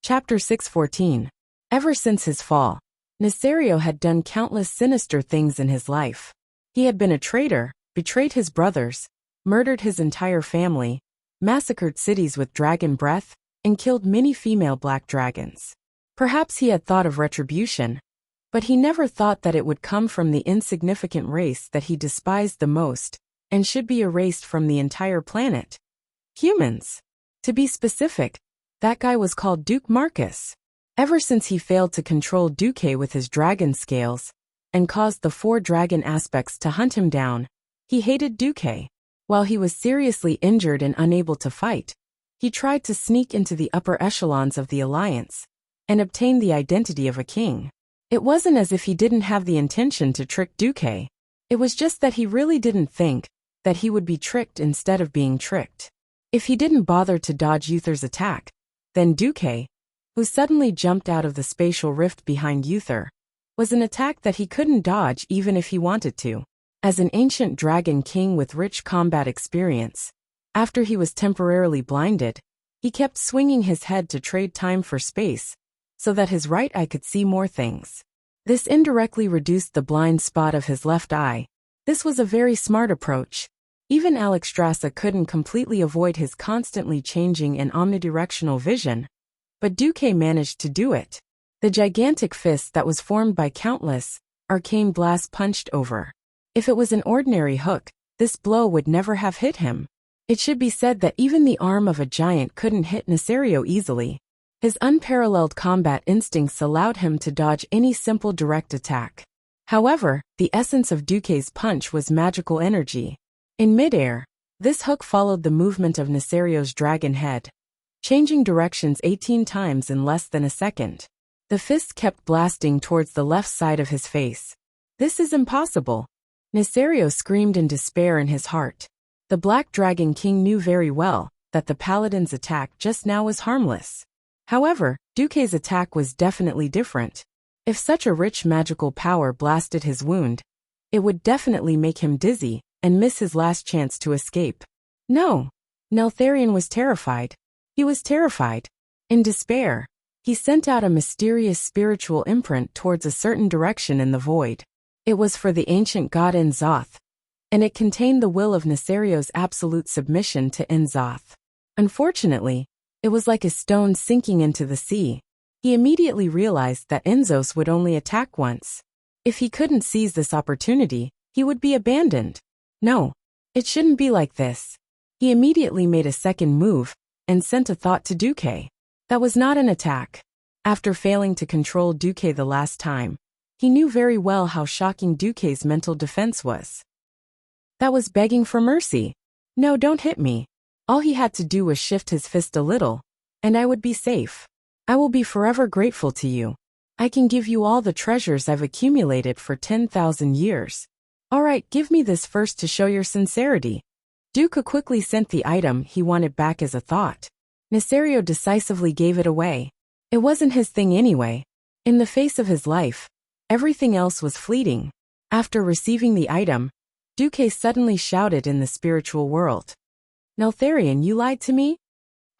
Chapter 614. Ever since his fall, Nesario had done countless sinister things in his life. He had been a traitor, betrayed his brothers, murdered his entire family, massacred cities with dragon breath, and killed many female black dragons. Perhaps he had thought of retribution, but he never thought that it would come from the insignificant race that he despised the most and should be erased from the entire planet. Humans. To be specific, that guy was called Duke Marcus. Ever since he failed to control Duque with his dragon scales and caused the 4 dragon aspects to hunt him down, he hated Duque. While he was seriously injured and unable to fight, he tried to sneak into the upper echelons of the alliance and obtain the identity of a king. It wasn't as if he didn't have the intention to trick Duque. It was just that he really didn't think that he would be tricked instead of being tricked. If he didn't bother to dodge Uther's attack, then Duque, who suddenly jumped out of the spatial rift behind Uther, was an attack that he couldn't dodge even if he wanted to. As an ancient dragon king with rich combat experience, after he was temporarily blinded, he kept swinging his head to trade time for space, so that his right eye could see more things. This indirectly reduced the blind spot of his left eye. This was a very smart approach. Even Alexstrasza couldn't completely avoid his constantly changing and omnidirectional vision, but Duque managed to do it. The gigantic fist that was formed by countless arcane blasts punched over. If it was an ordinary hook, this blow would never have hit him. It should be said that even the arm of a giant couldn't hit Nesario easily. His unparalleled combat instincts allowed him to dodge any simple direct attack. However, the essence of Duque's punch was magical energy. In midair, this hook followed the movement of Nesario's dragon head, changing directions 18 times in less than a second. The fist kept blasting towards the left side of his face. "This is impossible." Nesario screamed in despair in his heart. The Black Dragon King knew very well that the paladin's attack just now was harmless. However, Duque's attack was definitely different. If such a rich magical power blasted his wound, it would definitely make him dizzy and miss his last chance to escape. No. Neltharion was terrified. He was terrified. In despair, he sent out a mysterious spiritual imprint towards a certain direction in the void. It was for the ancient god N'Zoth, and it contained the will of Nesario's absolute submission to N'Zoth. Unfortunately, it was like a stone sinking into the sea. He immediately realized that N'Zoth would only attack once. If he couldn't seize this opportunity, he would be abandoned. No, it shouldn't be like this. He immediately made a second move and sent a thought to Duque. That was not an attack. After failing to control Duque the last time, he knew very well how shocking Duque's mental defense was. That was begging for mercy. "No, don't hit me." All he had to do was shift his fist a little, and I would be safe. "I will be forever grateful to you. I can give you all the treasures I've accumulated for 10,000 years. All right, give me this first to show your sincerity." Duque quickly sent the item he wanted back as a thought. Nesario decisively gave it away. It wasn't his thing anyway. In the face of his life, everything else was fleeting. After receiving the item, Duque suddenly shouted in the spiritual world. "Neltharion, you lied to me?"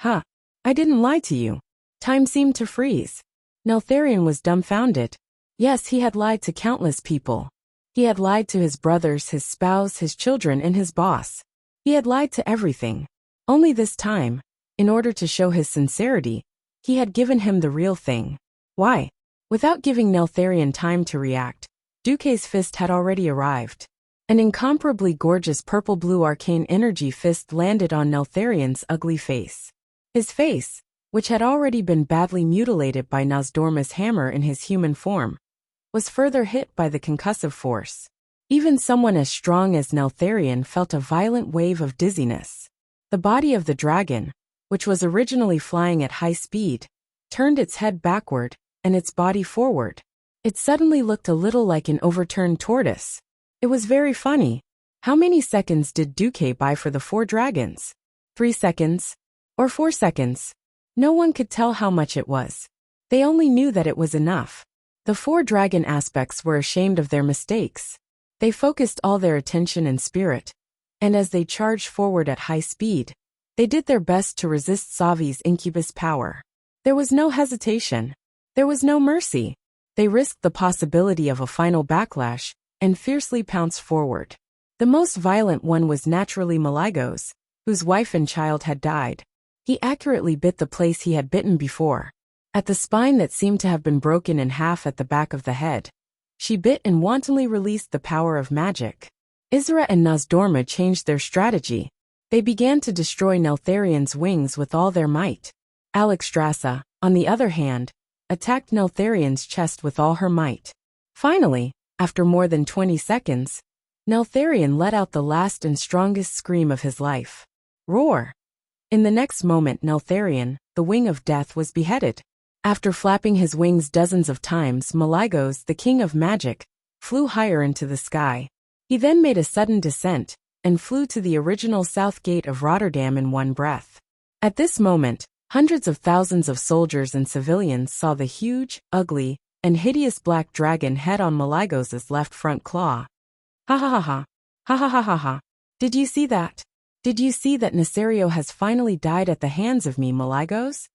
"Huh. I didn't lie to you." Time seemed to freeze. Neltharion was dumbfounded. Yes, he had lied to countless people. He had lied to his brothers, his spouse, his children, and his boss. He had lied to everything. Only this time, in order to show his sincerity, he had given him the real thing. Why? Without giving Neltharion time to react, Duque's fist had already arrived. An incomparably gorgeous purple-blue arcane energy fist landed on Neltharion's ugly face. His face, which had already been badly mutilated by Nozdorma's hammer in his human form, was further hit by the concussive force. Even someone as strong as Neltharion felt a violent wave of dizziness. The body of the dragon, which was originally flying at high speed, turned its head backward and its body forward. It suddenly looked a little like an overturned tortoise. It was very funny. How many seconds did Duque buy for the 4 dragons? 3 seconds? Or 4 seconds? No one could tell how much it was. They only knew that it was enough. The 4 dragon aspects were ashamed of their mistakes. They focused all their attention and spirit, and as they charged forward at high speed, they did their best to resist Savi's incubus power. There was no hesitation. There was no mercy. They risked the possibility of a final backlash and fiercely pounced forward. The most violent one was naturally Maligos, whose wife and child had died. He accurately bit the place he had bitten before. At the spine that seemed to have been broken in half at the back of the head. She bit and wantonly released the power of magic. Isra and Nozdorma changed their strategy. They began to destroy Neltharion's wings with all their might. Alexstrasza, on the other hand, attacked Neltharion's chest with all her might. Finally, after more than 20 seconds, Neltharion let out the last and strongest scream of his life. Roar! In the next moment Neltharion, the wing of death, was beheaded. After flapping his wings dozens of times, Maligos, the king of magic, flew higher into the sky. He then made a sudden descent and flew to the original south gate of Rotterdam in one breath. At this moment, hundreds of thousands of soldiers and civilians saw the huge, ugly, and hideous black dragon head on Maligos's left front claw. Ha ha ha ha. Ha ha ha ha ha. Did you see that? Did you see that Nesario has finally died at the hands of me, Maligos?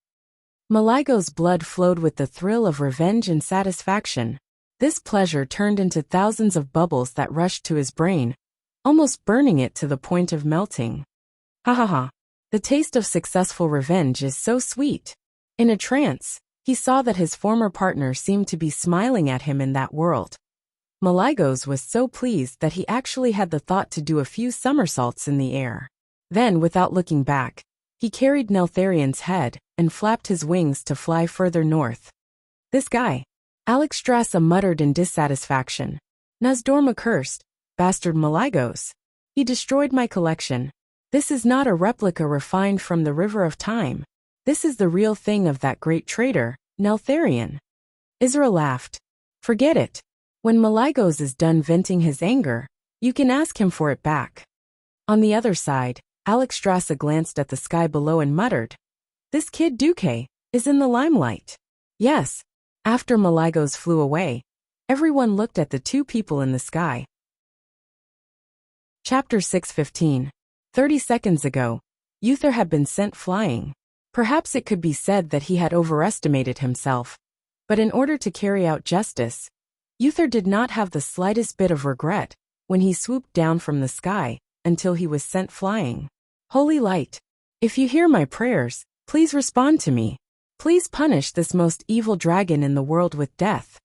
Maligos' blood flowed with the thrill of revenge and satisfaction. This pleasure turned into thousands of bubbles that rushed to his brain, almost burning it to the point of melting. Ha ha ha. The taste of successful revenge is so sweet. In a trance, he saw that his former partner seemed to be smiling at him in that world. Maligos was so pleased that he actually had the thought to do a few somersaults in the air. Then, without looking back, he carried Neltharion's head and flapped his wings to fly further north. This guy, Alexstrasza muttered in dissatisfaction. Nozdorma cursed, bastard Maligos. He destroyed my collection. This is not a replica refined from the river of time. This is the real thing of that great traitor, Neltharion. Isra laughed. Forget it. When Maligos is done venting his anger, you can ask him for it back. On the other side, Alexstrasza glanced at the sky below and muttered, This kid Duque is in the limelight. Yes. After Maligos flew away, everyone looked at the two people in the sky. Chapter 6:15. 30 seconds ago, Uther had been sent flying. Perhaps it could be said that he had overestimated himself. But in order to carry out justice, Uther did not have the slightest bit of regret when he swooped down from the sky until he was sent flying. Holy light, if you hear my prayers, please respond to me. Please punish this most evil dragon in the world with death.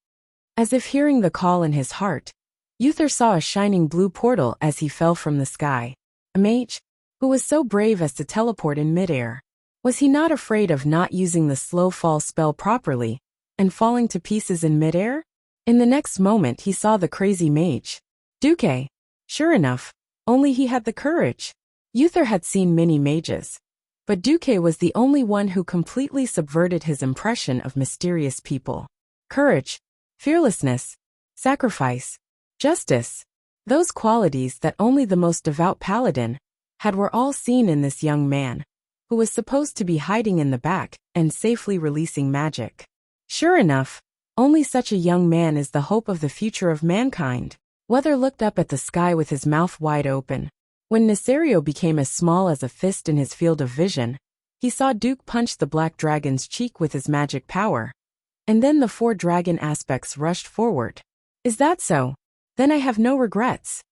As if hearing the call in his heart, Uther saw a shining blue portal as he fell from the sky. A mage, who was so brave as to teleport in midair. Was he not afraid of not using the slow fall spell properly and falling to pieces in midair? In the next moment he saw the crazy mage. Duque. Sure enough, only he had the courage. Uther had seen many mages, but Duque was the only one who completely subverted his impression of mysterious people. Courage, fearlessness, sacrifice, justice. Those qualities that only the most devout paladin had were all seen in this young man, who was supposed to be hiding in the back and safely releasing magic. Sure enough, only such a young man is the hope of the future of mankind. Weather looked up at the sky with his mouth wide open. When Nesario became as small as a fist in his field of vision, he saw Duke punch the black dragon's cheek with his magic power. And then the 4 dragon aspects rushed forward. Is that so? Then I have no regrets.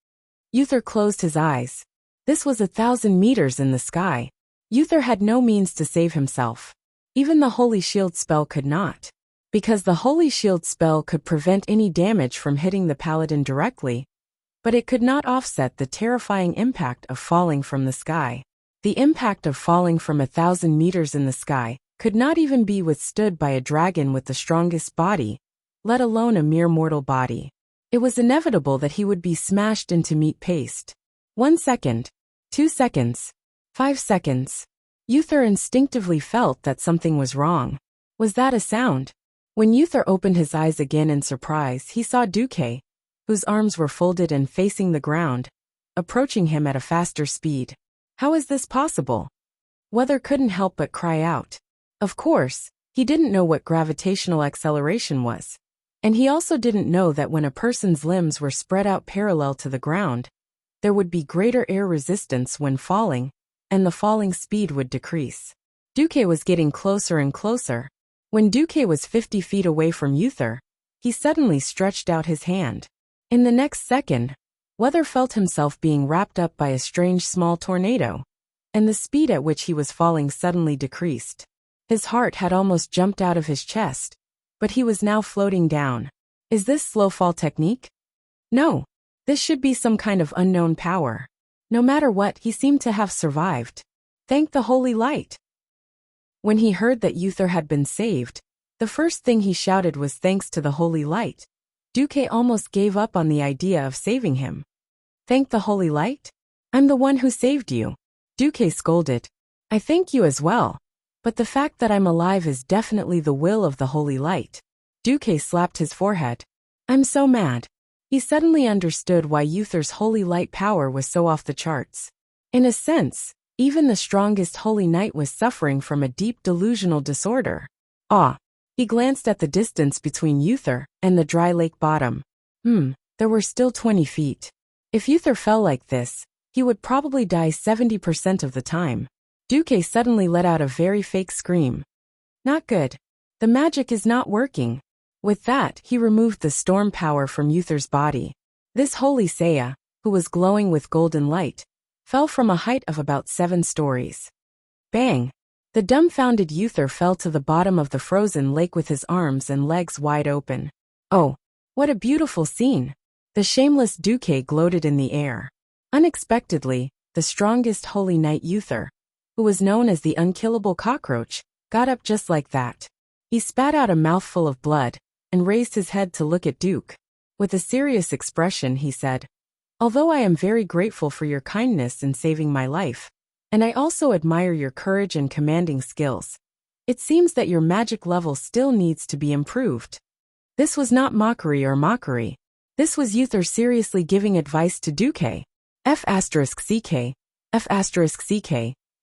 Uther closed his eyes. This was 1,000 meters in the sky. Uther had no means to save himself. Even the Holy Shield spell could not. Because the Holy Shield spell could prevent any damage from hitting the paladin directly, but it could not offset the terrifying impact of falling from the sky. The impact of falling from 1,000 meters in the sky could not even be withstood by a dragon with the strongest body, let alone a mere mortal body. It was inevitable that he would be smashed into meat paste. 1 second, 2 seconds, 5 seconds. Uther instinctively felt that something was wrong. Was that a sound? When Uther opened his eyes again in surprise, he saw Duque, whose arms were folded and facing the ground, approaching him at a faster speed. How is this possible? Weather couldn't help but cry out. Of course, he didn't know what gravitational acceleration was. And he also didn't know that when a person's limbs were spread out parallel to the ground, there would be greater air resistance when falling, and the falling speed would decrease. Duque was getting closer and closer. When Duque was 50 feet away from Uther, he suddenly stretched out his hand. In the next second, Weather felt himself being wrapped up by a strange small tornado, and the speed at which he was falling suddenly decreased. His heart had almost jumped out of his chest, but he was now floating down. Is this slow fall technique? No. This should be some kind of unknown power. No matter what, he seemed to have survived. Thank the holy light. When he heard that Uther had been saved, the first thing he shouted was thanks to the holy light. Duque almost gave up on the idea of saving him. Thank the holy light? I'm the one who saved you. Duque scolded. I thank you as well. But the fact that I'm alive is definitely the will of the holy light. Duque slapped his forehead. I'm so mad. He suddenly understood why Uther's holy light power was so off the charts. In a sense, even the strongest holy knight was suffering from a deep delusional disorder. He glanced at the distance between Uther and the dry lake bottom. There were still 20 feet. If Uther fell like this, he would probably die 70% of the time. Duque suddenly let out a very fake scream. Not good. The magic is not working. With that, he removed the storm power from Uther's body. This holy Saya, who was glowing with golden light, fell from a height of about 7 stories. Bang! The dumbfounded Uther fell to the bottom of the frozen lake with his arms and legs wide open. Oh, what a beautiful scene! The shameless Duque gloated in the air. Unexpectedly, the strongest holy knight Uther, who was known as the unkillable cockroach, got up just like that. He spat out a mouthful of blood and raised his head to look at Duke. With a serious expression, he said, Although I am very grateful for your kindness in saving my life, and I also admire your courage and commanding skills, it seems that your magic level still needs to be improved. This was not mockery. This was Uther seriously giving advice to Duque. F***ck, F***ck,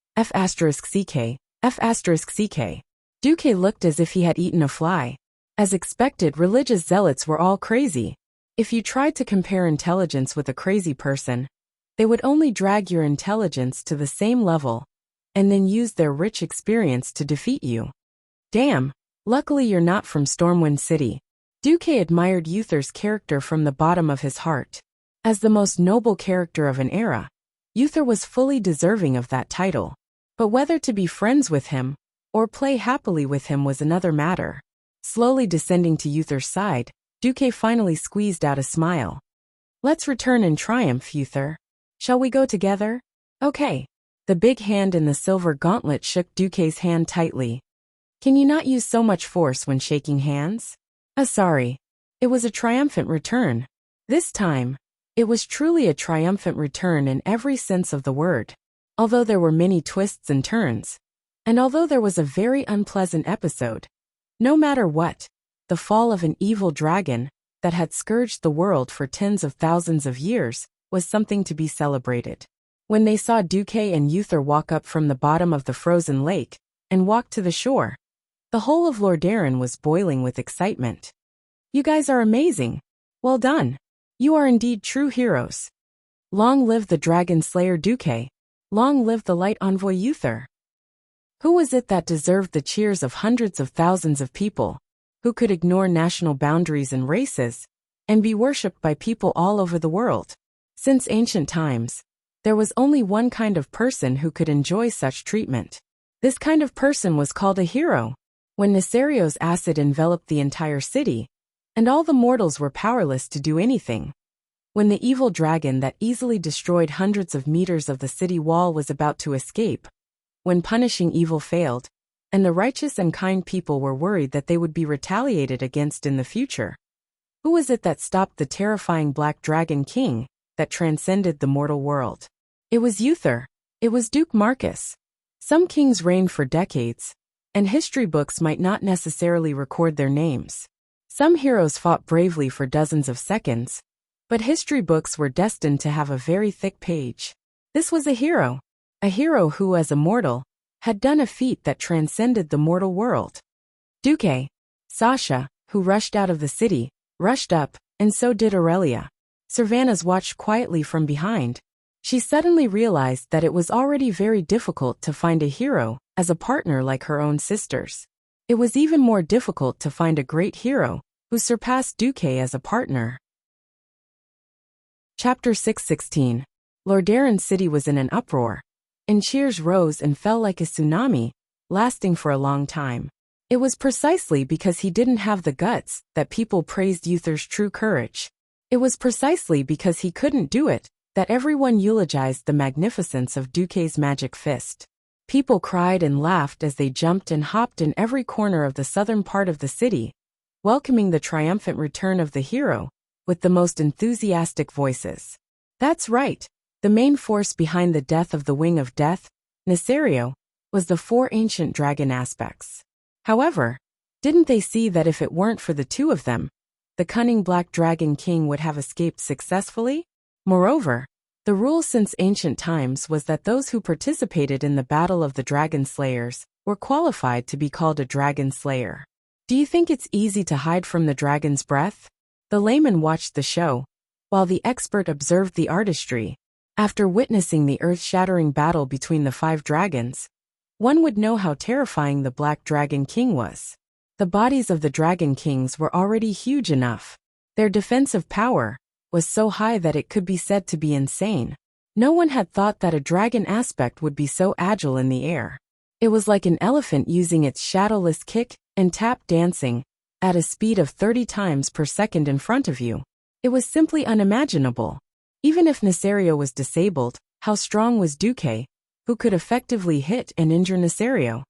F***ck, F***ck. Duque looked as if he had eaten a fly. As expected, religious zealots were all crazy. If you tried to compare intelligence with a crazy person, they would only drag your intelligence to the same level, and then use their rich experience to defeat you. Damn, luckily you're not from Stormwind City. Duque admired Uther's character from the bottom of his heart. As the most noble character of an era, Uther was fully deserving of that title. But whether to be friends with him, or play happily with him was another matter. Slowly descending to Uther's side, Duque finally squeezed out a smile. Let's return in triumph, Uther. Shall we go together? Okay. The big hand in the silver gauntlet shook Duque's hand tightly. Can you not use so much force when shaking hands? Sorry. It was a triumphant return. This time, it was truly a triumphant return in every sense of the word. Although there were many twists and turns, and although there was a very unpleasant episode, no matter what, the fall of an evil dragon that had scourged the world for tens of thousands of years was something to be celebrated. When they saw Duque and Uther walk up from the bottom of the frozen lake and walk to the shore, the whole of Lordaeron was boiling with excitement. You guys are amazing. Well done. You are indeed true heroes. Long live the dragon slayer Duque. Long live the light envoy Uther. Who was it that deserved the cheers of hundreds of thousands of people, who could ignore national boundaries and races, and be worshipped by people all over the world? Since ancient times, there was only one kind of person who could enjoy such treatment. This kind of person was called a hero. When Nisario's acid enveloped the entire city, and all the mortals were powerless to do anything. When the evil dragon that easily destroyed hundreds of meters of the city wall was about to escape, when punishing evil failed, and the righteous and kind people were worried that they would be retaliated against in the future. Who was it that stopped the terrifying Black Dragon King that transcended the mortal world? It was Uther. It was Duke Marcus. Some kings reigned for decades, and history books might not necessarily record their names. Some heroes fought bravely for dozens of seconds, but history books were destined to have a very thick page. This was a hero who, as a mortal, had done a feat that transcended the mortal world. Duque. Sasha, who rushed out of the city, rushed up, and so did Aurelia. Servanas watched quietly from behind. She suddenly realized that it was already very difficult to find a hero as a partner like her own sisters. It was even more difficult to find a great hero who surpassed Duque as a partner. Chapter 6:16. Lordaeron's city was in an uproar, and cheers rose and fell like a tsunami, lasting for a long time. It was precisely because he didn't have the guts that people praised Uther's true courage. It was precisely because he couldn't do it that everyone eulogized the magnificence of Duque's magic fist. People cried and laughed as they jumped and hopped in every corner of the southern part of the city, welcoming the triumphant return of the hero with the most enthusiastic voices. That's right, the main force behind the death of the Wing of Death, Nesario, was the 4 ancient dragon aspects. However, didn't they see that if it weren't for the 2 of them, the cunning Black Dragon King would have escaped successfully? Moreover, the rule since ancient times was that those who participated in the Battle of the Dragon Slayers were qualified to be called a Dragon Slayer. Do you think it's easy to hide from the dragon's breath? The layman watched the show, while the expert observed the artistry. After witnessing the earth-shattering battle between the 5 dragons, one would know how terrifying the Black Dragon King was. The bodies of the Dragon Kings were already huge enough. Their defensive power was so high that it could be said to be insane. No one had thought that a dragon aspect would be so agile in the air. It was like an elephant using its shadowless kick and tap dancing at a speed of 30 times per second in front of you. It was simply unimaginable. Even if Nesario was disabled, how strong was Duque, who could effectively hit and injure Nesario?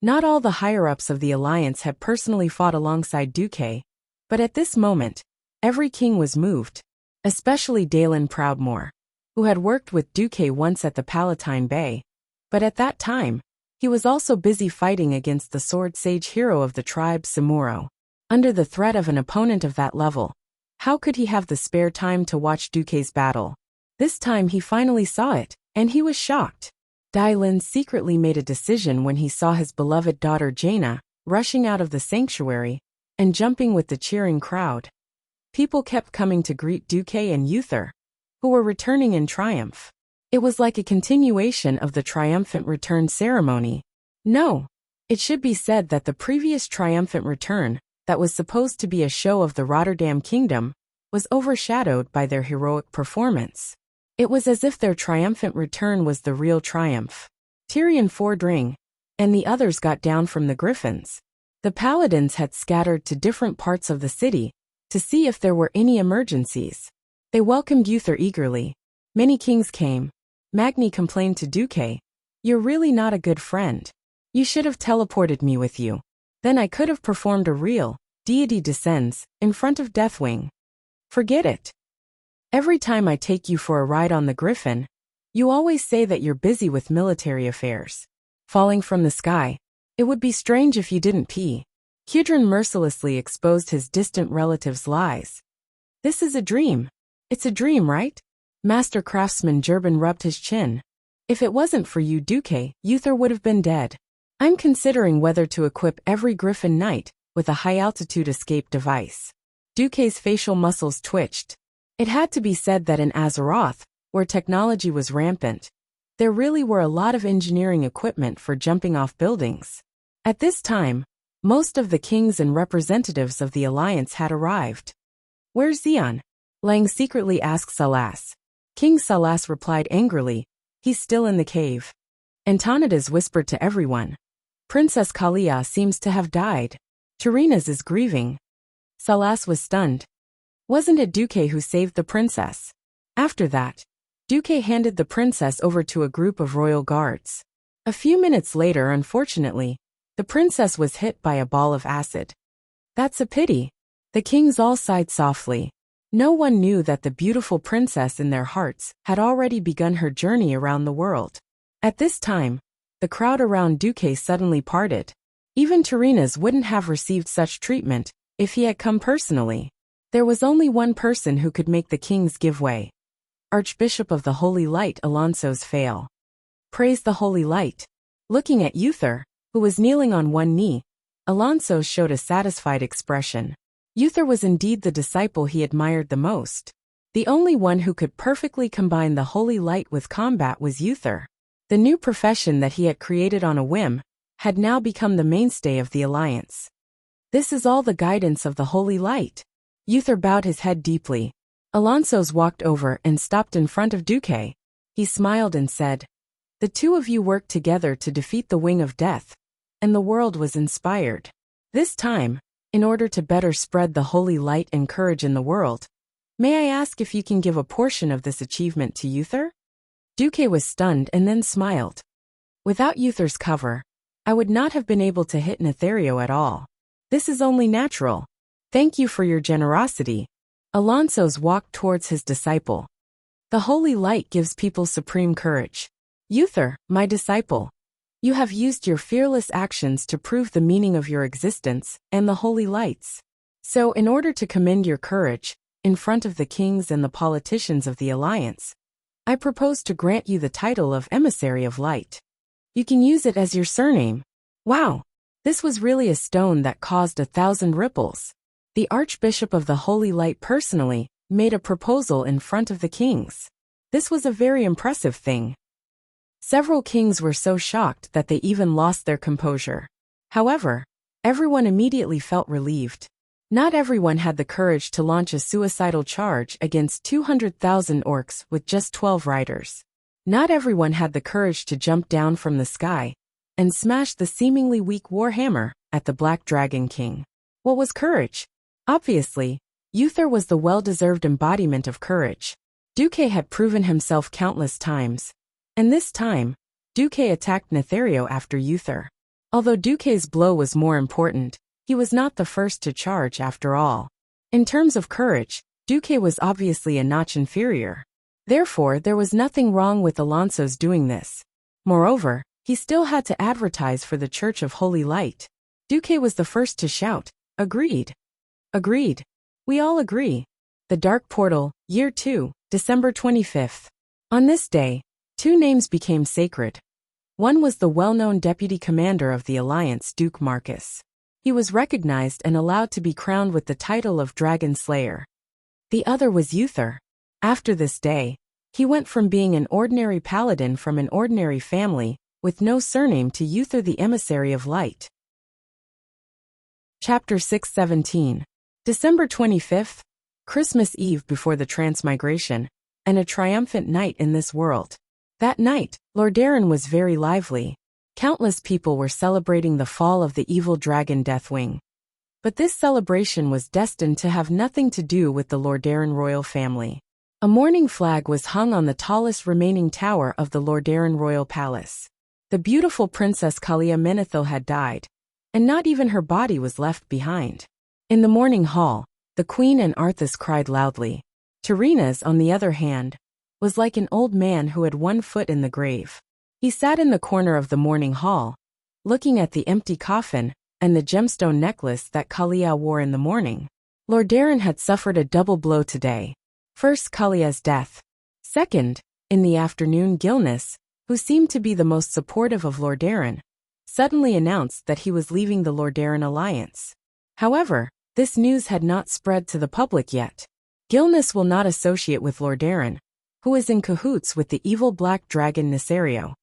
Not all the higher-ups of the Alliance had personally fought alongside Duque, but at this moment, every king was moved, especially Dalen Proudmoore, who had worked with Duque once at the Palatine Bay, but at that time, he was also busy fighting against the sword sage hero of the tribe Samuro. Under the threat of an opponent of that level, how could he have the spare time to watch Duque's battle? This time he finally saw it, and he was shocked. Dalen secretly made a decision when he saw his beloved daughter Jaina rushing out of the sanctuary and jumping with the cheering crowd. People kept coming to greet Duque and Uther, who were returning in triumph. It was like a continuation of the triumphant return ceremony. No, it should be said that the previous triumphant return, that was supposed to be a show of the Rotterdam Kingdom, was overshadowed by their heroic performance. It was as if their triumphant return was the real triumph. Tyrion Fordring and the others got down from the griffins. The paladins had scattered to different parts of the city to see if there were any emergencies. They welcomed Uther eagerly. Many kings came. Magni complained to Duque, "You're really not a good friend. You should have teleported me with you. Then I could have performed a real deity descends in front of Deathwing." "Forget it. Every time I take you for a ride on the Griffin, you always say that you're busy with military affairs. Falling from the sky. It would be strange if you didn't pee." Kudrin mercilessly exposed his distant relative's lies. "This is a dream. It's a dream, right?" Master Craftsman Jurban rubbed his chin. "If it wasn't for you, Duque, Uther would have been dead. I'm considering whether to equip every Griffin Knight with a high-altitude escape device." Duque's facial muscles twitched. It had to be said that in Azeroth, where technology was rampant, there really were a lot of engineering equipment for jumping off buildings. At this time, most of the kings and representatives of the Alliance had arrived. "Where's Xeon?" Lang secretly asked Salas. King Salas replied angrily, "He's still in the cave." Antonidas whispered to everyone, "Princess Kalia seems to have died. Tyrinas is grieving." Salas was stunned. Wasn't it Duque who saved the princess? After that, Duque handed the princess over to a group of royal guards. A few minutes later, unfortunately, the princess was hit by a ball of acid. "That's a pity." The kings all sighed softly. No one knew that the beautiful princess in their hearts had already begun her journey around the world. At this time, the crowd around Duque suddenly parted. Even Tyrinas wouldn't have received such treatment if he had come personally. There was only one person who could make the kings give way. Archbishop of the Holy Light Alonso's fail. Praise the Holy Light. Looking at Uther, who was kneeling on one knee, Alonso showed a satisfied expression. Uther was indeed the disciple he admired the most. The only one who could perfectly combine the holy light with combat was Uther. The new profession that he had created on a whim had now become the mainstay of the alliance. This is all the guidance of the Holy Light. Uther bowed his head deeply. Alonso's walked over and stopped in front of Duque. He smiled and said, "The two of you worked together to defeat the wing of death, and the world was inspired. This time, in order to better spread the holy light and courage in the world, may I ask if you can give a portion of this achievement to Uther?" Duque was stunned and then smiled. "Without Uther's cover, I would not have been able to hit Nethario at all. This is only natural. Thank you for your generosity." Alonso's walked towards his disciple. "The holy light gives people supreme courage. Uther, my disciple, you have used your fearless actions to prove the meaning of your existence and the holy lights. So in order to commend your courage, in front of the kings and the politicians of the alliance, I propose to grant you the title of Emissary of Light. You can use it as your surname." Wow! This was really a stone that caused 1,000 ripples. The Archbishop of the Holy Light personally made a proposal in front of the kings. This was a very impressive thing. Several kings were so shocked that they even lost their composure. However, everyone immediately felt relieved. Not everyone had the courage to launch a suicidal charge against 200,000 orcs with just 12 riders. Not everyone had the courage to jump down from the sky and smash the seemingly weak warhammer at the Black Dragon King. What was courage? Obviously, Uther was the well-deserved embodiment of courage. Duque had proven himself countless times, and this time, Duque attacked Nethario after Uther. Although Duque's blow was more important, he was not the first to charge after all. In terms of courage, Duque was obviously a notch inferior. Therefore, there was nothing wrong with Alonso's doing this. Moreover, he still had to advertise for the Church of Holy Light. Duque was the first to shout, "Agreed. Agreed. We all agree." The Dark Portal, Year 2, December 25th. On this day, two names became sacred. One was the well-known deputy commander of the Alliance, Duke Marcus. He was recognized and allowed to be crowned with the title of Dragon Slayer. The other was Uther. After this day, he went from being an ordinary paladin from an ordinary family, with no surname, to Uther the Emissary of Light. Chapter 617. December 25th, Christmas Eve before the Transmigration, and a triumphant night in this world. That night, Lordaeron was very lively. Countless people were celebrating the fall of the evil dragon Deathwing. But this celebration was destined to have nothing to do with the Lordaeron royal family. A mourning flag was hung on the tallest remaining tower of the Lordaeron royal palace. The beautiful Princess Kalia Menethil had died, and not even her body was left behind. In the mourning hall, the queen and Arthas cried loudly. Tyrrhenas, on the other hand, was like an old man who had one foot in the grave. He sat in the corner of the mourning hall, looking at the empty coffin and the gemstone necklace that Kalia wore in the morning. Lordaeron had suffered a double blow today. First, Kalia's death. Second, in the afternoon, Gilnis, who seemed to be the most supportive of Lordaeron, suddenly announced that he was leaving the Lordaeron alliance. However, this news had not spread to the public yet. Gilnis will not associate with Lordaeron, who is in cahoots with the evil black dragon Nethario.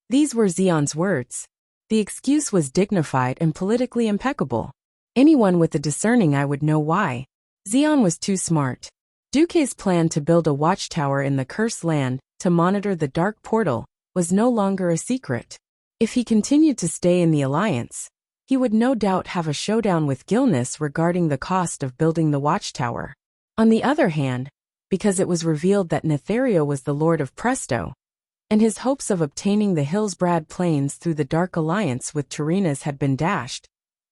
These were Xion's words. The excuse was dignified and politically impeccable. Anyone with a discerning eye would know why. Xion was too smart. Duque's plan to build a watchtower in the Cursed Land to monitor the Dark Portal was no longer a secret. If he continued to stay in the alliance, he would no doubt have a showdown with Gilnis regarding the cost of building the watchtower. On the other hand, because it was revealed that Nethario was the Lord of Presto, and his hopes of obtaining the Hillsbrad Plains through the Dark Alliance with Tyrrhenas had been dashed,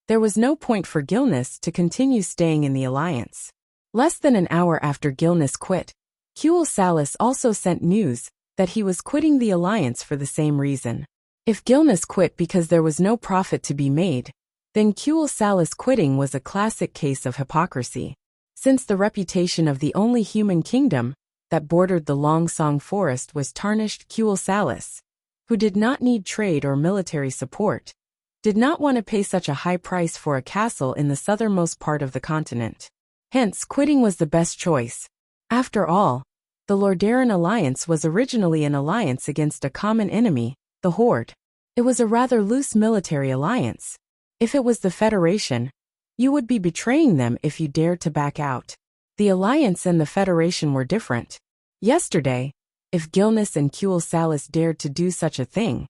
there was no point for Gilnis to continue staying in the alliance. Less than an hour after Gilnis quit, Cuel Salis also sent news that he was quitting the alliance for the same reason. If Gilnis quit because there was no profit to be made, then Cuel Salis quitting was a classic case of hypocrisy. Since the reputation of the only human kingdom that bordered the Long Song Forest was tarnished, Cuel Salis, who did not need trade or military support, did not want to pay such a high price for a castle in the southernmost part of the continent. Hence, quitting was the best choice. After all, the Lordaeron alliance was originally an alliance against a common enemy, the Horde. It was a rather loose military alliance. If it was the Federation, you would be betraying them if you dared to back out. The Alliance and the Federation were different. Yesterday, if Gilnis and Kuel Salis dared to do such a thing,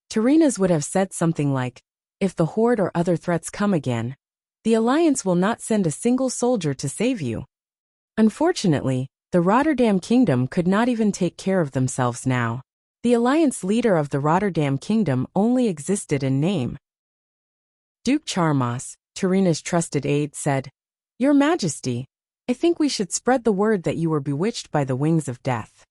Tyrrhenas would have said something like, "If the Horde or other threats come again, the Alliance will not send a single soldier to save you." Unfortunately, the Rotterdam Kingdom could not even take care of themselves now. The Alliance leader of the Rotterdam Kingdom only existed in name. Duke Charmas, Tyrrhena's trusted aide, said, "Your Majesty, I think we should spread the word that you were bewitched by the wings of death."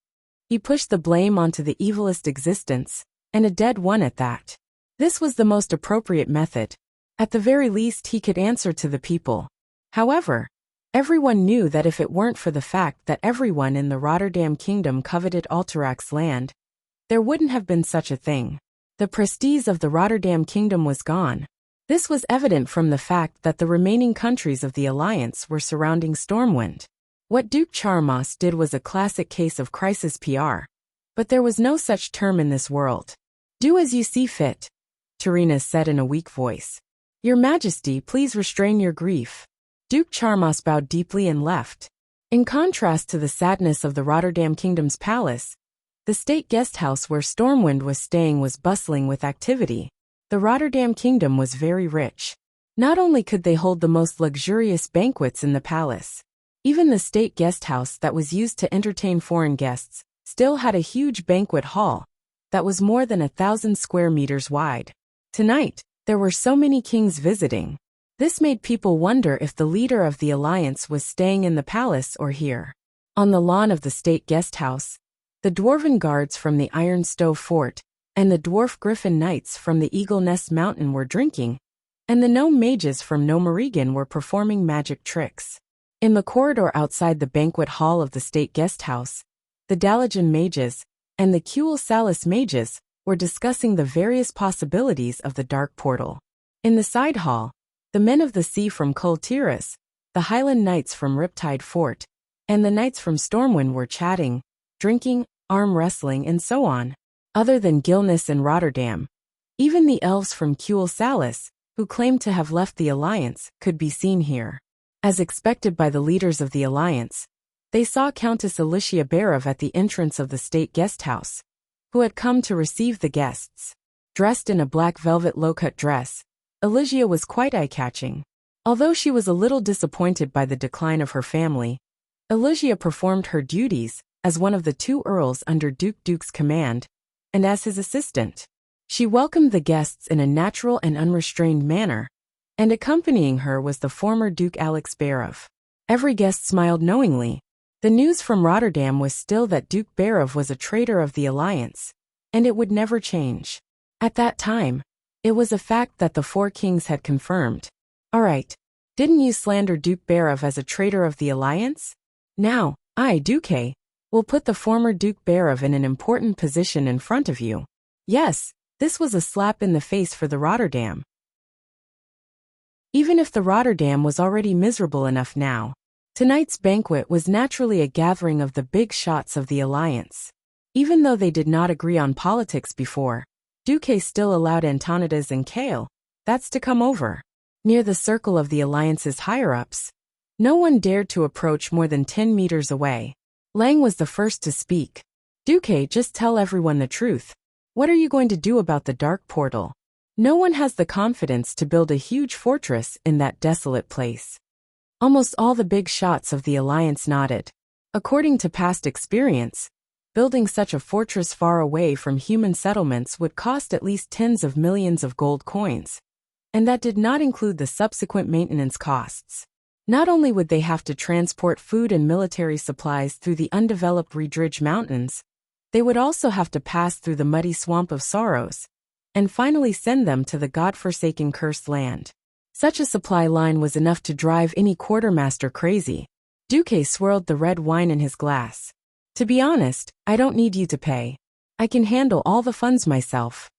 He pushed the blame onto the evilest existence, and a dead one at that. This was the most appropriate method. At the very least, he could answer to the people. However, everyone knew that if it weren't for the fact that everyone in the Rotterdam Kingdom coveted Alterac's land, there wouldn't have been such a thing. The prestige of the Rotterdam Kingdom was gone. This was evident from the fact that the remaining countries of the Alliance were surrounding Stormwind. What Duke Charmas did was a classic case of crisis PR. But there was no such term in this world. "Do as you see fit," Tyrrhenas said in a weak voice. "Your Majesty, please restrain your grief." Duke Charmas bowed deeply and left. In contrast to the sadness of the Rotterdam Kingdom's palace, the state guest house where Stormwind was staying was bustling with activity. The Rotterdam Kingdom was very rich. Not only could they hold the most luxurious banquets in the palace, even the state guest house that was used to entertain foreign guests still had a huge banquet hall that was more than 1,000 square meters wide. Tonight, there were so many kings visiting. This made people wonder if the leader of the Alliance was staying in the palace or here. On the lawn of the state guest house, the dwarven guards from the Iron Stove Fort and the dwarf griffin knights from the Eagle Nest Mountain were drinking, and the gnome mages from Gnomerigan were performing magic tricks. In the corridor outside the banquet hall of the state guest house, the Dalajan mages and the Kuel Salis mages were discussing the various possibilities of the dark portal. In the side hall, the men of the sea from Kul Tiras, the Highland knights from Riptide Fort, and the knights from Stormwind were chatting, drinking, arm wrestling, and so on. Other than Gilnis and Rotterdam, even the elves from Kuel Salis, who claimed to have left the Alliance, could be seen here. As expected by the leaders of the Alliance, they saw Countess Alicia Barov at the entrance of the state guest house, who had come to receive the guests. Dressed in a black velvet low-cut dress, Alicia was quite eye-catching. Although she was a little disappointed by the decline of her family, Alicia performed her duties as one of the two earls under Duke's command, and as his assistant. She welcomed the guests in a natural and unrestrained manner, and accompanying her was the former Duke Alex Barov. Every guest smiled knowingly. The news from Rotterdam was still that Duke Barov was a traitor of the Alliance, and it would never change. At that time, it was a fact that the four kings had confirmed. "All right, didn't you slander Duke Barov as a traitor of the Alliance? Now, I, Duque, will put the former Duke Barov in an important position in front of you." Yes, this was a slap in the face for the Rotterdam. Even if the Rotterdam was already miserable enough now, tonight's banquet was naturally a gathering of the big shots of the Alliance. Even though they did not agree on politics before, Duque still allowed Antonidas and Kale, that's to come over. Near the circle of the Alliance's higher-ups, no one dared to approach more than 10 meters away. Lang was the first to speak. "Duque, just tell everyone the truth. What are you going to do about the dark portal? No one has the confidence to build a huge fortress in that desolate place." Almost all the big shots of the Alliance nodded. According to past experience, building such a fortress far away from human settlements would cost at least tens of millions of gold coins. And that did not include the subsequent maintenance costs. Not only would they have to transport food and military supplies through the undeveloped Redridge Mountains, they would also have to pass through the muddy Swamp of Sorrows, and finally send them to the godforsaken Cursed Land. Such a supply line was enough to drive any quartermaster crazy. Duque swirled the red wine in his glass. "To be honest, I don't need you to pay. I can handle all the funds myself."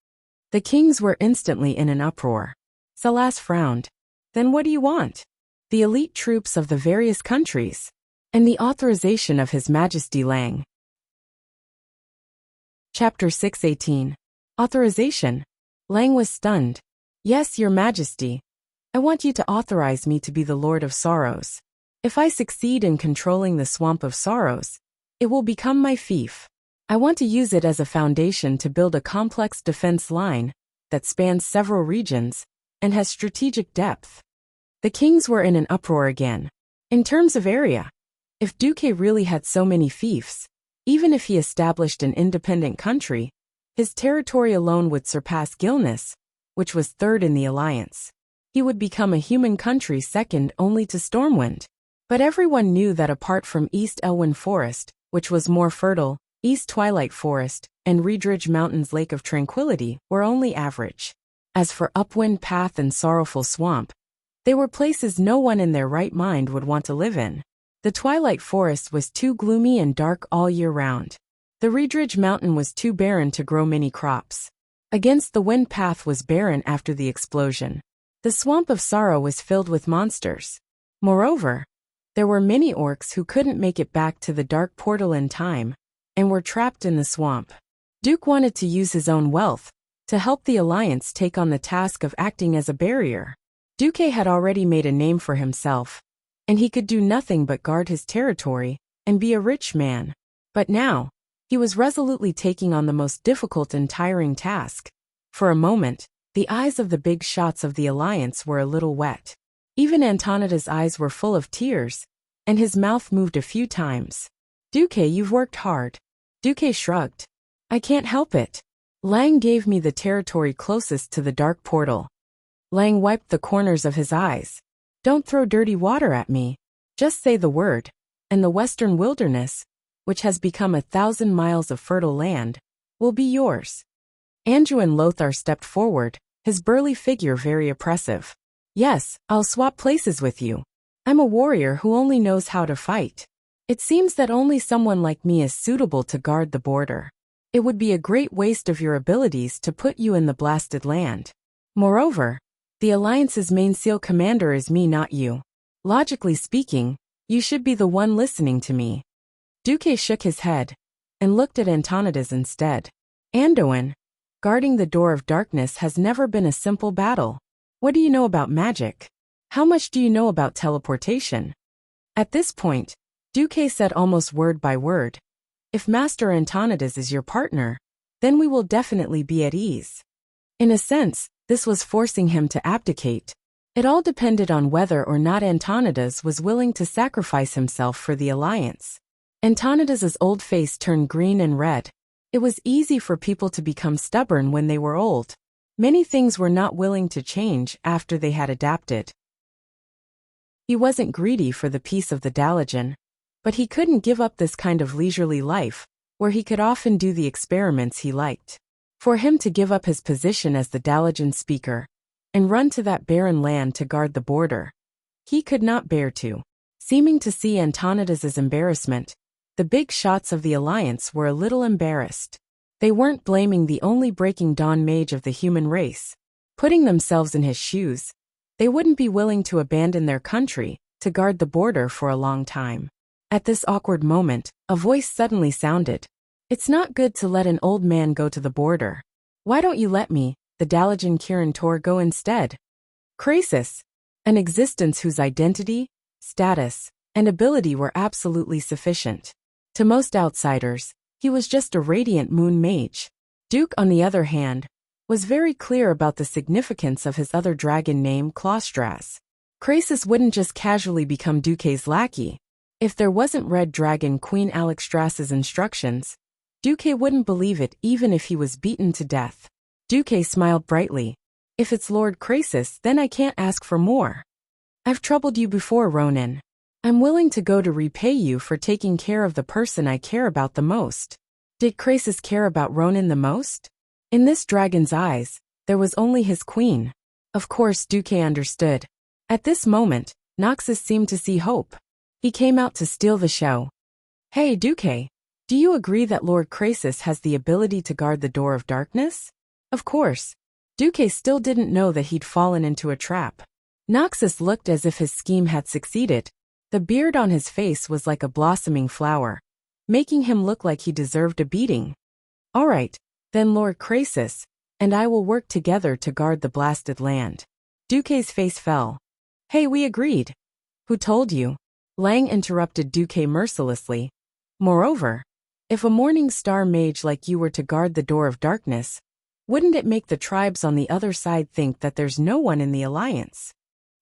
The kings were instantly in an uproar. Salas frowned. "Then what do you want?" "The elite troops of the various countries, and the authorization of His Majesty Lang." Chapter 618. Authorization. Lang was stunned. Yes, your majesty. I want you to authorize me to be the Lord of Sorrows. If I succeed in controlling the Swamp of Sorrows, it will become my fief. I want to use it as a foundation to build a complex defense line that spans several regions and has strategic depth. The kings were in an uproar again. In terms of area, if Duque really had so many fiefs, even if he established an independent country, his territory alone would surpass Gilnis, which was third in the alliance. He would become a human country second only to Stormwind. But everyone knew that apart from East Elwyn Forest, which was more fertile, East Twilight Forest, and Reedridge Mountains Lake of Tranquility were only average. As for Upwind Path and Sorrowful Swamp, they were places no one in their right mind would want to live in. The Twilight Forest was too gloomy and dark all year round. The Reedridge Mountain was too barren to grow many crops. Against the Wind Path was barren after the explosion. The Swamp of Sorrow was filled with monsters. Moreover, there were many orcs who couldn't make it back to the dark portal in time, and were trapped in the swamp. Duke wanted to use his own wealth to help the Alliance take on the task of acting as a barrier. Duque had already made a name for himself, and he could do nothing but guard his territory and be a rich man. But now, he was resolutely taking on the most difficult and tiring task. For a moment, the eyes of the big shots of the Alliance were a little wet. Even Antonida's eyes were full of tears, and his mouth moved a few times. Duque, you've worked hard. Duque shrugged. I can't help it. Lang gave me the territory closest to the dark portal. Lang wiped the corners of his eyes. Don't throw dirty water at me. Just say the word, and the western wilderness, which has become 1,000 miles of fertile land, will be yours. Anduin Lothar stepped forward, his burly figure very oppressive. Yes, I'll swap places with you. I'm a warrior who only knows how to fight. It seems that only someone like me is suitable to guard the border. It would be a great waste of your abilities to put you in the blasted land. Moreover, the Alliance's main SEAL commander is me, not you. Logically speaking, you should be the one listening to me. Duque shook his head and looked at Antonidas instead. Anduin, guarding the door of darkness has never been a simple battle. What do you know about magic? How much do you know about teleportation? At this point, Duque said almost word by word, if Master Antonidas is your partner, then we will definitely be at ease. In a sense, this was forcing him to abdicate. It all depended on whether or not Antonidas was willing to sacrifice himself for the Alliance. Antonidas's old face turned green and red. It was easy for people to become stubborn when they were old. Many things were not willing to change after they had adapted. He wasn't greedy for the peace of the Dalajan, but he couldn't give up this kind of leisurely life, where he could often do the experiments he liked. For him to give up his position as the Dalajan speaker and run to that barren land to guard the border, he could not bear to. Seeming to see Antonidas's embarrassment, the big shots of the Alliance were a little embarrassed. They weren't blaming the only Breaking Dawn mage of the human race. Putting themselves in his shoes, they wouldn't be willing to abandon their country to guard the border for a long time. At this awkward moment, a voice suddenly sounded. It's not good to let an old man go to the border. Why don't you let me, the Dalajan Kirin Tor, go instead? Krasis, an existence whose identity, status, and ability were absolutely sufficient. To most outsiders, he was just a radiant moon mage. Duke, on the other hand, was very clear about the significance of his other dragon name, Claustras. Krasis wouldn't just casually become Duque's lackey. If there wasn't Red Dragon Queen Alexstras's instructions, Duque wouldn't believe it even if he was beaten to death. Duque smiled brightly. If it's Lord Krasis, then I can't ask for more. I've troubled you before, Ronan. I'm willing to go to repay you for taking care of the person I care about the most. Did Krasis care about Ronan the most? In this dragon's eyes, there was only his queen. Of course, Duque understood. At this moment, Noxus seemed to see hope. He came out to steal the show. Hey, Duque, do you agree that Lord Krasis has the ability to guard the door of darkness? Of course. Duque still didn't know that he'd fallen into a trap. Noxus looked as if his scheme had succeeded. The beard on his face was like a blossoming flower, making him look like he deserved a beating. All right, then Lord Krasis, and I will work together to guard the blasted land. Duque's face fell. Hey, we agreed. Who told you? Lang interrupted Duque mercilessly. Moreover, if a morning star mage like you were to guard the door of darkness, wouldn't it make the tribes on the other side think that there's no one in the alliance?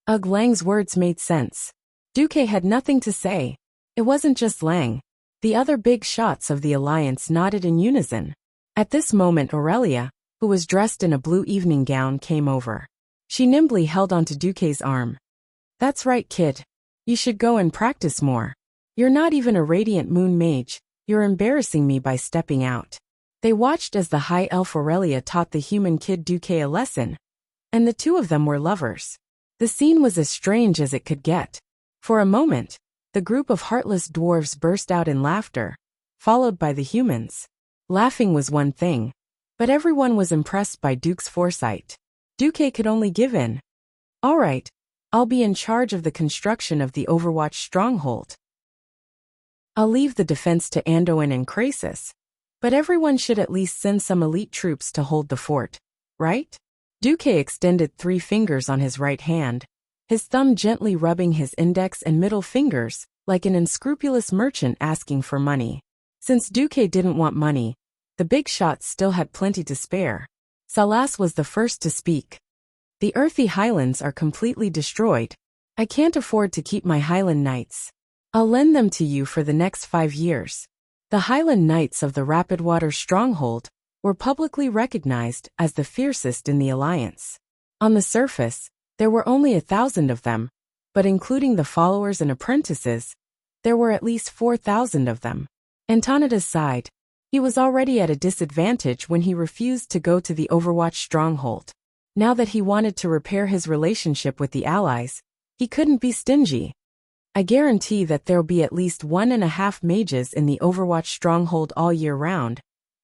Ugh, Lang's words made sense. Duque had nothing to say. It wasn't just Lang. The other big shots of the alliance nodded in unison. At this moment Aurelia, who was dressed in a blue evening gown, came over. She nimbly held onto Duque's arm. That's right, kid. You should go and practice more. You're not even a radiant moon mage. You're embarrassing me by stepping out. They watched as the high elf Aurelia taught the human kid Duque a lesson, and the two of them were lovers. The scene was as strange as it could get. For a moment, the group of heartless dwarves burst out in laughter, followed by the humans. Laughing was one thing, but everyone was impressed by Duke's foresight. Duque could only give in. All right, I'll be in charge of the construction of the Overwatch stronghold. I'll leave the defense to Anduin and Krasus, but everyone should at least send some elite troops to hold the fort, right? Duque extended 3 fingers on his right hand, his thumb gently rubbing his index and middle fingers, like an unscrupulous merchant asking for money. Since Duque didn't want money, the big shots still had plenty to spare. Salas was the first to speak. The earthy highlands are completely destroyed. I can't afford to keep my Highland Knights. I'll lend them to you for the next 5 years. The Highland Knights of the Rapidwater Stronghold were publicly recognized as the fiercest in the alliance. On the surface, there were only 1,000 of them, but including the followers and apprentices, there were at least 4,000 of them. Antonida's sighed. He was already at a disadvantage when he refused to go to the Overwatch stronghold. Now that he wanted to repair his relationship with the allies, he couldn't be stingy. I guarantee that there'll be at least 1.5 mages in the Overwatch stronghold all year round,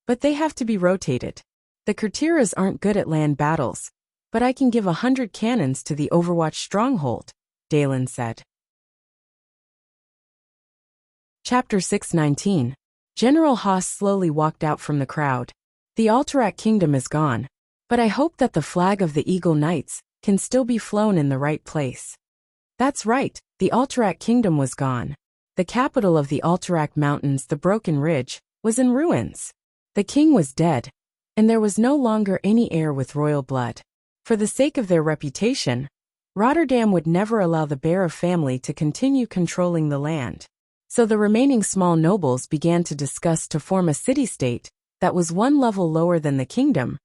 but they have to be rotated. The Kurtiras aren't good at land battles, but I can give 100 cannons to the Overwatch stronghold, Dalen said. Chapter 619. General Haas slowly walked out from the crowd. The Alterac kingdom is gone, but I hope that the flag of the Eagle Knights can still be flown in the right place. That's right, the Alterac kingdom was gone. The capital of the Alterac Mountains, the Broken Ridge, was in ruins. The king was dead, and there was no longer any heir with royal blood. For the sake of their reputation, Rotterdam would never allow the Bearer family to continue controlling the land. So the remaining small nobles began to discuss to form a city-state that was one level lower than the kingdom,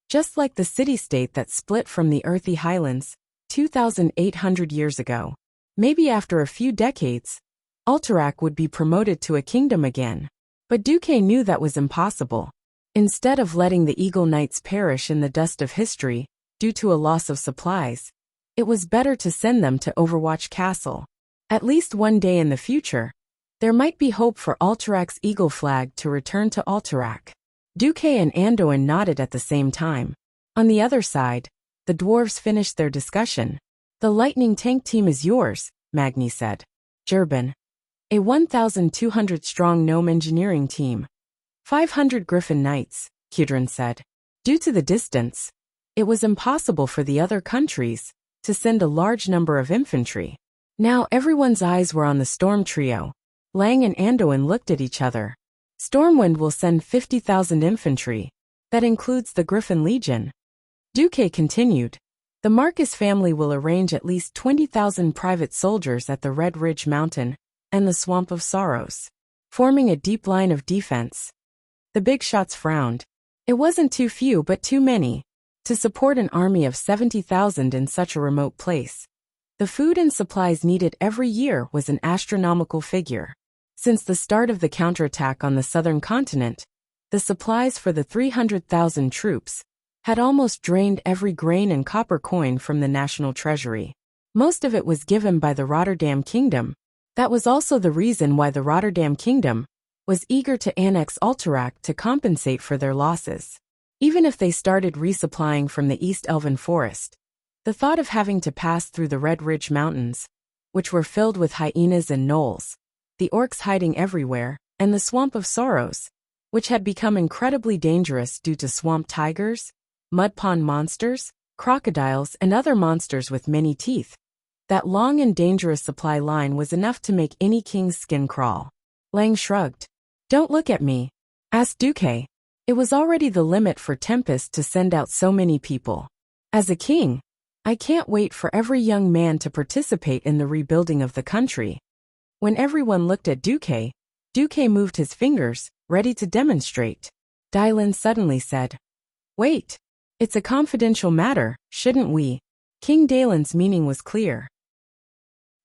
just like the city-state that split from the Earthy Highlands 2,800 years ago. Maybe after a few decades, Alterac would be promoted to a kingdom again. But Duque knew that was impossible. Instead of letting the Eagle Knights perish in the dust of history due to a loss of supplies, it was better to send them to Overwatch Castle. At least one day in the future, there might be hope for Alterac's eagle flag to return to Alterac. Duque and Anduin nodded at the same time. On the other side, the dwarves finished their discussion. The lightning tank team is yours, Magni said. Gerben. A 1,200-strong gnome engineering team. 500 Griffin Knights, Kudrin said. Due to the distance, it was impossible for the other countries to send a large number of infantry. Now everyone's eyes were on the Storm Trio. Lang and Anduin looked at each other. Stormwind will send 50,000 infantry. That includes the Griffin Legion. Duque continued. The Marcus family will arrange at least 20,000 private soldiers at the Red Ridge Mountain and the Swamp of Sorrows, forming a deep line of defense. The big shots frowned. It wasn't too few but too many to support an army of 70,000 in such a remote place. The food and supplies needed every year was an astronomical figure. Since the start of the counterattack on the southern continent, the supplies for the 300,000 troops had almost drained every grain and copper coin from the national treasury. Most of it was given by the Rotterdam Kingdom. That was also the reason why the Rotterdam Kingdom was eager to annex Alterac to compensate for their losses. Even if they started resupplying from the East Elven Forest, the thought of having to pass through the Red Ridge Mountains, which were filled with hyenas and gnolls, the orcs hiding everywhere, and the Swamp of Sorrows, which had become incredibly dangerous due to swamp tigers, mud pond monsters, crocodiles, and other monsters with many teeth. That long and dangerous supply line was enough to make any king's skin crawl. Lang shrugged. Don't look at me, asked Duque. It was already the limit for Tempest to send out so many people. As a king, I can't wait for every young man to participate in the rebuilding of the country. When everyone looked at Duque moved his fingers, ready to demonstrate. Dylan suddenly said, Wait, it's a confidential matter, shouldn't we? King Dalen's meaning was clear.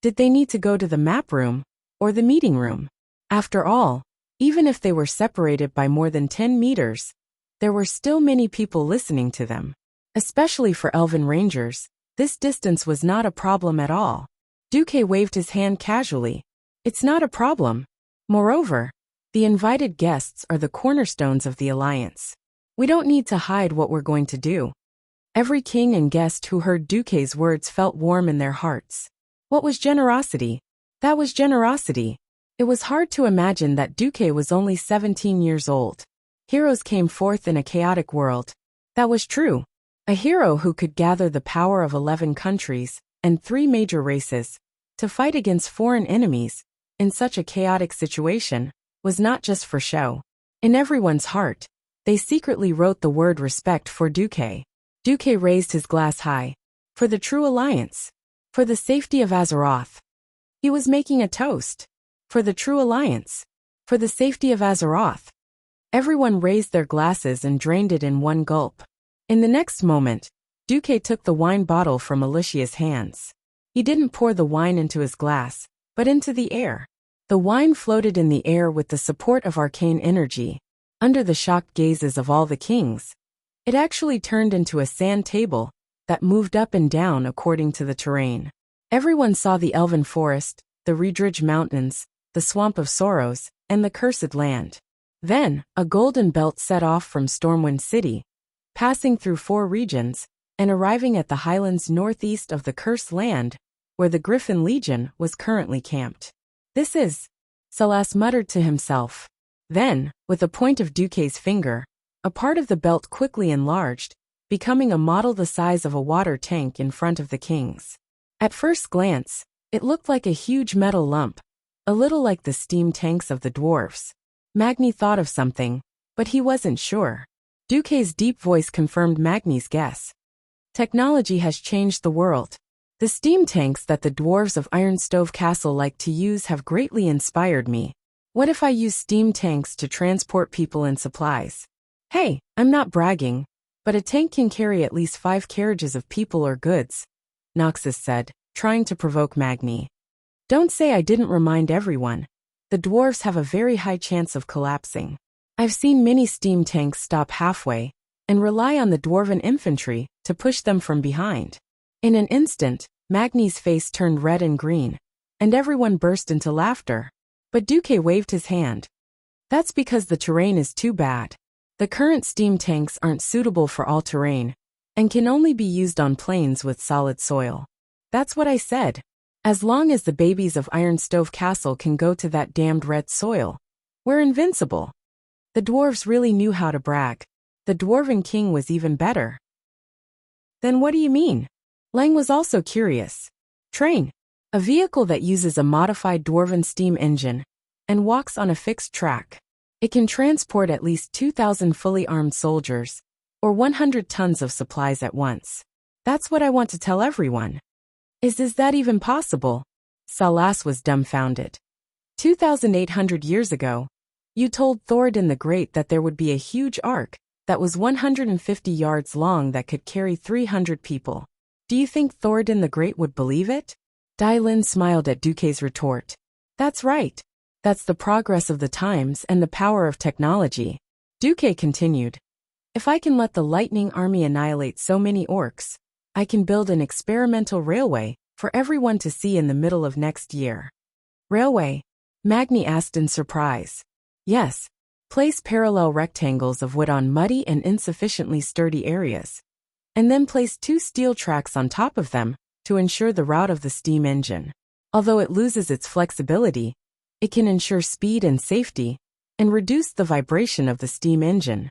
Did they need to go to the map room, or the meeting room? After all, even if they were separated by more than 10 meters, there were still many people listening to them. Especially for elven rangers, this distance was not a problem at all. Duque waved his hand casually. It's not a problem. Moreover, the invited guests are the cornerstones of the alliance. We don't need to hide what we're going to do. Every king and guest who heard Duque's words felt warm in their hearts. What was generosity? That was generosity. It was hard to imagine that Duque was only 17 years old. Heroes came forth in a chaotic world. That was true. A hero who could gather the power of 11 countries and 3 major races to fight against foreign enemies in such a chaotic situation was not just for show. In everyone's heart, they secretly wrote the word respect for Duque. Duque raised his glass high. For the true alliance. For the safety of Azeroth. He was making a toast. For the true alliance. For the safety of Azeroth. Everyone raised their glasses and drained it in one gulp. In the next moment, Duque took the wine bottle from Alicia's hands. He didn't pour the wine into his glass, but into the air. The wine floated in the air with the support of arcane energy. Under the shocked gazes of all the kings, it actually turned into a sand table that moved up and down according to the terrain. Everyone saw the elven forest, the Redridge Mountains, the Swamp of Sorrows, and the Cursed Land. Then, a golden belt set off from Stormwind City, passing through 4 regions, and arriving at the highlands northeast of the Cursed Land, where the Griffin Legion was currently camped. This is, Salas muttered to himself. Then, with a point of Duque's finger, a part of the belt quickly enlarged, becoming a model the size of a water tank in front of the kings. At first glance, it looked like a huge metal lump, a little like the steam tanks of the dwarves. Magni thought of something, but he wasn't sure. Duque's deep voice confirmed Magni's guess. Technology has changed the world. The steam tanks that the dwarves of Ironstove Castle like to use have greatly inspired me. What if I use steam tanks to transport people and supplies? Hey, I'm not bragging, but a tank can carry at least 5 carriages of people or goods, Noxus said, trying to provoke Magni. Don't say I didn't remind everyone. The dwarves have a very high chance of collapsing. I've seen many steam tanks stop halfway and rely on the dwarven infantry to push them from behind. In an instant, Magni's face turned red and green, and everyone burst into laughter. But Duque waved his hand. That's because the terrain is too bad. The current steam tanks aren't suitable for all terrain, and can only be used on plains with solid soil. That's what I said. As long as the babies of Ironstove Castle can go to that damned red soil, we're invincible. The dwarves really knew how to brag. The Dwarven King was even better. Then what do you mean? Lang was also curious. Train. A vehicle that uses a modified dwarven steam engine and walks on a fixed track. It can transport at least 2,000 fully armed soldiers, or 100 tons of supplies at once. That's what I want to tell everyone. Is that even possible? Salas was dumbfounded. 2,800 years ago, you told Thoradin the Great that there would be a huge ark that was 150 yards long that could carry 300 people. Do you think Thoradin the Great would believe it? Dylan smiled at Duque's retort. That's right. That's the progress of the times and the power of technology. Duque continued. If I can let the Lightning Army annihilate so many orcs, I can build an experimental railway for everyone to see in the middle of next year. Railway? Magni asked in surprise. Yes. Place parallel rectangles of wood on muddy and insufficiently sturdy areas, and then place 2 steel tracks on top of them to ensure the route of the steam engine. Although it loses its flexibility, it can ensure speed and safety, and reduce the vibration of the steam engine.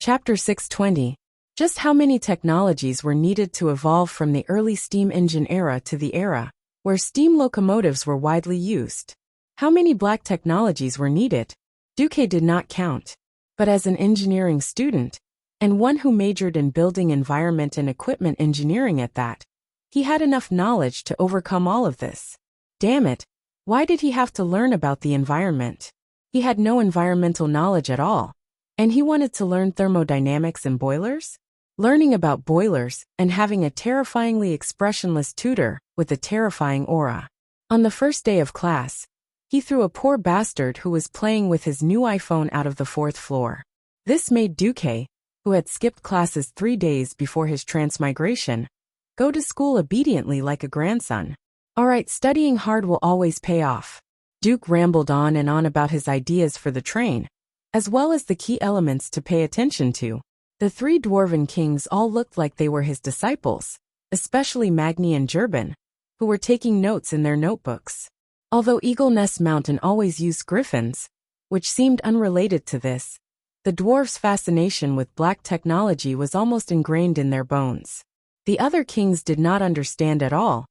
Chapter 620. Just how many technologies were needed to evolve from the early steam engine era to the era where steam locomotives were widely used? How many black technologies were needed? Duque did not count. But as an engineering student, and one who majored in building environment and equipment engineering at that, he had enough knowledge to overcome all of this. Damn it, why did he have to learn about the environment? He had no environmental knowledge at all. And he wanted to learn thermodynamics and boilers? Learning about boilers and having a terrifyingly expressionless tutor with a terrifying aura. On the first day of class, he threw a poor bastard who was playing with his new iPhone out of the 4th floor. This made Duque, who had skipped classes 3 days before his transmigration, go to school obediently like a grandson. All right, studying hard will always pay off. Duke rambled on and on about his ideas for the train, as well as the key elements to pay attention to. The 3 dwarven kings all looked like they were his disciples, especially Magni and Gerben, who were taking notes in their notebooks. Although Eagle Nest Mountain always used griffins, which seemed unrelated to this, the dwarves' fascination with black technology was almost ingrained in their bones. The other kings did not understand at all,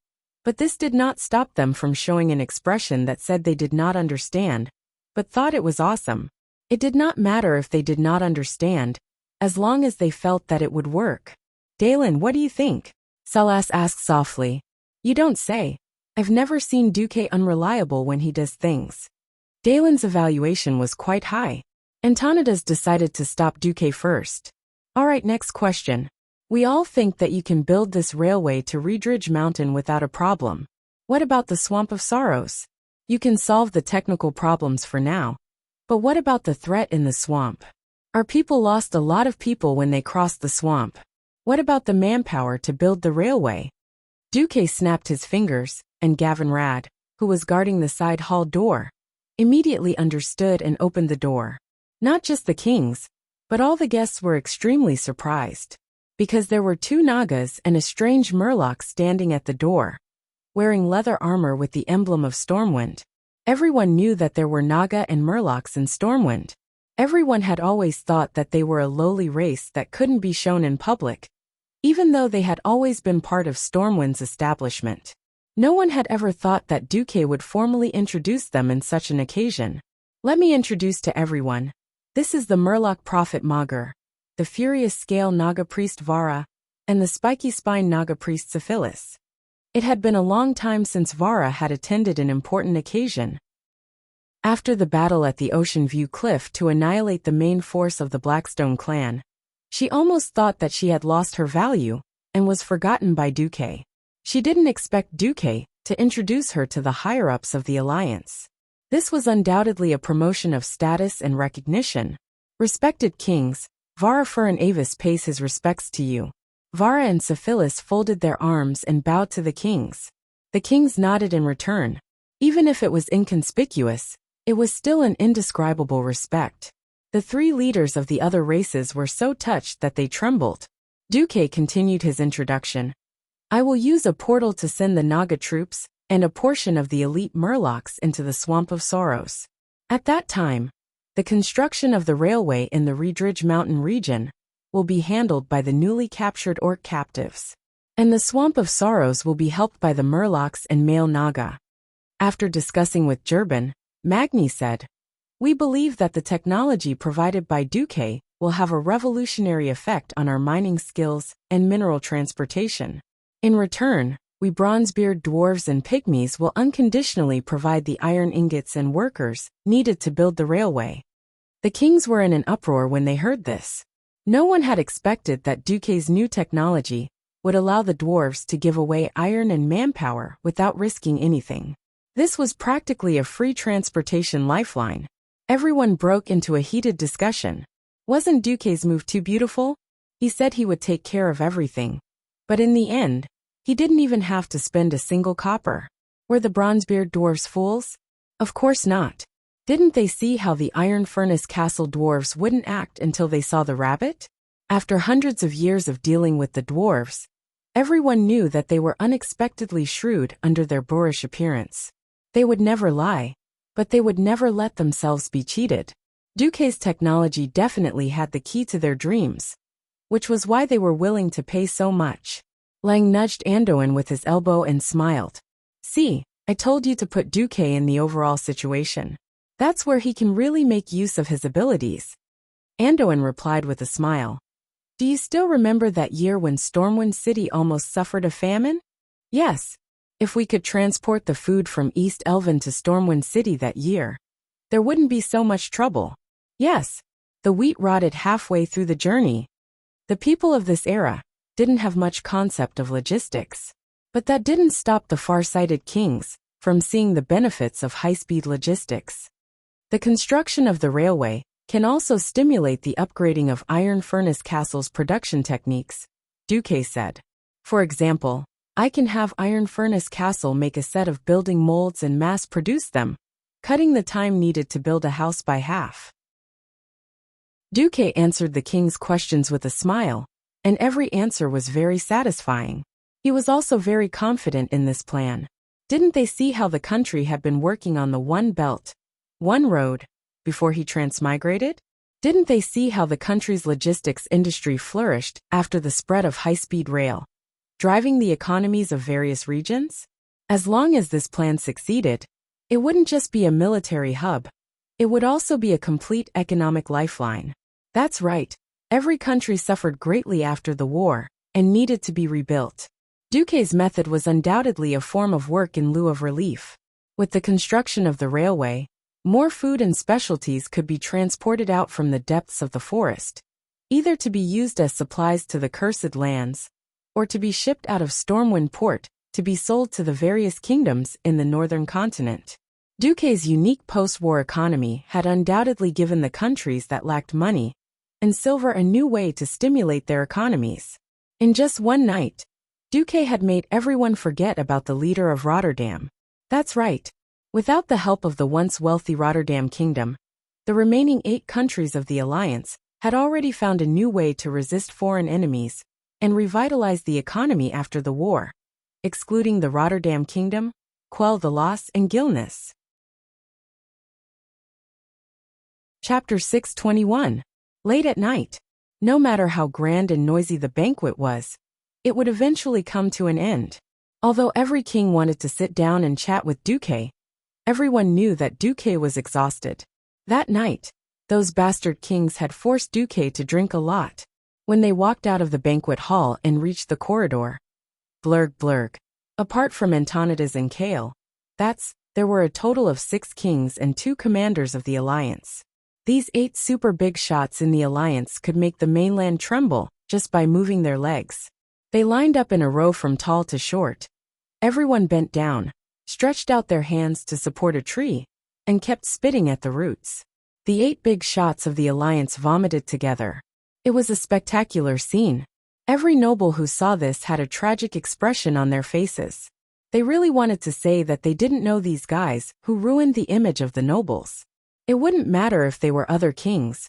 but this did not stop them from showing an expression that said they did not understand, but thought it was awesome. It did not matter if they did not understand, as long as they felt that it would work. Dalen, what do you think? Salas asked softly. You don't say. I've never seen Duque unreliable when he does things. Dalen's evaluation was quite high. Antonidas decided to stop Duque first. Alright, next question. We all think that you can build this railway to Redridge Mountain without a problem. What about the Swamp of Sorrows? You can solve the technical problems for now. But what about the threat in the swamp? Our people lost a lot of people when they crossed the swamp. What about the manpower to build the railway? Duque snapped his fingers, and Gavin Rad, who was guarding the side hall door, immediately understood and opened the door. Not just the kings, but all the guests were extremely surprised, because there were 2 Nagas and a strange Murloc standing at the door, wearing leather armor with the emblem of Stormwind. Everyone knew that there were Naga and Murlocs in Stormwind. Everyone had always thought that they were a lowly race that couldn't be shown in public, even though they had always been part of Stormwind's establishment. No one had ever thought that Duque would formally introduce them in such an occasion. Let me introduce to everyone. This is the Murloc Prophet Magur, the Furious Scale Naga Priest Vara, and the Spiky Spine Naga Priest Syphilis. It had been a long time since Vara had attended an important occasion. After the battle at the Ocean View Cliff to annihilate the main force of the Blackstone clan, she almost thought that she had lost her value and was forgotten by Duque. She didn't expect Duque to introduce her to the higher-ups of the Alliance. This was undoubtedly a promotion of status and recognition. Respected kings, Vara Furin Avis pays his respects to you. Vara and Syphilis folded their arms and bowed to the kings. The kings nodded in return. Even if it was inconspicuous, it was still an indescribable respect. The 3 leaders of the other races were so touched that they trembled. Duque continued his introduction. I will use a portal to send the Naga troops and a portion of the elite Murlocs into the Swamp of Sorrows. At that time, the construction of the railway in the Redridge Mountain region will be handled by the newly captured Orc captives, and the Swamp of Sorrows will be helped by the Murlocs and male Naga. After discussing with Gerben, Magni said, We believe that the technology provided by Duque will have a revolutionary effect on our mining skills and mineral transportation. In return, we Bronzebeard dwarves and pygmies will unconditionally provide the iron ingots and workers needed to build the railway. The kings were in an uproar when they heard this. No one had expected that Duque's new technology would allow the dwarves to give away iron and manpower without risking anything. This was practically a free transportation lifeline. Everyone broke into a heated discussion. Wasn't Duque's move too beautiful? He said he would take care of everything. But in the end, he didn't even have to spend a single copper. Were the Bronzebeard dwarves fools? Of course not. Didn't they see how the Iron Furnace Castle dwarves wouldn't act until they saw the rabbit? After hundreds of years of dealing with the dwarves, everyone knew that they were unexpectedly shrewd under their boorish appearance. They would never lie, but they would never let themselves be cheated. Duque's technology definitely had the key to their dreams, which was why they were willing to pay so much. Lang nudged Andoin with his elbow and smiled. See, I told you to put Duque in the overall situation. That's where he can really make use of his abilities. Andoin replied with a smile. Do you still remember that year when Stormwind City almost suffered a famine? Yes. If we could transport the food from East Elven to Stormwind City that year, there wouldn't be so much trouble. Yes. The wheat rotted halfway through the journey. The people of this era didn't have much concept of logistics. But that didn't stop the far-sighted kings from seeing the benefits of high-speed logistics. The construction of the railway can also stimulate the upgrading of iron furnace castles' production techniques, Duque said. For example, I can have iron furnace castle make a set of building molds and mass-produce them, cutting the time needed to build a house by half. Duque answered the king's questions with a smile, and every answer was very satisfying. He was also very confident in this plan. Didn't they see how the country had been working on the one belt, one road, before he transmigrated? Didn't they see how the country's logistics industry flourished after the spread of high-speed rail, driving the economies of various regions? As long as this plan succeeded, it wouldn't just be a military hub, it would also be a complete economic lifeline. That's right, every country suffered greatly after the war and needed to be rebuilt. Duque's method was undoubtedly a form of work in lieu of relief. With the construction of the railway, more food and specialties could be transported out from the depths of the forest, either to be used as supplies to the cursed lands, or to be shipped out of Stormwind Port to be sold to the various kingdoms in the northern continent. Duque's unique post-war economy had undoubtedly given the countries that lacked money and silver a new way to stimulate their economies. In just one night, Duque had made everyone forget about the leader of Rotterdam. That's right. Without the help of the once wealthy Rotterdam Kingdom, the remaining 8 countries of the Alliance had already found a new way to resist foreign enemies and revitalize the economy after the war, excluding the Rotterdam Kingdom, quell the loss and Gilness. Chapter 621. Late at night. No matter how grand and noisy the banquet was, it would eventually come to an end. Although every king wanted to sit down and chat with Duque, everyone knew that Duque was exhausted. That night, those bastard kings had forced Duque to drink a lot. When they walked out of the banquet hall and reached the corridor, blurg blurg. Apart from Antonidas and Kale, there were a total of 6 kings and 2 commanders of the Alliance. These 8 super big shots in the Alliance could make the mainland tremble just by moving their legs. They lined up in a row from tall to short. Everyone bent down, stretched out their hands to support a tree, and kept spitting at the roots. The 8 big shots of the Alliance vomited together. It was a spectacular scene. Every noble who saw this had a tragic expression on their faces. They really wanted to say that they didn't know these guys who ruined the image of the nobles. It wouldn't matter if they were other kings,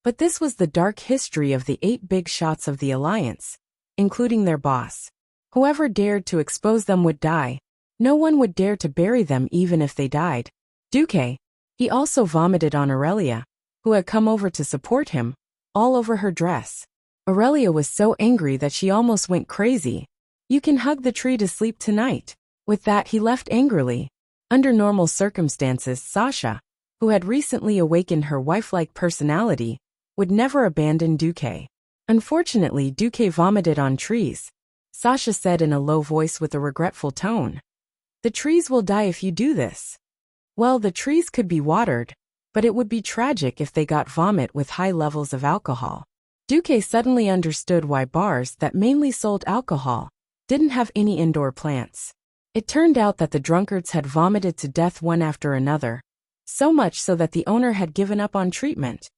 but this was the dark history of the 8 big shots of the Alliance, including their boss. Whoever dared to expose them would die. No one would dare to bury them even if they died. Duque. He also vomited on Aurelia, who had come over to support him, all over her dress. Aurelia was so angry that she almost went crazy. You can hug the tree to sleep tonight. With that he left angrily. Under normal circumstances, Sasha, who had recently awakened her wife-like personality, would never abandon Duque. Unfortunately, Duque vomited on trees. Sasha said in a low voice with a regretful tone. The trees will die if you do this. Well, the trees could be watered, but it would be tragic if they got vomit with high levels of alcohol. Duque suddenly understood why bars that mainly sold alcohol didn't have any indoor plants. It turned out that the drunkards had vomited to death one after another, so much so that the owner had given up on treatment.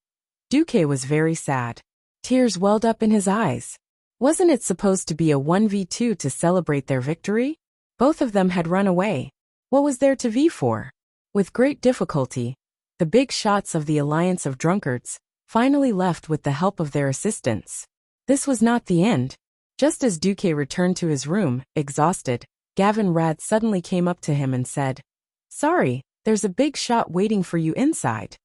Duque was very sad. Tears welled up in his eyes. Wasn't it supposed to be a 1v2 to celebrate their victory? Both of them had run away. What was there to vie for? With great difficulty, the big shots of the Alliance of Drunkards finally left with the help of their assistants. This was not the end. Just as Duque returned to his room, exhausted, Gavin Rad suddenly came up to him and said, "Sorry, there's a big shot waiting for you inside."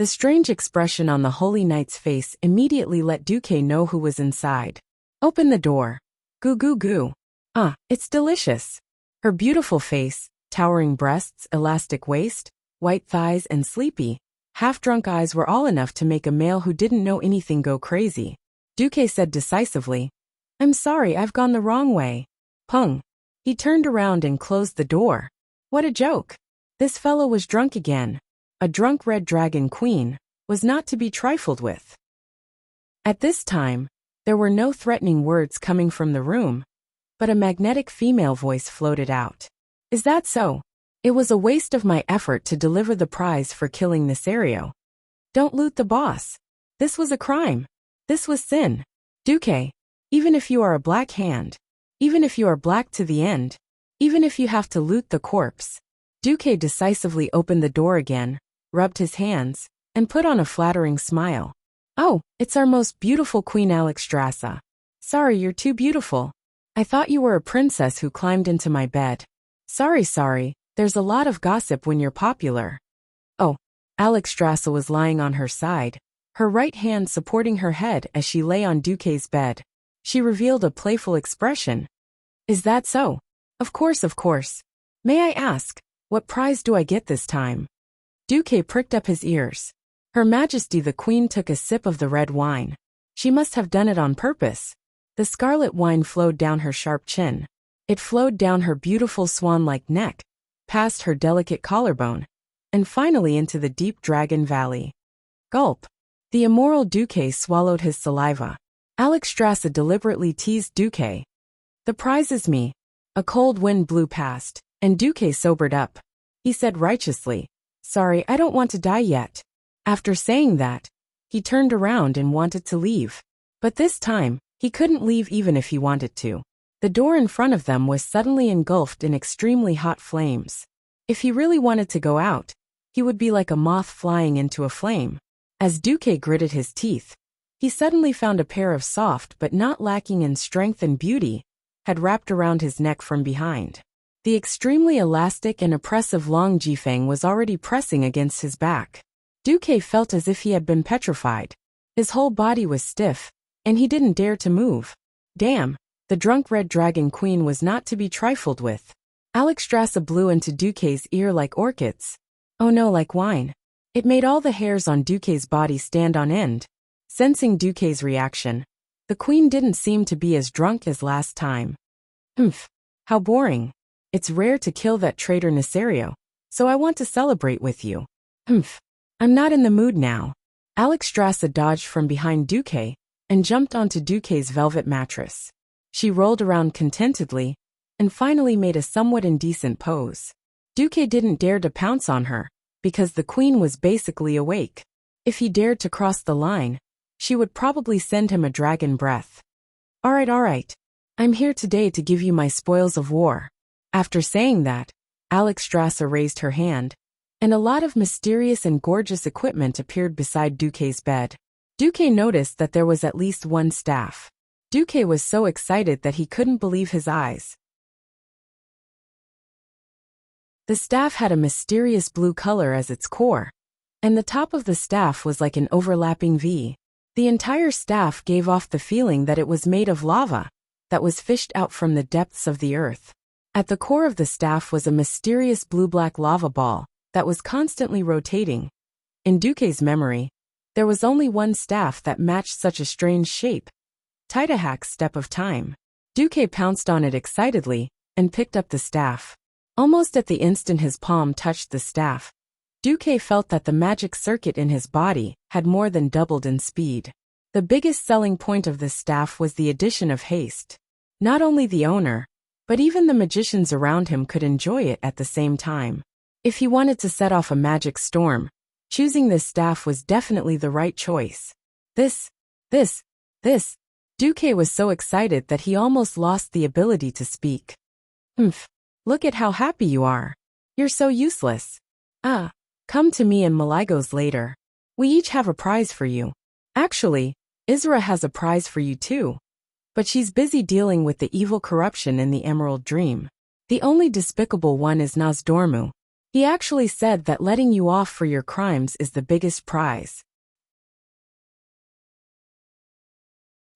The strange expression on the holy knight's face immediately let Duque know who was inside. Open the door. Goo goo goo. Ah, it's delicious. Her beautiful face, towering breasts, elastic waist, white thighs and sleepy, half-drunk eyes were all enough to make a male who didn't know anything go crazy. Duque said decisively, I'm sorry, I've gone the wrong way. Pung. He turned around and closed the door. What a joke. This fellow was drunk again. A drunk red dragon queen was not to be trifled with. At this time, there were no threatening words coming from the room, but a magnetic female voice floated out. Is that so? It was a waste of my effort to deliver the prize for killing Nesario. Don't loot the boss. This was a crime. This was sin. Duque, even if you are a black hand, even if you are black to the end, even if you have to loot the corpse. Duque decisively opened the door again, rubbed his hands, and put on a flattering smile. Oh, it's our most beautiful Queen Alexstrasza. Sorry, you're too beautiful. I thought you were a princess who climbed into my bed. Sorry, there's a lot of gossip when you're popular. Oh, Alexstrasza was lying on her side, her right hand supporting her head as she lay on Duque's bed. She revealed a playful expression. Is that so? Of course. May I ask, what prize do I get this time? Duque pricked up his ears. Her Majesty the Queen took a sip of the red wine. She must have done it on purpose. The scarlet wine flowed down her sharp chin. It flowed down her beautiful swan-like neck, past her delicate collarbone, and finally into the deep dragon valley. Gulp. The immoral Duque swallowed his saliva. Alexstrasza deliberately teased Duque. The prize is me. A cold wind blew past, and Duque sobered up. He said righteously, Sorry, I don't want to die yet. After saying that, he turned around and wanted to leave. But this time, he couldn't leave even if he wanted to. The door in front of them was suddenly engulfed in extremely hot flames. If he really wanted to go out, he would be like a moth flying into a flame. As Duque gritted his teeth, he suddenly found a pair of soft but not lacking in strength and beauty had wrapped around his neck from behind. The extremely elastic and oppressive long jifeng was already pressing against his back. Duque felt as if he had been petrified. His whole body was stiff, and he didn't dare to move. Damn, the drunk red dragon queen was not to be trifled with. Alexstrasza blew into Duque's ear like orchids. Oh no, like wine. It made all the hairs on Duque's body stand on end. Sensing Duque's reaction, the queen didn't seem to be as drunk as last time. Humph, how boring. It's rare to kill that traitor Nesario, so I want to celebrate with you. Humph, I'm not in the mood now. Alexstrasza dodged from behind Duque and jumped onto Duque's velvet mattress. She rolled around contentedly and finally made a somewhat indecent pose. Duque didn't dare to pounce on her because the queen was basically awake. If he dared to cross the line, she would probably send him a dragon breath. All right. I'm here today to give you my spoils of war. After saying that, Alexstrasza raised her hand, and a lot of mysterious and gorgeous equipment appeared beside Duque's bed. Duque noticed that there was at least one staff. Duque was so excited that he couldn't believe his eyes. The staff had a mysterious blue color as its core, and the top of the staff was like an overlapping V. The entire staff gave off the feeling that it was made of lava that was fished out from the depths of the earth. At the core of the staff was a mysterious blue-black lava ball that was constantly rotating. In Duque's memory, there was only one staff that matched such a strange shape. Tidahak's Step of Time. Duque pounced on it excitedly and picked up the staff. Almost at the instant his palm touched the staff, Duque felt that the magic circuit in his body had more than doubled in speed. The biggest selling point of this staff was the addition of haste. Not only the owner, but even the magicians around him could enjoy it at the same time. If he wanted to set off a magic storm, choosing this staff was definitely the right choice. This. Duque was so excited that he almost lost the ability to speak. Humph, look at how happy you are. You're so useless. Come to me and Maligos later. We each have a prize for you. Actually, Isra has a prize for you too. But she's busy dealing with the evil corruption in the Emerald Dream. The only despicable one is Nozdormu. He actually said that letting you off for your crimes is the biggest prize.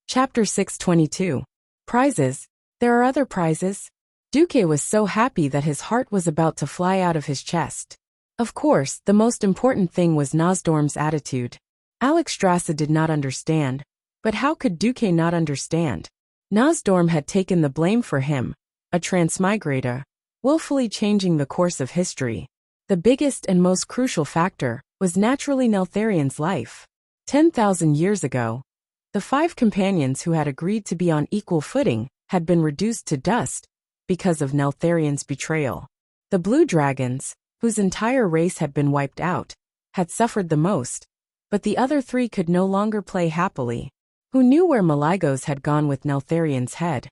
Chapter 622. Prizes. There are other prizes. Duque was so happy that his heart was about to fly out of his chest. Of course, the most important thing was Nosdorm's attitude. Alexstrasza did not understand. But how could Duque not understand? Nosdorm had taken the blame for him, a transmigrator, willfully changing the course of history. The biggest and most crucial factor was naturally Neltharion's life. 10,000 years ago, the 5 companions who had agreed to be on equal footing had been reduced to dust because of Neltharion's betrayal. The Blue Dragons, whose entire race had been wiped out, had suffered the most, but the other 3 could no longer play happily. Who knew where Maligos had gone with Neltharion's head?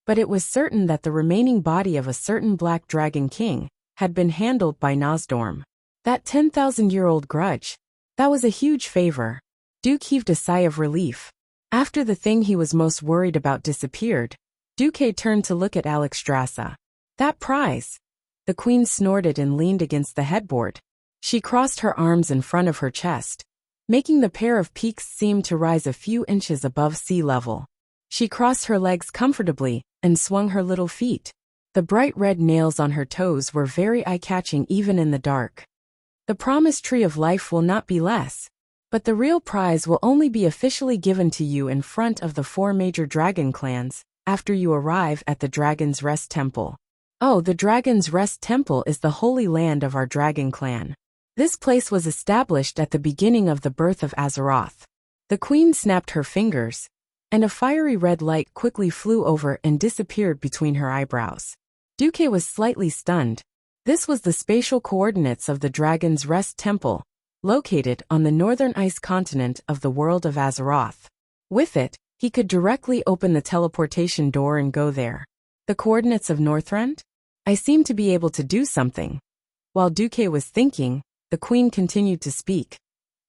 But it was certain that the remaining body of a certain Black Dragon King had been handled by Nosdorm. That 10,000-year-old grudge. That was a huge favor. Duque heaved a sigh of relief. After the thing he was most worried about disappeared, Duque turned to look at Alexstrasza. That prize. The queen snorted and leaned against the headboard. She crossed her arms in front of her chest, making the pair of peaks seem to rise a few inches above sea level. She crossed her legs comfortably and swung her little feet. The bright red nails on her toes were very eye-catching even in the dark. The promised tree of life will not be less, but the real prize will only be officially given to you in front of the 4 major dragon clans after you arrive at the Dragon's Rest Temple. Oh, the Dragon's Rest Temple is the holy land of our dragon clan. This place was established at the beginning of the birth of Azeroth. The queen snapped her fingers, and a fiery red light quickly flew over and disappeared between her eyebrows. Duque was slightly stunned. This was the spatial coordinates of the Dragon's Rest Temple, located on the northern ice continent of the world of Azeroth. With it, he could directly open the teleportation door and go there. The coordinates of Northrend? I seem to be able to do something. While Duque was thinking, the queen continued to speak.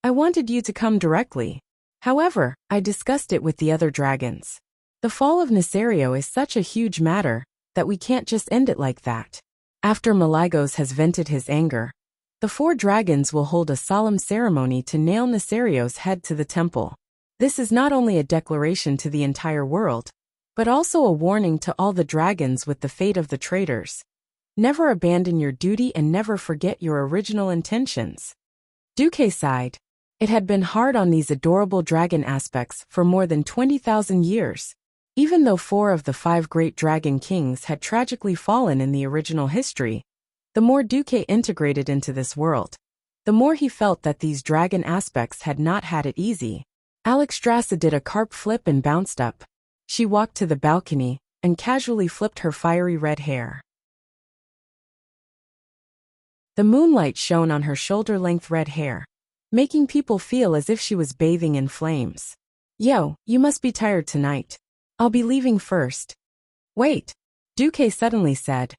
I wanted you to come directly. However, I discussed it with the other dragons. The fall of Nesario is such a huge matter that we can't just end it like that. After Maligos has vented his anger, the 4 dragons will hold a solemn ceremony to nail Nesario's head to the temple. This is not only a declaration to the entire world, but also a warning to all the dragons with the fate of the traitors. Never abandon your duty and never forget your original intentions. Duque sighed. It had been hard on these adorable dragon aspects for more than 20,000 years. Even though 4 of the 5 great dragon kings had tragically fallen in the original history, the more Duque integrated into this world, the more he felt that these dragon aspects had not had it easy. Alexstrasza did a carp flip and bounced up. She walked to the balcony and casually flipped her fiery red hair. The moonlight shone on her shoulder-length red hair, making people feel as if she was bathing in flames. Yo, you must be tired tonight. I'll be leaving first. Wait, Duque suddenly said.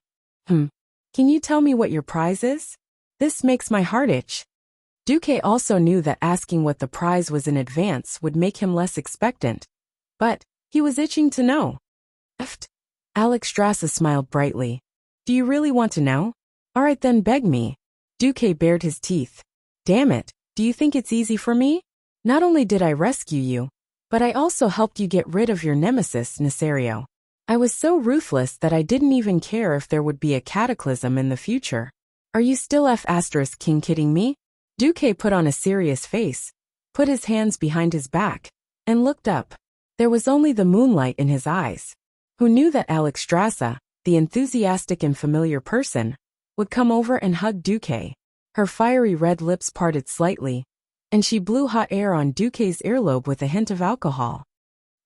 Can you tell me what your prize is? This makes my heart itch. Duque also knew that asking what the prize was in advance would make him less expectant. But he was itching to know. Alexstrasza smiled brightly. Do you really want to know? All right then, beg me. Duque bared his teeth. Damn it, do you think it's easy for me? Not only did I rescue you, but I also helped you get rid of your nemesis, Nesario. I was so ruthless that I didn't even care if there would be a cataclysm in the future. Are you still King kidding me? Duque put on a serious face, put his hands behind his back, and looked up. There was only the moonlight in his eyes. Who knew that Alexstrasza, the enthusiastic and familiar person, would come over and hug Duque? Her fiery red lips parted slightly, and she blew hot air on Duque's earlobe with a hint of alcohol.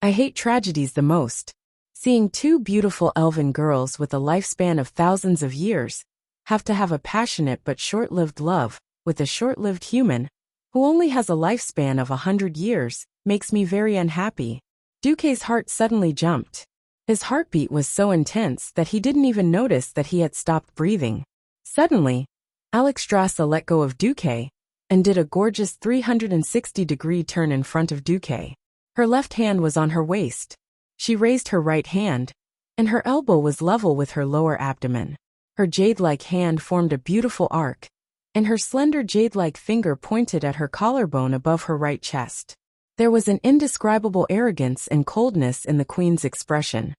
I hate tragedies the most. Seeing 2 beautiful elven girls with a lifespan of thousands of years have to have a passionate but short-lived love with a short-lived human who only has a lifespan of 100 years makes me very unhappy. Duque's heart suddenly jumped. His heartbeat was so intense that he didn't even notice that he had stopped breathing. Suddenly, Alexstrasza let go of Duque and did a gorgeous 360-degree turn in front of Duque. Her left hand was on her waist. She raised her right hand, and her elbow was level with her lower abdomen. Her jade-like hand formed a beautiful arc, and her slender jade-like finger pointed at her collarbone above her right chest. There was an indescribable arrogance and coldness in the queen's expression.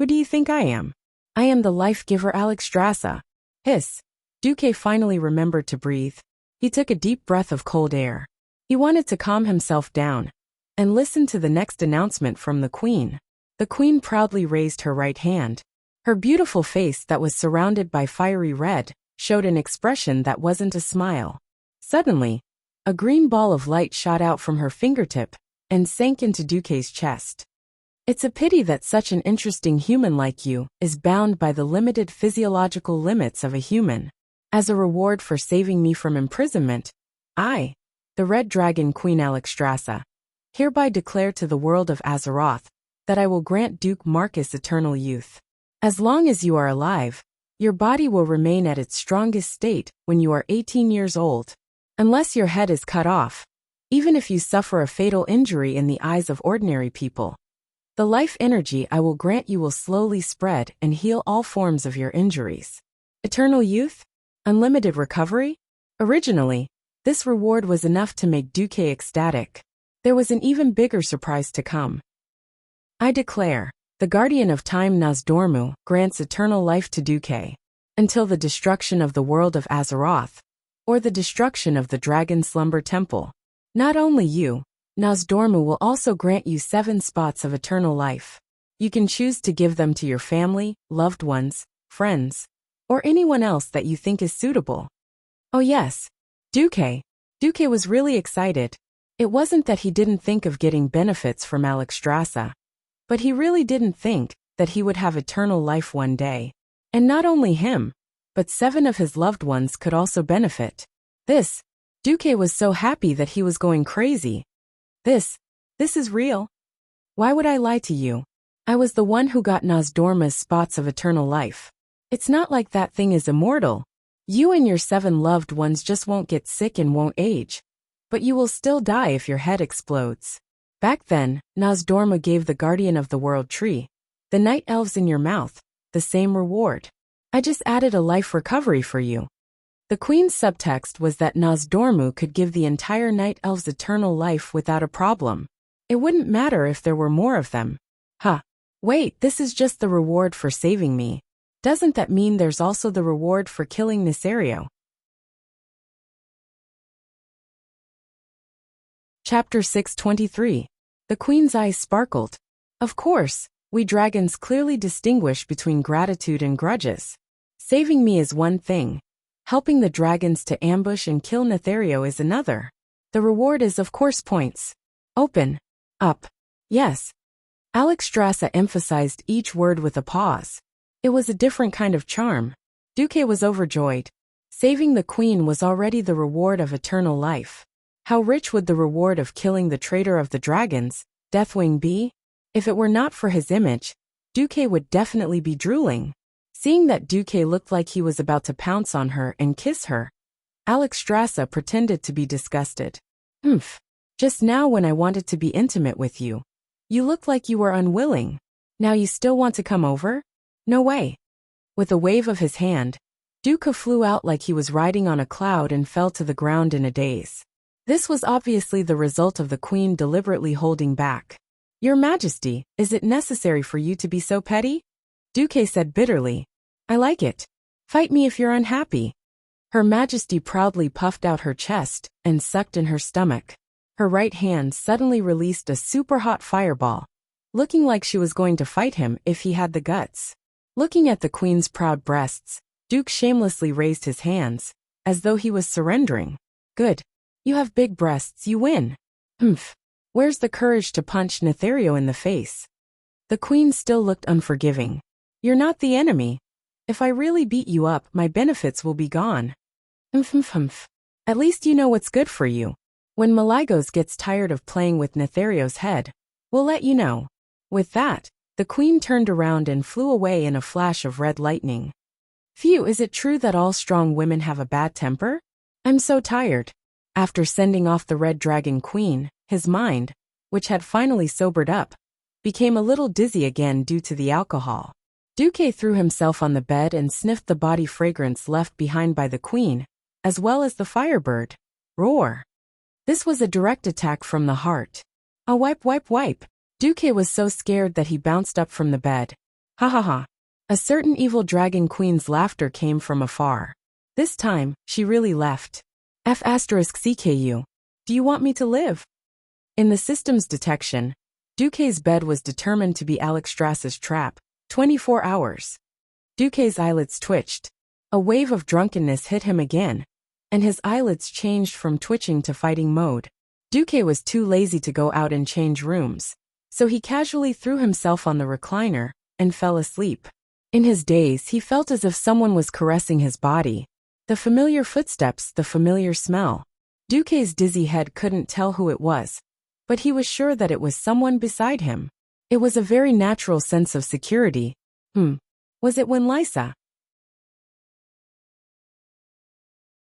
Who do you think I am? I am the life-giver Alexstrasza. Hiss. Duque finally remembered to breathe. He took a deep breath of cold air. He wanted to calm himself down and listen to the next announcement from the queen. The queen proudly raised her right hand. Her beautiful face that was surrounded by fiery red showed an expression that wasn't a smile. Suddenly, a green ball of light shot out from her fingertip and sank into Duque's chest. It's a pity that such an interesting human like you is bound by the limited physiological limits of a human. As a reward for saving me from imprisonment, I, the Red Dragon Queen Alexstrasza, hereby declare to the world of Azeroth that I will grant Duke Marcus eternal youth. As long as you are alive, your body will remain at its strongest state when you are 18 years old. Unless your head is cut off, even if you suffer a fatal injury in the eyes of ordinary people, the life energy I will grant you will slowly spread and heal all forms of your injuries. Eternal youth? Unlimited recovery? Originally, this reward was enough to make Duque ecstatic. There was an even bigger surprise to come. I declare, the Guardian of Time Nozdormu grants eternal life to Duque until the destruction of the world of Azeroth, or the destruction of the Dragon Slumber Temple. Not only you, Nozdormu will also grant you 7 spots of eternal life. You can choose to give them to your family, loved ones, friends, or anyone else that you think is suitable. Oh yes, Duque was really excited. It wasn't that he didn't think of getting benefits from Alexstrasza, but he really didn't think that he would have eternal life one day. And not only him, but 7 of his loved ones could also benefit. Duque was so happy that he was going crazy. This is real. Why would I lie to you? I was the one who got Nozdormu's spots of eternal life. It's not like that thing is immortal. You and your 7 loved ones just won't get sick and won't age. But you will still die if your head explodes. Back then, Nozdormu gave the Guardian of the World tree, the night elves in your mouth, the same reward. I just added a life recovery for you. The queen's subtext was that Nozdormu could give the entire night elves eternal life without a problem. It wouldn't matter if there were more of them. Wait, this is just the reward for saving me. Doesn't that mean there's also the reward for killing Nesario? Chapter 623. The queen's eyes sparkled. Of course, we dragons clearly distinguish between gratitude and grudges. Saving me is one thing. Helping the dragons to ambush and kill Nesario is another. The reward is of course points. Open. Up. Yes. Alexstrasza emphasized each word with a pause. It was a different kind of charm. Duque was overjoyed. Saving the queen was already the reward of eternal life. How rich would the reward of killing the traitor of the dragons, Deathwing, be? If it were not for his image, Duque would definitely be drooling. Seeing that Duque looked like he was about to pounce on her and kiss her, Alexstrasza pretended to be disgusted. Just now when I wanted to be intimate with you, you looked like you were unwilling. Now you still want to come over? No way. With a wave of his hand, Duque flew out like he was riding on a cloud and fell to the ground in a daze. This was obviously the result of the queen deliberately holding back. Your Majesty, is it necessary for you to be so petty? Duque said bitterly. I like it. Fight me if you're unhappy. Her Majesty proudly puffed out her chest and sucked in her stomach. Her right hand suddenly released a super hot fireball, looking like she was going to fight him if he had the guts. Looking at the queen's proud breasts, Duque shamelessly raised his hands, as though he was surrendering. Good. You have big breasts, you win. Where's the courage to punch Nesario in the face? The queen still looked unforgiving. You're not the enemy. If I really beat you up, my benefits will be gone. At least you know what's good for you. When Malygos gets tired of playing with Nethario's head, we'll let you know. With that, the queen turned around and flew away in a flash of red lightning. Phew, is it true that all strong women have a bad temper? I'm so tired. After sending off the Red Dragon Queen, his mind, which had finally sobered up, became a little dizzy again due to the alcohol. Duque threw himself on the bed and sniffed the body fragrance left behind by the queen, as well as the firebird. Roar! This was a direct attack from the heart. A wipe, wipe, wipe. Duque was so scared that he bounced up from the bed. Ha ha ha. A certain evil dragon queen's laughter came from afar. This time, she really left. F***CKU. Do you want me to live? In the system's detection, Duque's bed was determined to be Alexstrasza's trap. 24 hours. Duque's eyelids twitched. A wave of drunkenness hit him again, and his eyelids changed from twitching to fighting mode. Duque was too lazy to go out and change rooms, so he casually threw himself on the recliner and fell asleep. In his daze, he felt as if someone was caressing his body. The familiar footsteps, the familiar smell. Duque's dizzy head couldn't tell who it was, but he was sure that it was someone beside him. It was a very natural sense of security. Was it when Lysa?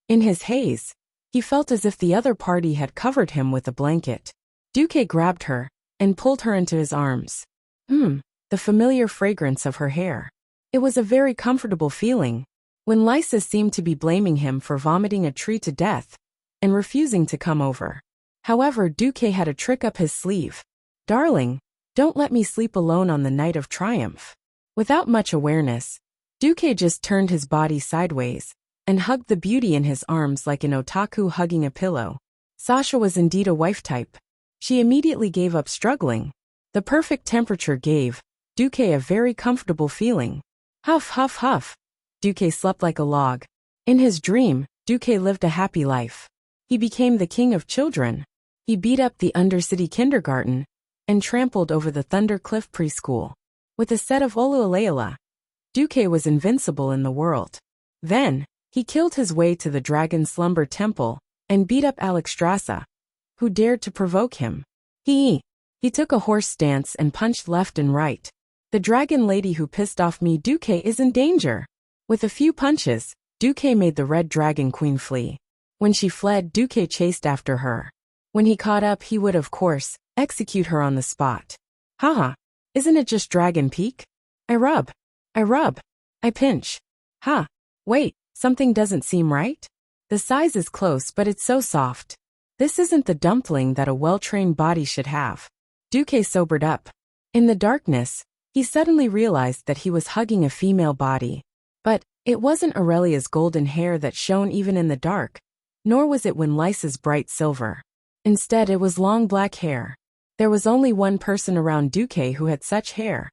In his haze, he felt as if the other party had covered him with a blanket. Duque grabbed her and pulled her into his arms. The familiar fragrance of her hair. It was a very comfortable feeling. When Lysa seemed to be blaming him for vomiting a tree to death and refusing to come over. However, Duque had a trick up his sleeve. Darling, don't let me sleep alone on the night of triumph. Without much awareness, Duque just turned his body sideways and hugged the beauty in his arms like an otaku hugging a pillow. Sasha was indeed a wife type. She immediately gave up struggling. The perfect temperature gave Duque a very comfortable feeling. Huff, huff, huff. Duque slept like a log. In his dream, Duque lived a happy life. He became the king of children. He beat up the Undercity kindergarten and trampled over the Thunder Cliff preschool. With a set of Olualeala, Duque was invincible in the world. Then, he killed his way to the Dragon Slumber Temple and beat up Alexstrasza, who dared to provoke him. He took a horse stance and punched left and right. The dragon lady who pissed off me, Duque, is in danger. With a few punches, Duque made the Red Dragon Queen flee. When she fled, Duque chased after her. When he caught up, he would, of course, execute her on the spot. Haha, isn't it just Dragon Peak? I rub, I pinch. Ha, wait, something doesn't seem right? The size is close, but it's so soft. This isn't the dumpling that a well-trained body should have. Duque sobered up. In the darkness, he suddenly realized that he was hugging a female body. But it wasn't Aurelia's golden hair that shone even in the dark, nor was it when Lysa's bright silver. Instead, it was long black hair. There was only one person around Duque who had such hair.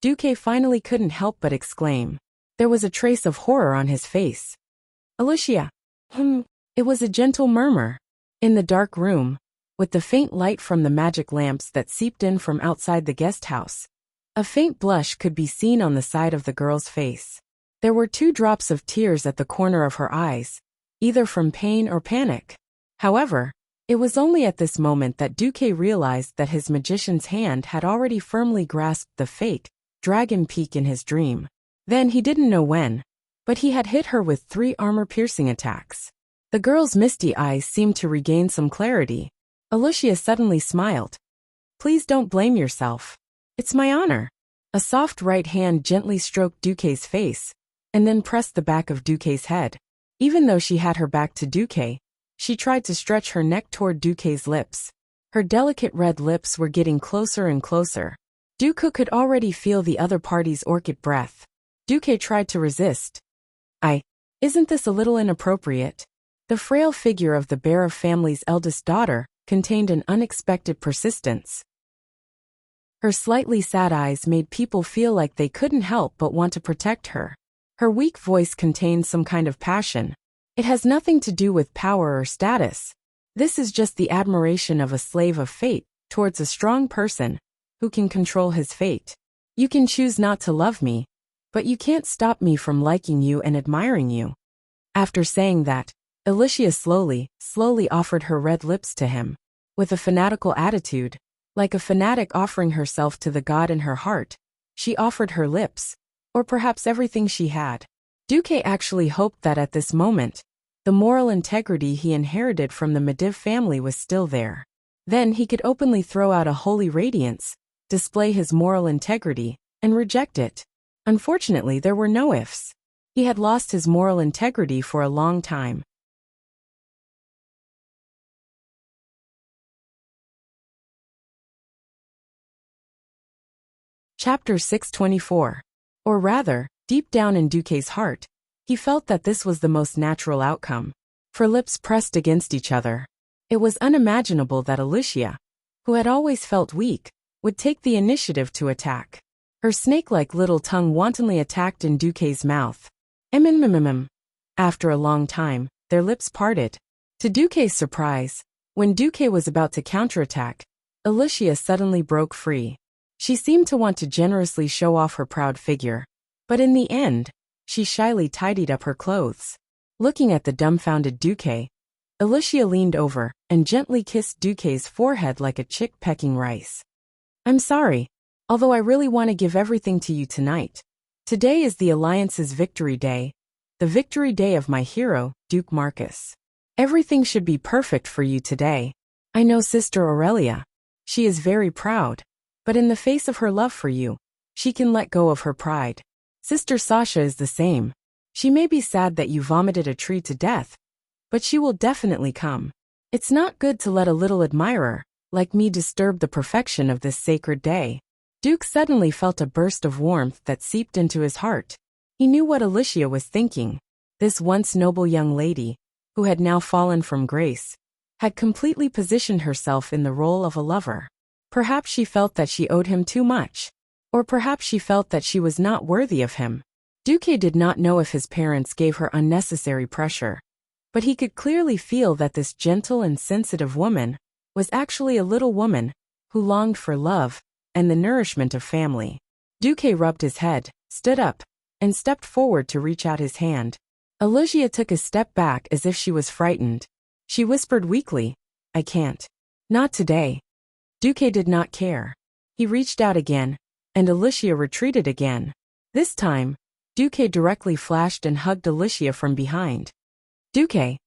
Duque finally couldn't help but exclaim. There was a trace of horror on his face. Alicia. It was a gentle murmur. In the dark room, with the faint light from the magic lamps that seeped in from outside the guest house, a faint blush could be seen on the side of the girl's face. There were 2 drops of tears at the corner of her eyes, either from pain or panic. However, it was only at this moment that Duque realized that his magician's hand had already firmly grasped the fake Dragon Peak in his dream. Then he didn't know when, but he had hit her with 3 armor-piercing attacks. The girl's misty eyes seemed to regain some clarity. Alicia suddenly smiled. Please don't blame yourself. It's my honor. A soft right hand gently stroked Duque's face, and then pressed the back of Duque's head. Even though she had her back to Duque, she tried to stretch her neck toward Duque's lips. Her delicate red lips were getting closer and closer. Duque could already feel the other party's orchid breath. Duque tried to resist. Isn't this a little inappropriate? The frail figure of the Bear family's eldest daughter contained an unexpected persistence. Her slightly sad eyes made people feel like they couldn't help but want to protect her. Her weak voice contained some kind of passion. It has nothing to do with power or status. This is just the admiration of a slave of fate towards a strong person who can control his fate. You can choose not to love me, but you can't stop me from liking you and admiring you. After saying that, Alicia slowly offered her red lips to him. With a fanatical attitude, like a fanatic offering herself to the god in her heart, she offered her lips, or perhaps everything she had. Duque actually hoped that at this moment, the moral integrity he inherited from the Mediv family was still there. Then he could openly throw out a holy radiance, display his moral integrity, and reject it. Unfortunately, there were no ifs. He had lost his moral integrity for a long time. Chapter 624. Or rather, deep down in Duque's heart, he felt that this was the most natural outcome. For lips pressed against each other. It was unimaginable that Alicia, who had always felt weak, would take the initiative to attack. Her snake-like little tongue wantonly attacked in Duque's mouth. After a long time, their lips parted. To Duque's surprise, when Duque was about to counterattack, Alicia suddenly broke free. She seemed to want to generously show off her proud figure. But in the end, she shyly tidied up her clothes. Looking at the dumbfounded Duque, Alicia leaned over and gently kissed Duque's forehead like a chick pecking rice. I'm sorry, although I really want to give everything to you tonight. Today is the Alliance's victory day, the victory day of my hero, Duke Marcus. Everything should be perfect for you today. I know Sister Aurelia. She is very proud. But in the face of her love for you, she can let go of her pride. Sister Sasha is the same. She may be sad that you vomited a tree to death, but she will definitely come. It's not good to let a little admirer, like me, disturb the perfection of this sacred day. Duke suddenly felt a burst of warmth that seeped into his heart. He knew what Alicia was thinking. This once noble young lady, who had now fallen from grace, had completely positioned herself in the role of a lover. Perhaps she felt that she owed him too much. Or perhaps she felt that she was not worthy of him. Duque did not know if his parents gave her unnecessary pressure, but he could clearly feel that this gentle and sensitive woman was actually a little woman who longed for love and the nourishment of family. Duque rubbed his head, stood up, and stepped forward to reach out his hand. Alicia took a step back as if she was frightened. She whispered weakly, I can't. Not today. Duque did not care. He reached out again, and Alicia retreated again. This time, Duque directly flashed and hugged Alicia from behind. Duque,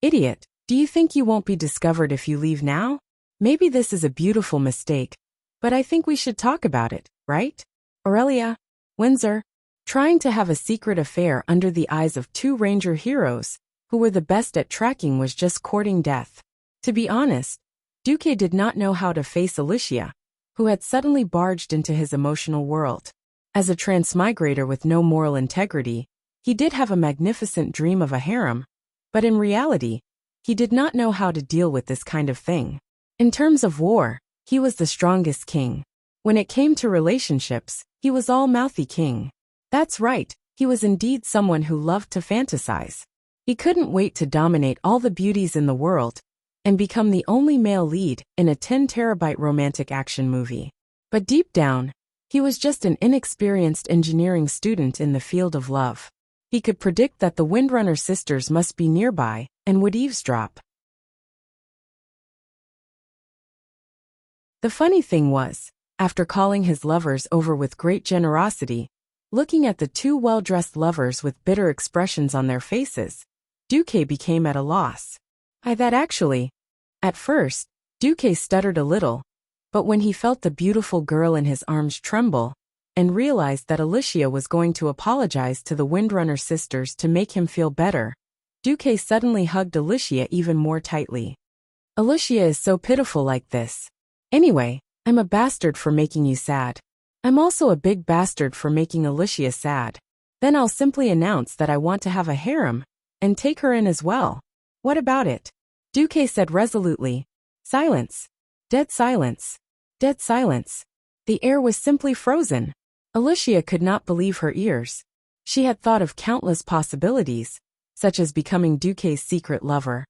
idiot, do you think you won't be discovered if you leave now? Maybe this is a beautiful mistake, but I think we should talk about it, right? Aurelia, Windsor, trying to have a secret affair under the eyes of two ranger heroes, who were the best at tracking, was just courting death. To be honest, Duque did not know how to face Alicia, who had suddenly barged into his emotional world. As a transmigrator with no moral integrity, he did have a magnificent dream of a harem, but in reality, he did not know how to deal with this kind of thing. In terms of war, he was the strongest king. When it came to relationships, he was all-mouthy king. That's right, he was indeed someone who loved to fantasize. He couldn't wait to dominate all the beauties in the world and become the only male lead in a 10-terabyte romantic action movie. But deep down, he was just an inexperienced engineering student in the field of love. He could predict that the Windrunner sisters must be nearby and would eavesdrop. The funny thing was, after calling his lovers over with great generosity, looking at the two well-dressed lovers with bitter expressions on their faces, Duque became at a loss. At first, Duque stuttered a little, but when he felt the beautiful girl in his arms tremble, and realized that Alicia was going to apologize to the Windrunner sisters to make him feel better, Duque suddenly hugged Alicia even more tightly. Alicia is so pitiful like this. Anyway, I'm a bastard for making you sad. I'm also a big bastard for making Alicia sad. Then I'll simply announce that I want to have a harem, and take her in as well. What about it? Duque said resolutely. Silence. Dead silence. Dead silence. The air was simply frozen. Alicia could not believe her ears. She had thought of countless possibilities, such as becoming Duque's secret lover,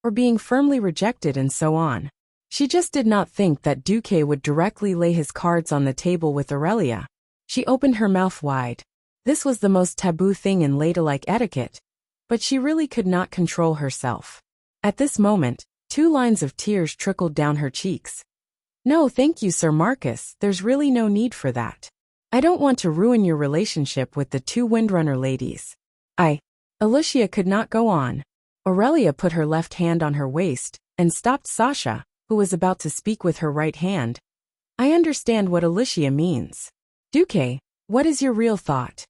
or being firmly rejected and so on. She just did not think that Duque would directly lay his cards on the table with Aurelia. She opened her mouth wide. This was the most taboo thing in ladylike etiquette, but she really could not control herself. At this moment, 2 lines of tears trickled down her cheeks. No, thank you, Sir Marcus, there's really no need for that. I don't want to ruin your relationship with the 2 Windrunner ladies. Alicia could not go on. Aurelia put her left hand on her waist and stopped Sasha, who was about to speak, with her right hand. I understand what Alicia means. Duque, What is your real thought?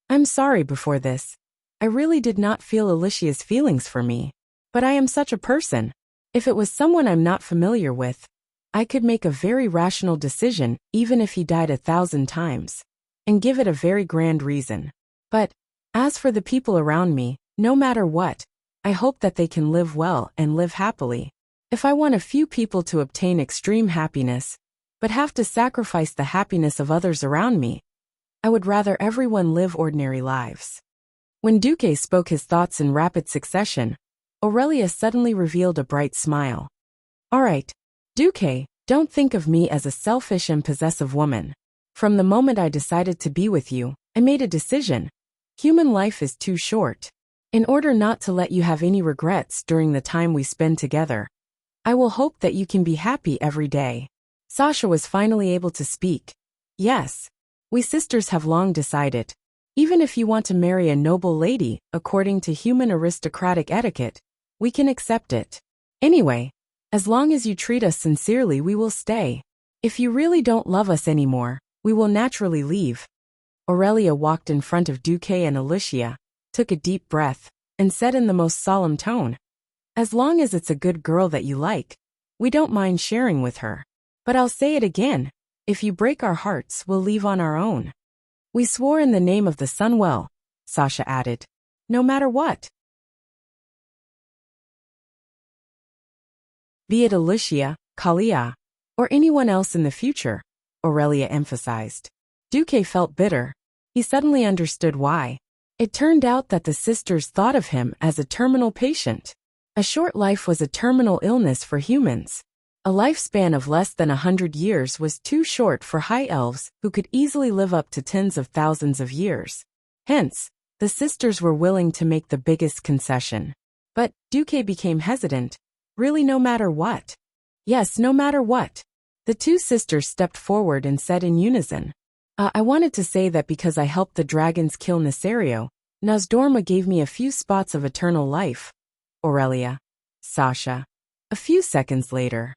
I'm sorry before this. I really did not feel Alicia's feelings for me. But I am such a person. If it was someone I'm not familiar with, I could make a very rational decision even if he died 1,000 times, and give it a very grand reason. But, as for the people around me, no matter what, I hope that they can live well and live happily. If I want a few people to obtain extreme happiness, but have to sacrifice the happiness of others around me, I would rather everyone live ordinary lives. When Duque spoke his thoughts in rapid succession, Aurelia suddenly revealed a bright smile. All right, Duque, don't think of me as a selfish and possessive woman. From the moment I decided to be with you, I made a decision. Human life is too short. In order not to let you have any regrets during the time we spend together, I will hope that you can be happy every day. Sasha was finally able to speak. Yes, we sisters have long decided. Even if you want to marry a noble lady, according to human aristocratic etiquette, we can accept it. Anyway, as long as you treat us sincerely, we will stay. If you really don't love us anymore, we will naturally leave. Aurelia walked in front of Duque and Alicia, took a deep breath, and said in the most solemn tone, as long as it's a good girl that you like, we don't mind sharing with her. But I'll say it again, if you break our hearts, we'll leave on our own. We swore in the name of the Sunwell, Sasha added. No matter what. Be it Alicia, Kalia, or anyone else in the future, Aurelia emphasized. Duque felt bitter. He suddenly understood why. It turned out that the sisters thought of him as a terminal patient. A short life was a terminal illness for humans. A lifespan of less than 100 years was too short for high elves who could easily live up to tens of thousands of years. Hence, the sisters were willing to make the biggest concession. But Duque became hesitant. Really, no matter what? Yes, no matter what. The two sisters stepped forward and said in unison, I wanted to say that because I helped the dragons kill Nesario, Nozdorma gave me a few spots of eternal life. Aurelia. Sasha. A few seconds later.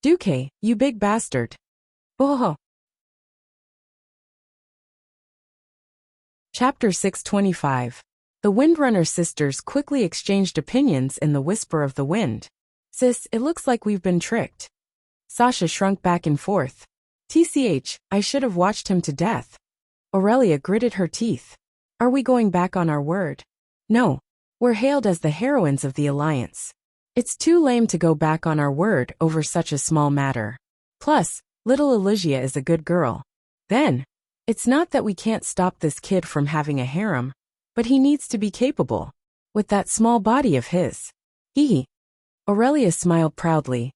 Duque, you big bastard. Oh. Chapter 625. The Windrunner sisters quickly exchanged opinions in the whisper of the wind. Sis, it looks like we've been tricked. Sasha shrunk back and forth. TCH, I should have watched him to death. Aurelia gritted her teeth. Are we going back on our word? No. We're hailed as the heroines of the Alliance. It's too lame to go back on our word over such a small matter. Plus, little Alicia is a good girl. Then, it's not that we can't stop this kid from having a harem, but he needs to be capable. With that small body of his. Aurelia smiled proudly.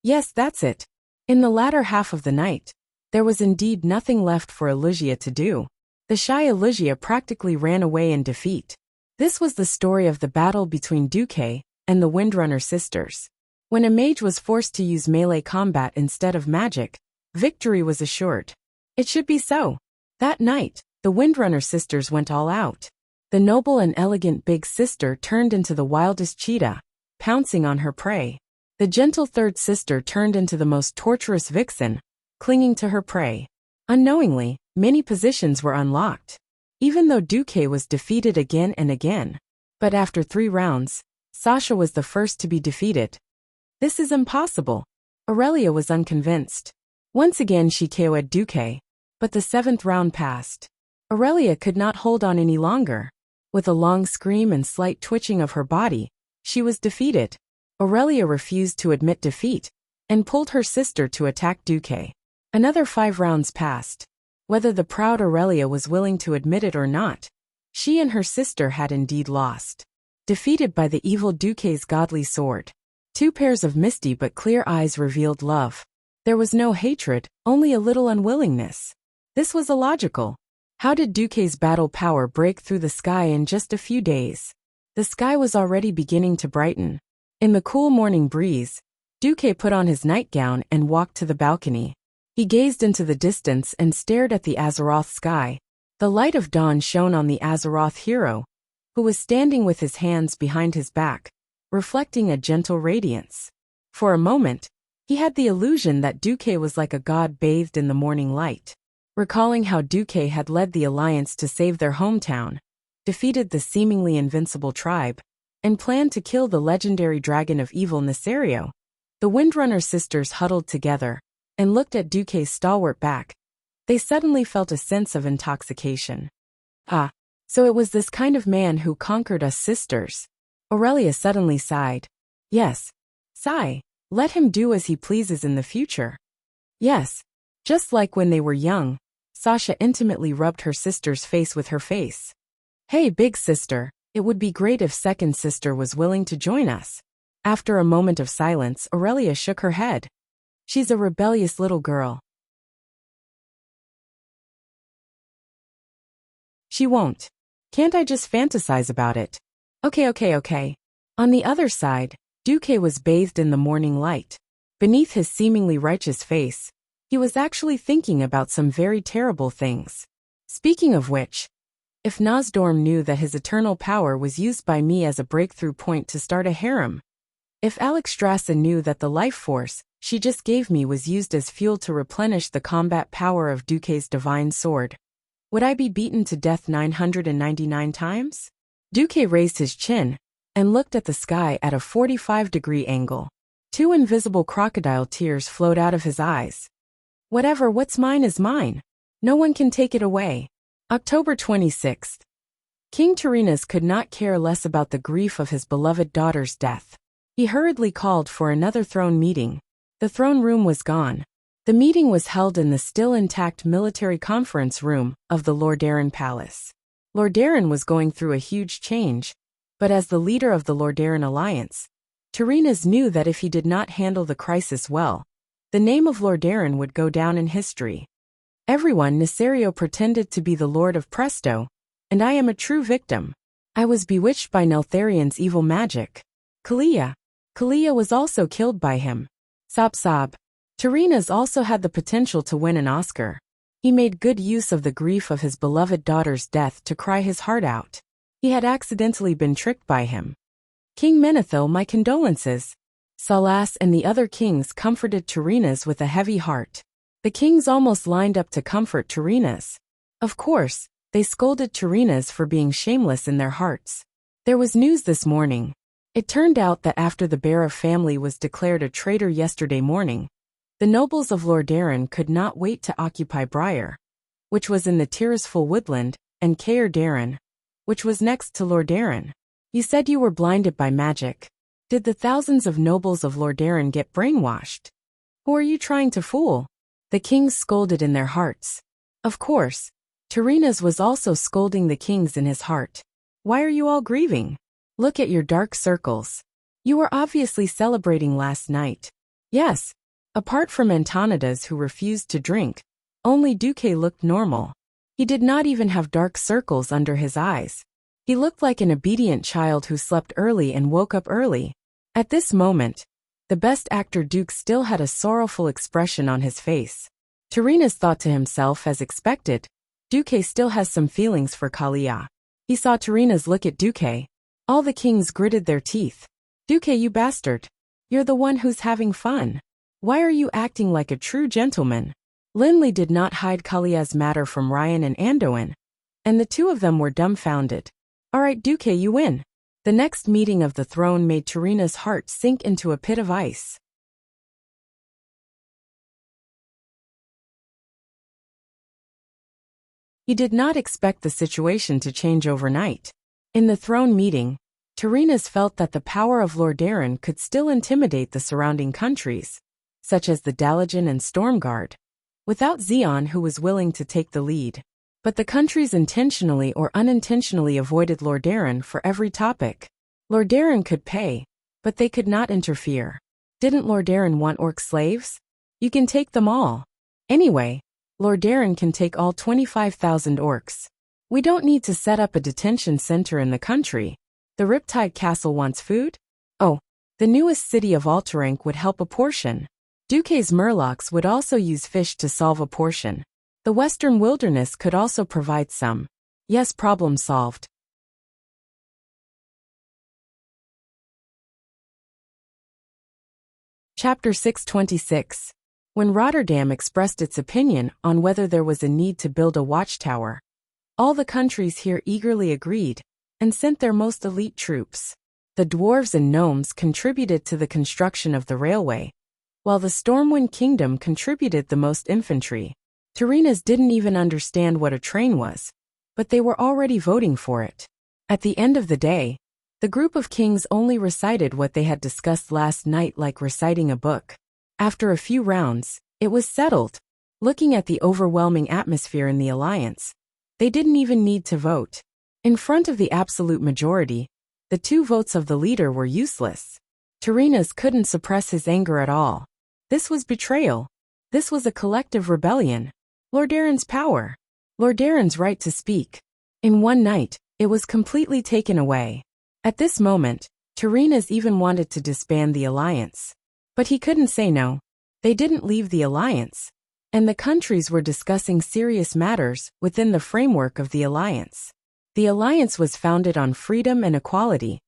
Yes, that's it. In the latter half of the night, there was indeed nothing left for Alicia to do. The shy Alicia practically ran away in defeat. This was the story of the battle between Duque and the Windrunner sisters. When a mage was forced to use melee combat instead of magic, victory was assured. It should be so. That night, the Windrunner sisters went all out. The noble and elegant big sister turned into the wildest cheetah, pouncing on her prey. The gentle third sister turned into the most torturous vixen, clinging to her prey. Unknowingly, many positions were unlocked. Even though Duque was defeated again and again. But after 3 rounds, Sasha was the first to be defeated. This is impossible. Aurelia was unconvinced. Once again she KO'd Duque, but the 7th round passed. Aurelia could not hold on any longer. With a long scream and slight twitching of her body, she was defeated. Aurelia refused to admit defeat, and pulled her sister to attack Duque. Another 5 rounds passed. Whether the proud Aurelia was willing to admit it or not, she and her sister had indeed lost. Defeated by the evil Duque's godly sword. 2 pairs of misty but clear eyes revealed love. There was no hatred, only a little unwillingness. This was illogical. How did Duque's battle power break through the sky in just a few days? The sky was already beginning to brighten. In the cool morning breeze, Duque put on his nightgown and walked to the balcony. He gazed into the distance and stared at the Azeroth sky. The light of dawn shone on the Azeroth hero, who was standing with his hands behind his back, reflecting a gentle radiance. For a moment, he had the illusion that Duque was like a god bathed in the morning light. recalling how Duque had led the alliance to save their hometown, defeated the seemingly invincible tribe, and planned to kill the legendary dragon of evil Nesario. The Windrunner sisters huddled together and looked at Duque's stalwart back. They suddenly felt a sense of intoxication. Ah, so it was this kind of man who conquered us sisters. Aurelia suddenly sighed. Yes. Sigh. Let him do as he pleases in the future. Yes. Just like when they were young, Sasha intimately rubbed her sister's face with her face. Hey, big sister, it would be great if second sister was willing to join us. After a moment of silence, Aurelia shook her head. She's a rebellious little girl. She won't. Can't I just fantasize about it? Okay. On the other side, Duque was bathed in the morning light. Beneath his seemingly righteous face, he was actually thinking about some very terrible things. Speaking of which, if Nozdorm knew that his eternal power was used by me as a breakthrough point to start a harem, if Alexstrasza knew that the life force she just gave me was used as fuel to replenish the combat power of Duque's divine sword, would I be beaten to death 999 times? Duque raised his chin and looked at the sky at a 45-degree angle. 2 invisible crocodile tears flowed out of his eyes. What's mine is mine. No one can take it away. October 26th. King Tyrrhenus could not care less about the grief of his beloved daughter's death. He hurriedly called for another throne meeting. The throne room was gone. The meeting was held in the still intact military conference room of the Lordaeron Palace. Lordaeron was going through a huge change, but as the leader of the Lordaeron Alliance, Tyrrhenus knew that if he did not handle the crisis well, the name of Lordaeron would go down in history. Everyone, Nesario pretended to be the Lord of Presto, and I am a true victim. I was bewitched by Neltharion's evil magic. Kalia was also killed by him. Sob. Tyrrhenus also had the potential to win an Oscar. He made good use of the grief of his beloved daughter's death to cry his heart out. He had accidentally been tricked by him. King Menethil, my condolences. Salas and the other kings comforted Tyrrhenus with a heavy heart. The kings almost lined up to comfort Tyrrhenus. Of course, they scolded Tyrrhenus for being shameless in their hearts. There was news this morning. It turned out that after the Barra family was declared a traitor yesterday morning, the nobles of Lordaeron could not wait to occupy Briar, which was in the Tirisful woodland, and Caer Darren, which was next to Lordaeron. You said you were blinded by magic. Did the thousands of nobles of Lordaeron get brainwashed? Who are you trying to fool? The kings scolded in their hearts. Of course, Tyrrhenus was also scolding the kings in his heart. Why are you all grieving? Look at your dark circles. You were obviously celebrating last night. Yes. Apart from Antonidas, who refused to drink, only Duque looked normal. He did not even have dark circles under his eyes. He looked like an obedient child who slept early and woke up early. At this moment, the best actor Duke still had a sorrowful expression on his face. Tyrrhenus thought to himself, as expected, Duque still has some feelings for Kalia. He saw Tyrrhenus look at Duque. All the kings gritted their teeth. Duque, you bastard. You're the one who's having fun. Why are you acting like a true gentleman? Linley did not hide Kalia's matter from Ryan and Anduin, and the two of them were dumbfounded. All right, Duque, you win. The next meeting of the throne made Tyrrhenus' heart sink into a pit of ice. He did not expect the situation to change overnight. In the throne meeting, Tyrrhenus felt that the power of Lordaeron could still intimidate the surrounding countries, such as the Dalagan and Stormguard, without Xeon, who was willing to take the lead. But the countries intentionally or unintentionally avoided Lordaeron for every topic. Lordaeron could pay, but they could not interfere. Didn't Lordaeron want orc slaves? You can take them all. Anyway, Lordaeron can take all 25,000 orcs. We don't need to set up a detention center in the country. The Riptide Castle wants food? Oh, the newest city of Alterank would help a portion. Duque's Murlocs would also use fish to solve a portion. The Western Wilderness could also provide some. Yes, problem solved. Chapter 626. When Rotterdam expressed its opinion on whether there was a need to build a watchtower, all the countries here eagerly agreed and sent their most elite troops. The dwarves and gnomes contributed to the construction of the railway, while the Stormwind Kingdom contributed the most infantry. Tyrrhenas didn't even understand what a train was, but they were already voting for it. At the end of the day, the group of kings only recited what they had discussed last night like reciting a book. After a few rounds, it was settled. Looking at the overwhelming atmosphere in the alliance, they didn't even need to vote. In front of the absolute majority, the 2 votes of the leader were useless. Tyrrhenas couldn't suppress his anger at all. This was betrayal. This was a collective rebellion. Lordaeron's power. Lordaeron's right to speak. In one night, it was completely taken away. At this moment, Tyrrhenas even wanted to disband the alliance. But he couldn't say no. They didn't leave the alliance, and the countries were discussing serious matters within the framework of the alliance. The alliance was founded on freedom and equality,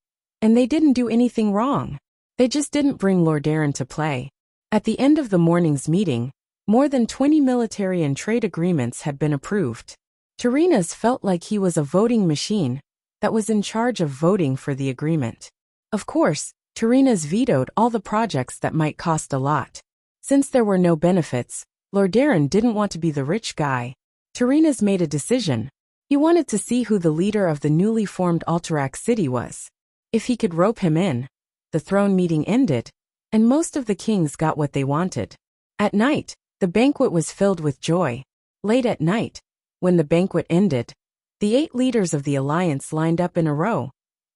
and they didn't do anything wrong. They just didn't bring Lordaeron to play. At the end of the morning's meeting, more than 20 military and trade agreements had been approved. Tyrrhenas felt like he was a voting machine that was in charge of voting for the agreement. Of course, Tyrrhenas vetoed all the projects that might cost a lot. Since there were no benefits, Lordaeron didn't want to be the rich guy. Tyrrhenas made a decision. He wanted to see who the leader of the newly formed Alterac city was. If he could rope him in, the throne meeting ended, and most of the kings got what they wanted. At night, the banquet was filled with joy. Late at night, when the banquet ended, the 8 leaders of the alliance lined up in a row,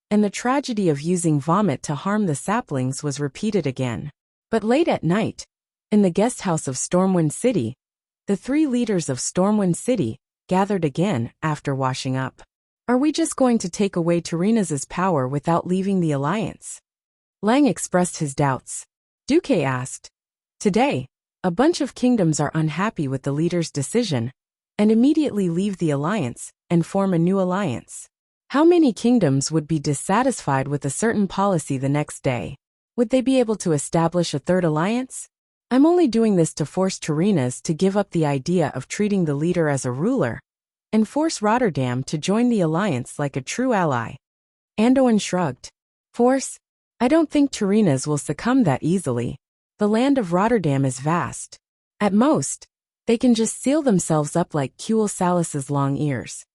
and the tragedy of using vomit to harm the saplings was repeated again. But late at night, in the guest house of Stormwind City, the 3 leaders of Stormwind City gathered again after washing up. Are we just going to take away Tyrrhenas's power without leaving the alliance? Lang expressed his doubts. Duque asked. Today, a bunch of kingdoms are unhappy with the leader's decision and immediately leave the alliance and form a new alliance. How many kingdoms would be dissatisfied with a certain policy the next day? Would they be able to establish a third alliance? I'm only doing this to force Tyrrhenas to give up the idea of treating the leader as a ruler, and force Rotterdam to join the alliance like a true ally. Anduin shrugged. Force? I don't think Tyrrhenas will succumb that easily. The land of Rotterdam is vast. At most, they can just seal themselves up like Kuel Salas's long ears.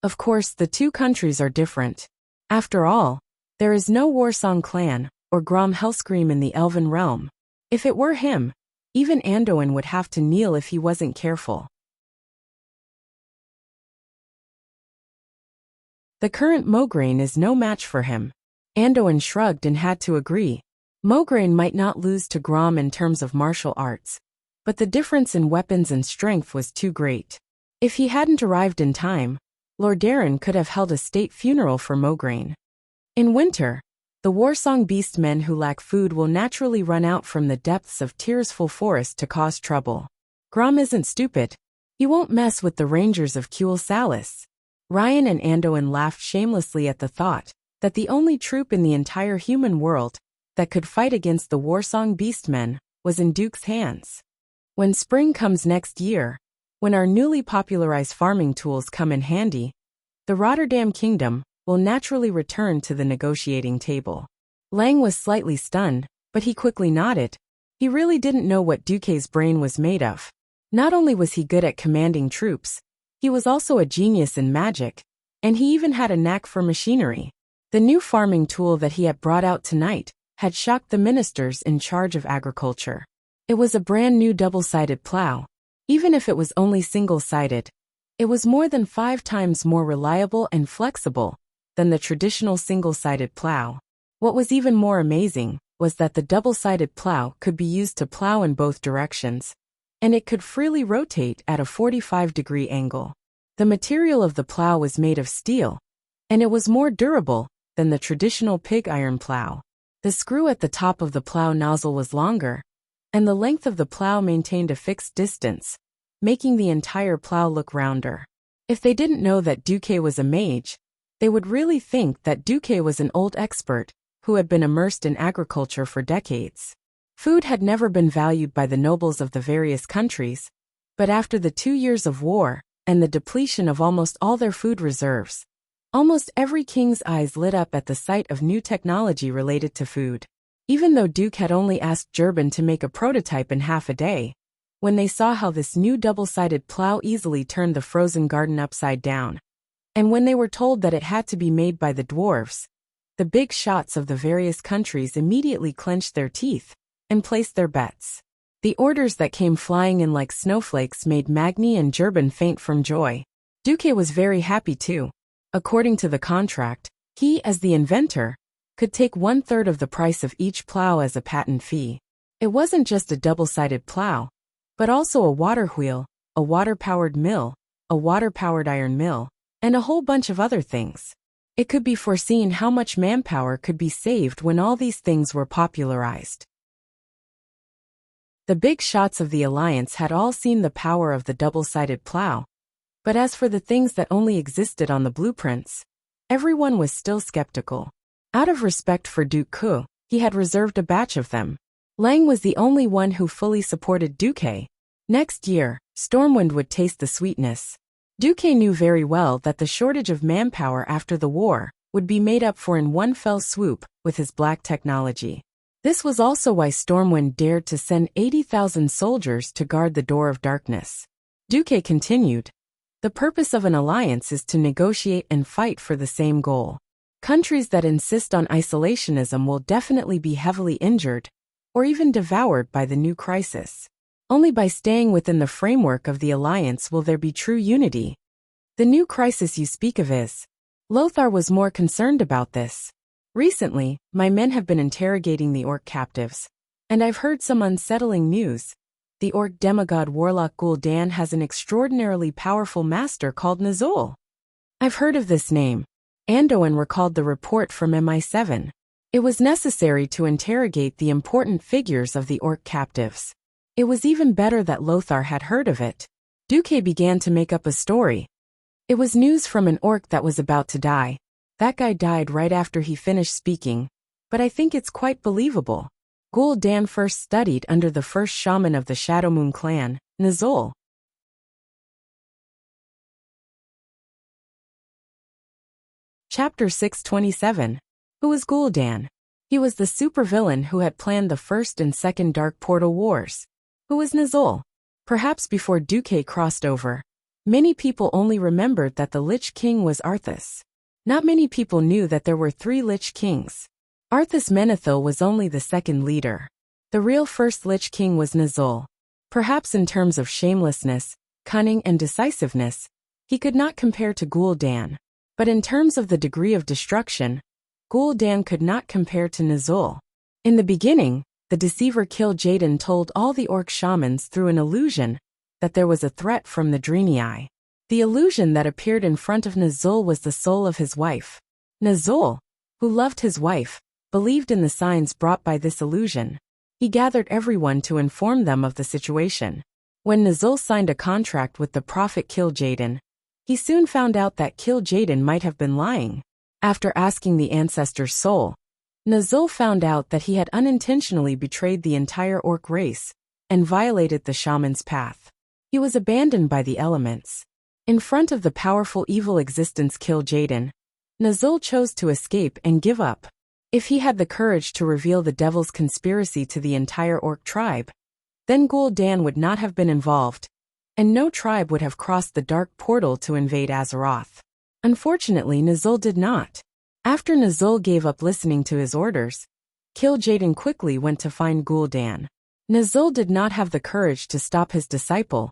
Of course, the 2 countries are different. After all, there is no Warsong clan or Grom Hellscream in the Elven realm. If it were him, even Anduin would have to kneel if he wasn't careful. The current Mograine is no match for him. Anduin shrugged and had to agree. Mograine might not lose to Grom in terms of martial arts, but the difference in weapons and strength was too great. If he hadn't arrived in time, Lordaeron could have held a state funeral for Mograine. In winter, the Warsong beast men who lack food will naturally run out from the depths of Tearsful Forest to cause trouble. Grom isn't stupid. He won't mess with the rangers of Kuel Salas. Ryan and Anduin laughed shamelessly at the thought that the only troop in the entire human world that could fight against the Warsong beastmen was in Duke's hands. When spring comes next year, when our newly popularized farming tools come in handy, the Rotterdam Kingdom will naturally return to the negotiating table. Lang was slightly stunned, but he quickly nodded. He really didn't know what Duque's brain was made of. Not only was he good at commanding troops, he was also a genius in magic, and he even had a knack for machinery. The new farming tool that he had brought out tonight had shocked the ministers in charge of agriculture. It was a brand new double-sided plow. Even if it was only single-sided, it was more than 5 times more reliable and flexible than the traditional single-sided plow. What was even more amazing was that the double-sided plow could be used to plow in both directions, and it could freely rotate at a 45-degree angle. The material of the plow was made of steel, and it was more durable than the traditional pig iron plow. The screw at the top of the plow nozzle was longer, and the length of the plow maintained a fixed distance, making the entire plow look rounder. If they didn't know that Duque was a mage, they would really think that Duque was an old expert who had been immersed in agriculture for decades. Food had never been valued by the nobles of the various countries, but after the 2 years of war and the depletion of almost all their food reserves, almost every king's eyes lit up at the sight of new technology related to food. Even though Duke had only asked Jurban to make a prototype in half a day, when they saw how this new double-sided plow easily turned the frozen garden upside down, and when they were told that it had to be made by the dwarves, the big shots of the various countries immediately clenched their teeth and placed their bets. The orders that came flying in like snowflakes made Magni and Jurban faint from joy. Duque was very happy too. According to the contract, he, as the inventor, could take 1/3 of the price of each plow as a patent fee. It wasn't just a double-sided plow, but also a water wheel, a water-powered mill, a water-powered iron mill, and a whole bunch of other things. It could be foreseen how much manpower could be saved when all these things were popularized. The big shots of the Alliance had all seen the power of the double-sided plow, but as for the things that only existed on the blueprints, everyone was still skeptical. Out of respect for Duke Ku, he had reserved a batch of them. Lang was the only one who fully supported Duque. Next year, Stormwind would taste the sweetness. Duque knew very well that the shortage of manpower after the war would be made up for in one fell swoop with his black technology. This was also why Stormwind dared to send 80,000 soldiers to guard the Door of Darkness. Duque continued, "The purpose of an alliance is to negotiate and fight for the same goal. Countries that insist on isolationism will definitely be heavily injured, or even devoured by the new crisis. Only by staying within the framework of the alliance will there be true unity. The new crisis you speak of is..." Lothar was more concerned about this. "Recently, my men have been interrogating the orc captives, and I've heard some unsettling news. The orc demigod warlock Gul'dan has an extraordinarily powerful master called Nazul." "I've heard of this name." Andoin recalled the report from MI7. It was necessary to interrogate the important figures of the orc captives. It was even better that Lothar had heard of it. Duque began to make up a story. It was news from an orc that was about to die. That guy died right after he finished speaking, but I think it's quite believable. Gul'dan first studied under the first shaman of the Shadowmoon clan, Nazul. Chapter 627. Who was Gul'dan? He was the supervillain who had planned the first and second Dark Portal Wars. Who was Nazul? Perhaps before Duque crossed over, many people only remembered that the Lich King was Arthas. Not many people knew that there were 3 Lich Kings. Arthas Menethil was only the second leader. The real first Lich King was Nazul. Perhaps in terms of shamelessness, cunning and decisiveness, he could not compare to Gul'dan. But in terms of the degree of destruction, Gul'dan could not compare to Nazul. In the beginning, the deceiver Kil'jaeden told all the orc shamans through an illusion that there was a threat from the Draenei. The illusion that appeared in front of Nazul was the soul of his wife. Nazul, who loved his wife, believed in the signs brought by this illusion. He gathered everyone to inform them of the situation. When Nazul signed a contract with the prophet Kil'jaeden, he soon found out that Kil'jaeden might have been lying. After asking the ancestor's soul, Nazul found out that he had unintentionally betrayed the entire orc race and violated the shaman's path. He was abandoned by the elements. In front of the powerful evil existence Kil'jaeden, Nazul chose to escape and give up. If he had the courage to reveal the devil's conspiracy to the entire orc tribe, then Gul'dan would not have been involved, and no tribe would have crossed the dark portal to invade Azeroth. Unfortunately, Nazul did not. After Nazul gave up listening to his orders, Kil'jaeden quickly went to find Gul'dan. Nazul did not have the courage to stop his disciple,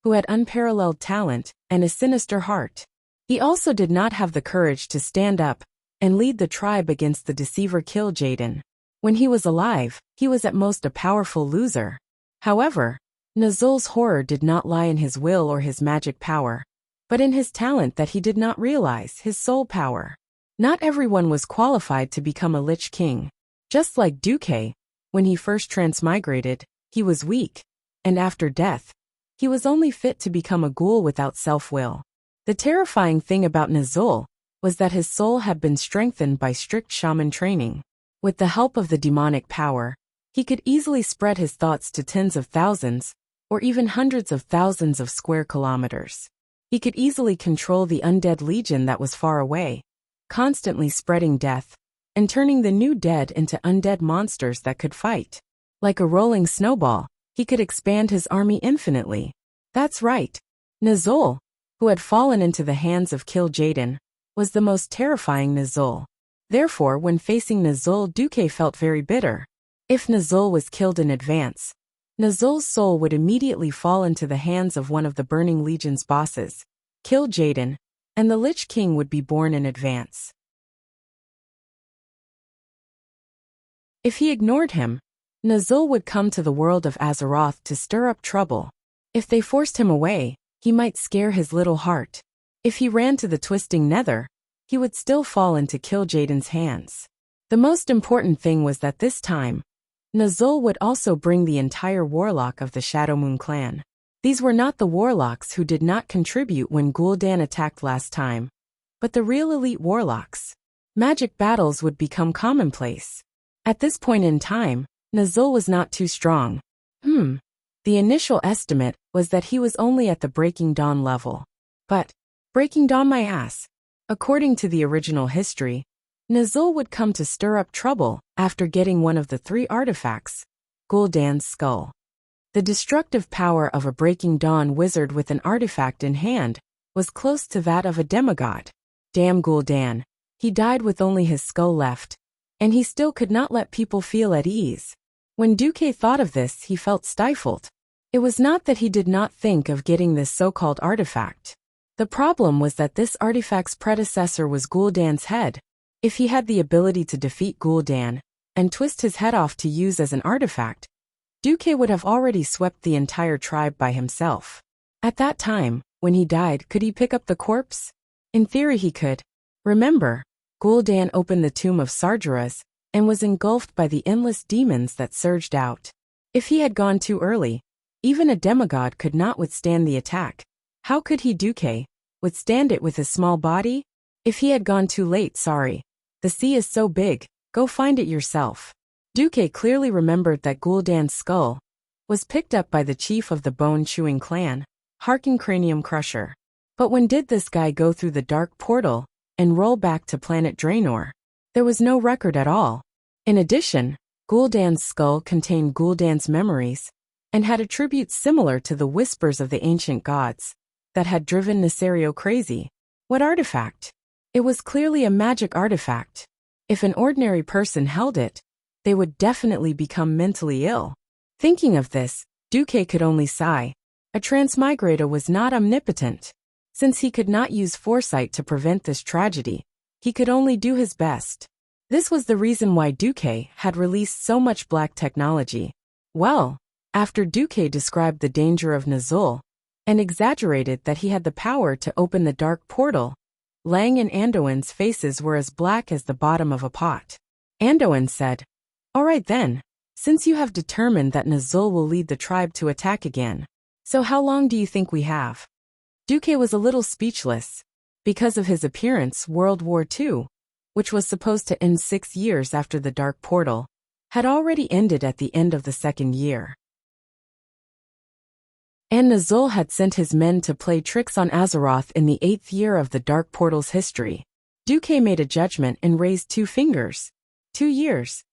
who had unparalleled talent and a sinister heart. He also did not have the courage to stand up and lead the tribe against the deceiver Kil'jaeden. When he was alive, he was at most a powerful loser. However, Nazul's horror did not lie in his will or his magic power, but in his talent that he did not realize, his soul power. Not everyone was qualified to become a Lich King. Just like Duque, when he first transmigrated, he was weak, and after death, he was only fit to become a ghoul without self-will. The terrifying thing about Nazul was that his soul had been strengthened by strict shaman training. With the help of the demonic power, He could easily spread his thoughts to tens of thousands, or even hundreds of thousands of square kilometers. He could easily control the undead legion that was far away, constantly spreading death, and turning the new dead into undead monsters that could fight. Like a rolling snowball, he could expand his army infinitely. That's right. Nazul, who had fallen into the hands of Kil'jaeden, was the most terrifying Nazul. Therefore, when facing Nazul, Duque felt very bitter. If Nazul was killed in advance, Nazul's soul would immediately fall into the hands of one of the Burning Legion's bosses, Kil'jaeden, and the Lich King would be born in advance. If he ignored him, Nazul would come to the world of Azeroth to stir up trouble. If they forced him away, he might scare his little heart. If he ran to the twisting nether, he would still fall into Kil'jaeden's hands. The most important thing was that this time, Nazul would also bring the entire warlock of the Shadowmoon clan. These were not the warlocks who did not contribute when Gul'dan attacked last time, but the real elite warlocks. Magic battles would become commonplace. At this point in time, Nazul was not too strong. The initial estimate was that he was only at the Breaking Dawn level. But, Breaking Dawn my ass. According to the original history, Nazul would come to stir up trouble after getting one of the 3 artifacts, Gul'dan's skull. The destructive power of a Breaking Dawn wizard with an artifact in hand was close to that of a demigod. Damn Gul'dan. He died with only his skull left, and he still could not let people feel at ease. When Duque thought of this, he felt stifled. It was not that he did not think of getting this so-called artifact. The problem was that this artifact's predecessor was Gul'dan's head. If he had the ability to defeat Gul'dan and twist his head off to use as an artifact, Duque would have already swept the entire tribe by himself. At that time, when he died, could he pick up the corpse? In theory he could. Remember, Gul'dan opened the tomb of Sargeras and was engulfed by the endless demons that surged out. If he had gone too early, even a demigod could not withstand the attack. How could he, Duque, withstand it with his small body? If he had gone too late, sorry. The sea is so big, go find it yourself. Duque clearly remembered that Gul'dan's skull was picked up by the chief of the bone-chewing clan, Harkin Cranium Crusher. But when did this guy go through the dark portal and roll back to planet Draenor? There was no record at all. In addition, Gul'dan's skull contained Gul'dan's memories and had attributes similar to the whispers of the ancient gods that had driven Nesario crazy. What artifact? It was clearly a magic artifact. If an ordinary person held it, they would definitely become mentally ill. Thinking of this, Duque could only sigh. A transmigrator was not omnipotent. Since he could not use foresight to prevent this tragedy, he could only do his best. This was the reason why Duque had released so much black technology. Well, after Duque described the danger of Nazul and exaggerated that he had the power to open the dark portal, Lang and Anduin's faces were as black as the bottom of a pot. Anduin said, "All right then, since you have determined that Nazul will lead the tribe to attack again, so how long do you think we have?" Duque was a little speechless. Because of his appearance, World War II, which was supposed to end 6 years after the dark portal, had already ended at the end of the 2nd year. And Nazul had sent his men to play tricks on Azeroth in the 8th year of the Dark Portal's history. Duque made a judgment and raised 2 fingers. 2 years.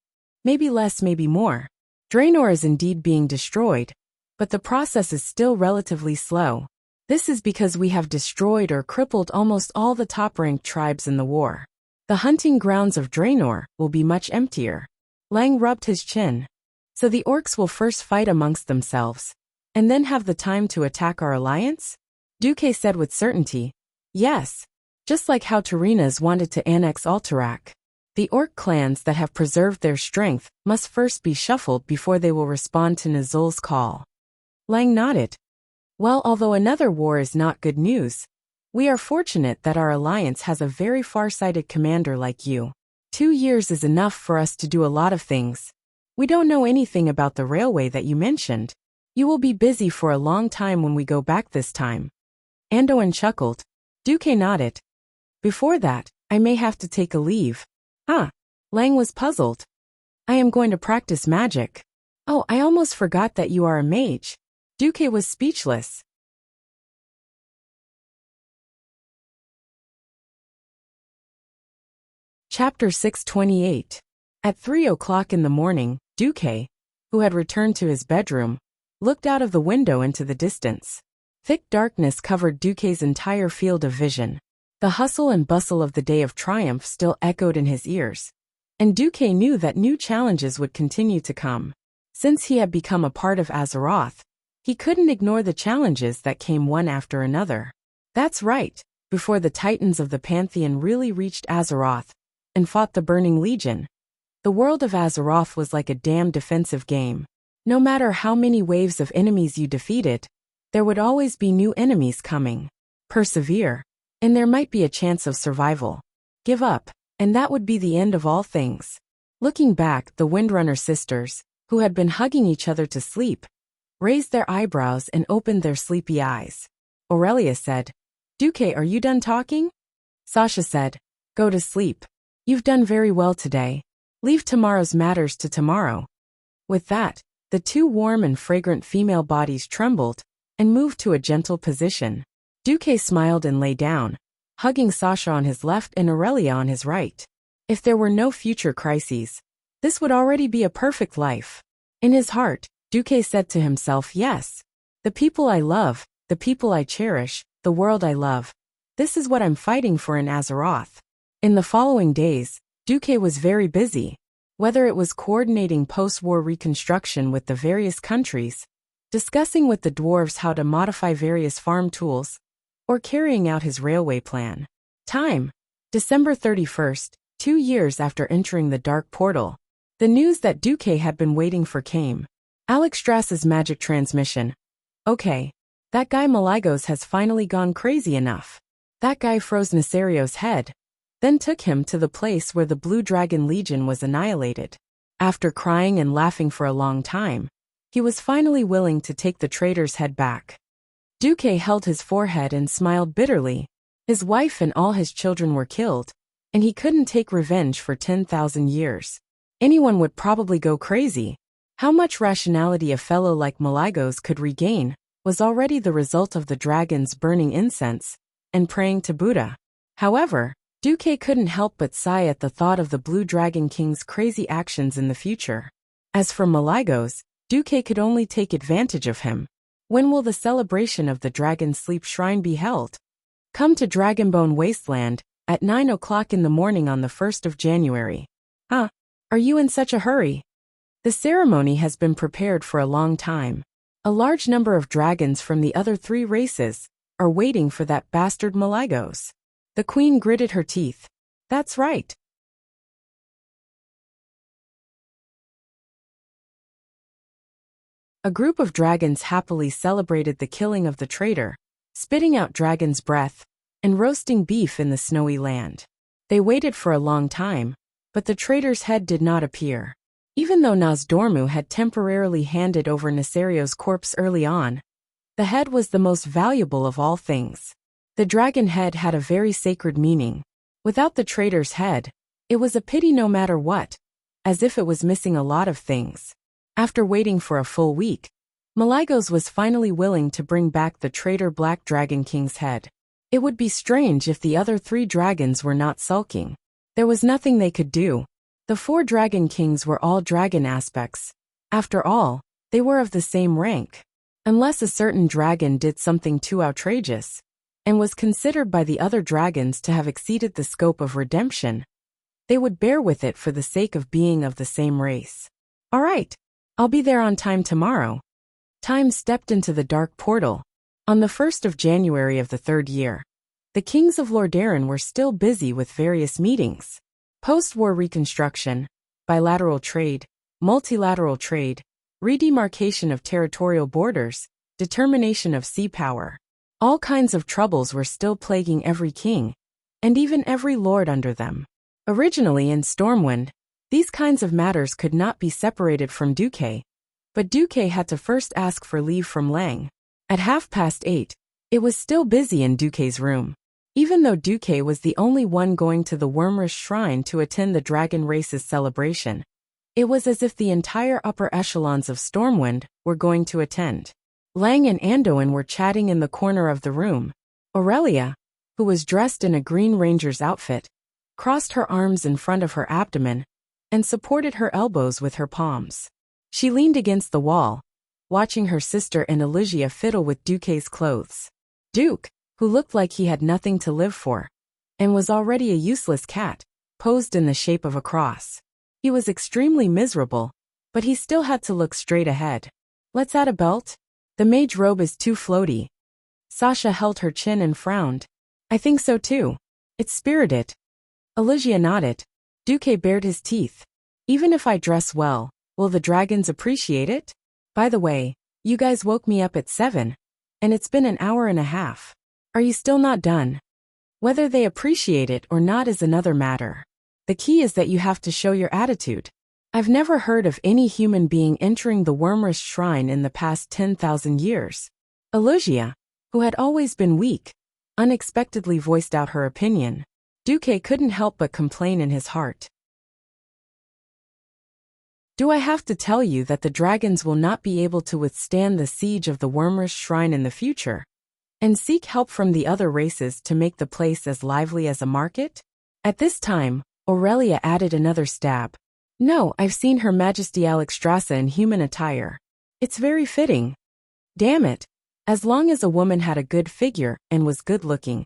Maybe less, maybe more. Draenor is indeed being destroyed, but the process is still relatively slow. This is because we have destroyed or crippled almost all the top-ranked tribes in the war. The hunting grounds of Draenor will be much emptier. Lang rubbed his chin. So the orcs will first fight amongst themselves, and then have the time to attack our alliance? Duque said with certainty. Yes. Just like how Tarinas wanted to annex Alterac. The orc clans that have preserved their strength must first be shuffled before they will respond to Nazul's call. Lang nodded. Well, although another war is not good news, we are fortunate that our alliance has a very far-sighted commander like you. 2 years is enough for us to do a lot of things. We don't know anything about the railway that you mentioned. You will be busy for a long time when we go back this time. Anduin chuckled. Duque nodded. Before that, I may have to take a leave. Huh. Lang was puzzled. I am going to practice magic. Oh, I almost forgot that you are a mage. Duque was speechless. Chapter 628. At 3 o'clock in the morning, Duque, who had returned to his bedroom, looked out of the window into the distance. Thick darkness covered Duque's entire field of vision. The hustle and bustle of the day of triumph still echoed in his ears, and Duque knew that new challenges would continue to come. Since he had become a part of Azeroth, he couldn't ignore the challenges that came one after another. That's right, before the Titans of the Pantheon really reached Azeroth and fought the Burning Legion, the world of Azeroth was like a damn defensive game. No matter how many waves of enemies you defeated, there would always be new enemies coming. Persevere, and there might be a chance of survival. Give up, and that would be the end of all things. Looking back, the Windrunner sisters, who had been hugging each other to sleep, raised their eyebrows and opened their sleepy eyes. Aurelia said, "Duque, are you done talking?" Sasha said, "Go to sleep. You've done very well today. Leave tomorrow's matters to tomorrow." With that, the two warm and fragrant female bodies trembled and moved to a gentle position. Duque smiled and lay down, hugging Sasha on his left and Aurelia on his right. If there were no future crises, this would already be a perfect life. In his heart, Duque said to himself, "Yes, the people I love, the people I cherish, the world I love. This is what I'm fighting for in Azeroth." In the following days, Duque was very busy. Whether it was coordinating post-war reconstruction with the various countries, discussing with the dwarves how to modify various farm tools, or carrying out his railway plan. Time: December 31st, 2 years after entering the Dark Portal. The news that Duque had been waiting for came. Alexstras's magic transmission. Okay, that guy Malygos has finally gone crazy enough. That guy froze Nesario's head, then took him to the place where the Blue Dragon Legion was annihilated. After crying and laughing for a long time, he was finally willing to take the traitor's head back. Duque held his forehead and smiled bitterly. His wife and all his children were killed, and he couldn't take revenge for 10,000 years. Anyone would probably go crazy. How much rationality a fellow like Malygos could regain was already the result of the dragons burning incense and praying to Buddha. However, Duque couldn't help but sigh at the thought of the Blue Dragon King's crazy actions in the future. As for Malygos, Duque could only take advantage of him. When will the celebration of the Dragon Sleep Shrine be held? Come to Dragonbone Wasteland at 9 o'clock in the morning on the 1st of January. Huh? Are you in such a hurry? The ceremony has been prepared for a long time. A large number of dragons from the other 3 races are waiting for that bastard Malygos. The queen gritted her teeth. That's right. A group of dragons happily celebrated the killing of the traitor, spitting out dragon's breath and roasting beef in the snowy land. They waited for a long time, but the traitor's head did not appear. Even though Nozdormu had temporarily handed over Nesario's corpse early on, the head was the most valuable of all things. The dragon head had a very sacred meaning. Without the traitor's head, it was a pity no matter what, as if it was missing a lot of things. After waiting for a full week, Malygos was finally willing to bring back the traitor Black Dragon King's head. It would be strange if the other 3 dragons were not sulking. There was nothing they could do. The 4 dragon kings were all dragon aspects. After all, they were of the same rank. Unless a certain dragon did something too outrageous, and was considered by the other dragons to have exceeded the scope of redemption, they would bear with it for the sake of being of the same race. All right, I'll be there on time tomorrow. Time stepped into the Dark Portal. On the 1st of January of the 3rd year, the kings of Lordaeron were still busy with various meetings. Post-war reconstruction, bilateral trade, multilateral trade, redemarcation of territorial borders, determination of sea power. All kinds of troubles were still plaguing every king, and even every lord under them. Originally in Stormwind, these kinds of matters could not be separated from Duque, but Duque had to first ask for leave from Lang. At 8:30, it was still busy in Duque's room. Even though Duque was the only one going to the Wyrmrest Shrine to attend the dragon race's celebration, It was as if the entire upper echelons of Stormwind were going to attend. Lang and Anduin were chatting in the corner of the room. Aurelia, who was dressed in a Green Ranger's outfit, crossed her arms in front of her abdomen and supported her elbows with her palms. She leaned against the wall, watching her sister and Elysia fiddle with Duke's clothes. Duke, who looked like he had nothing to live for, and was already a useless cat, posed in the shape of a cross. He was extremely miserable, but he still had to look straight ahead. Let's add a belt? The mage robe is too floaty. Sasha held her chin and frowned. I think so too. It's spirited. Elysia nodded. Duke bared his teeth. Even if I dress well, will the dragons appreciate it? By the way, you guys woke me up at 7, and it's been an hour and a half. Are you still not done? Whether they appreciate it or not is another matter. The key is that you have to show your attitude. I've never heard of any human being entering the Wormrest Shrine in the past 10,000 years. Elysia, who had always been weak, unexpectedly voiced out her opinion. Duke couldn't help but complain in his heart. Do I have to tell you that the dragons will not be able to withstand the siege of the Wormrest Shrine in the future, and seek help from the other races to make the place as lively as a market? At this time, Aurelia added another stab. No, I've seen Her Majesty Alexstrasza in human attire. It's very fitting. Damn it. As long as a woman had a good figure and was good-looking,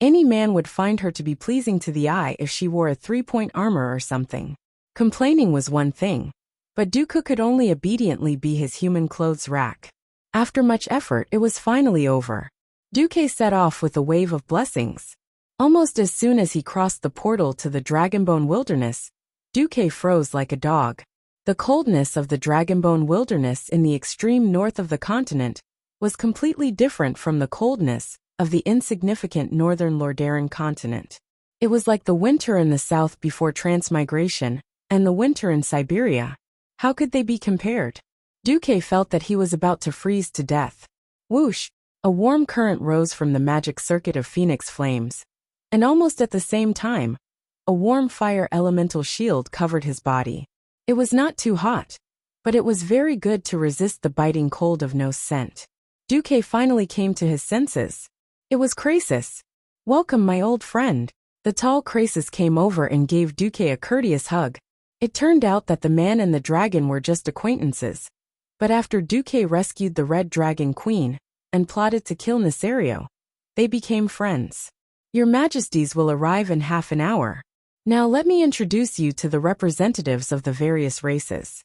any man would find her to be pleasing to the eye if she wore a 3-point armor or something. Complaining was one thing, but Dooku could only obediently be his human clothes rack. After much effort, it was finally over. Duke set off with a wave of blessings. Almost as soon as he crossed the portal to the Dragonbone Wilderness, Duke froze like a dog. The coldness of the Dragonbone Wilderness in the extreme north of the continent was completely different from the coldness of the insignificant northern Lordaeron continent. It was like the winter in the south before transmigration, and the winter in Siberia. How could they be compared? Duke felt that he was about to freeze to death. Whoosh! A warm current rose from the magic circuit of phoenix flames, and almost at the same time, a warm fire elemental shield covered his body. It was not too hot, but it was very good to resist the biting cold of no scent. Duke finally came to his senses. It was Krasis. Welcome, my old friend. The tall Krasis came over and gave Duke a courteous hug. It turned out that the man and the dragon were just acquaintances. But after Duke rescued the Red Dragon Queen and plotted to kill Nesario, they became friends. Your Majesties will arrive in half an hour. Now let me introduce you to the representatives of the various races.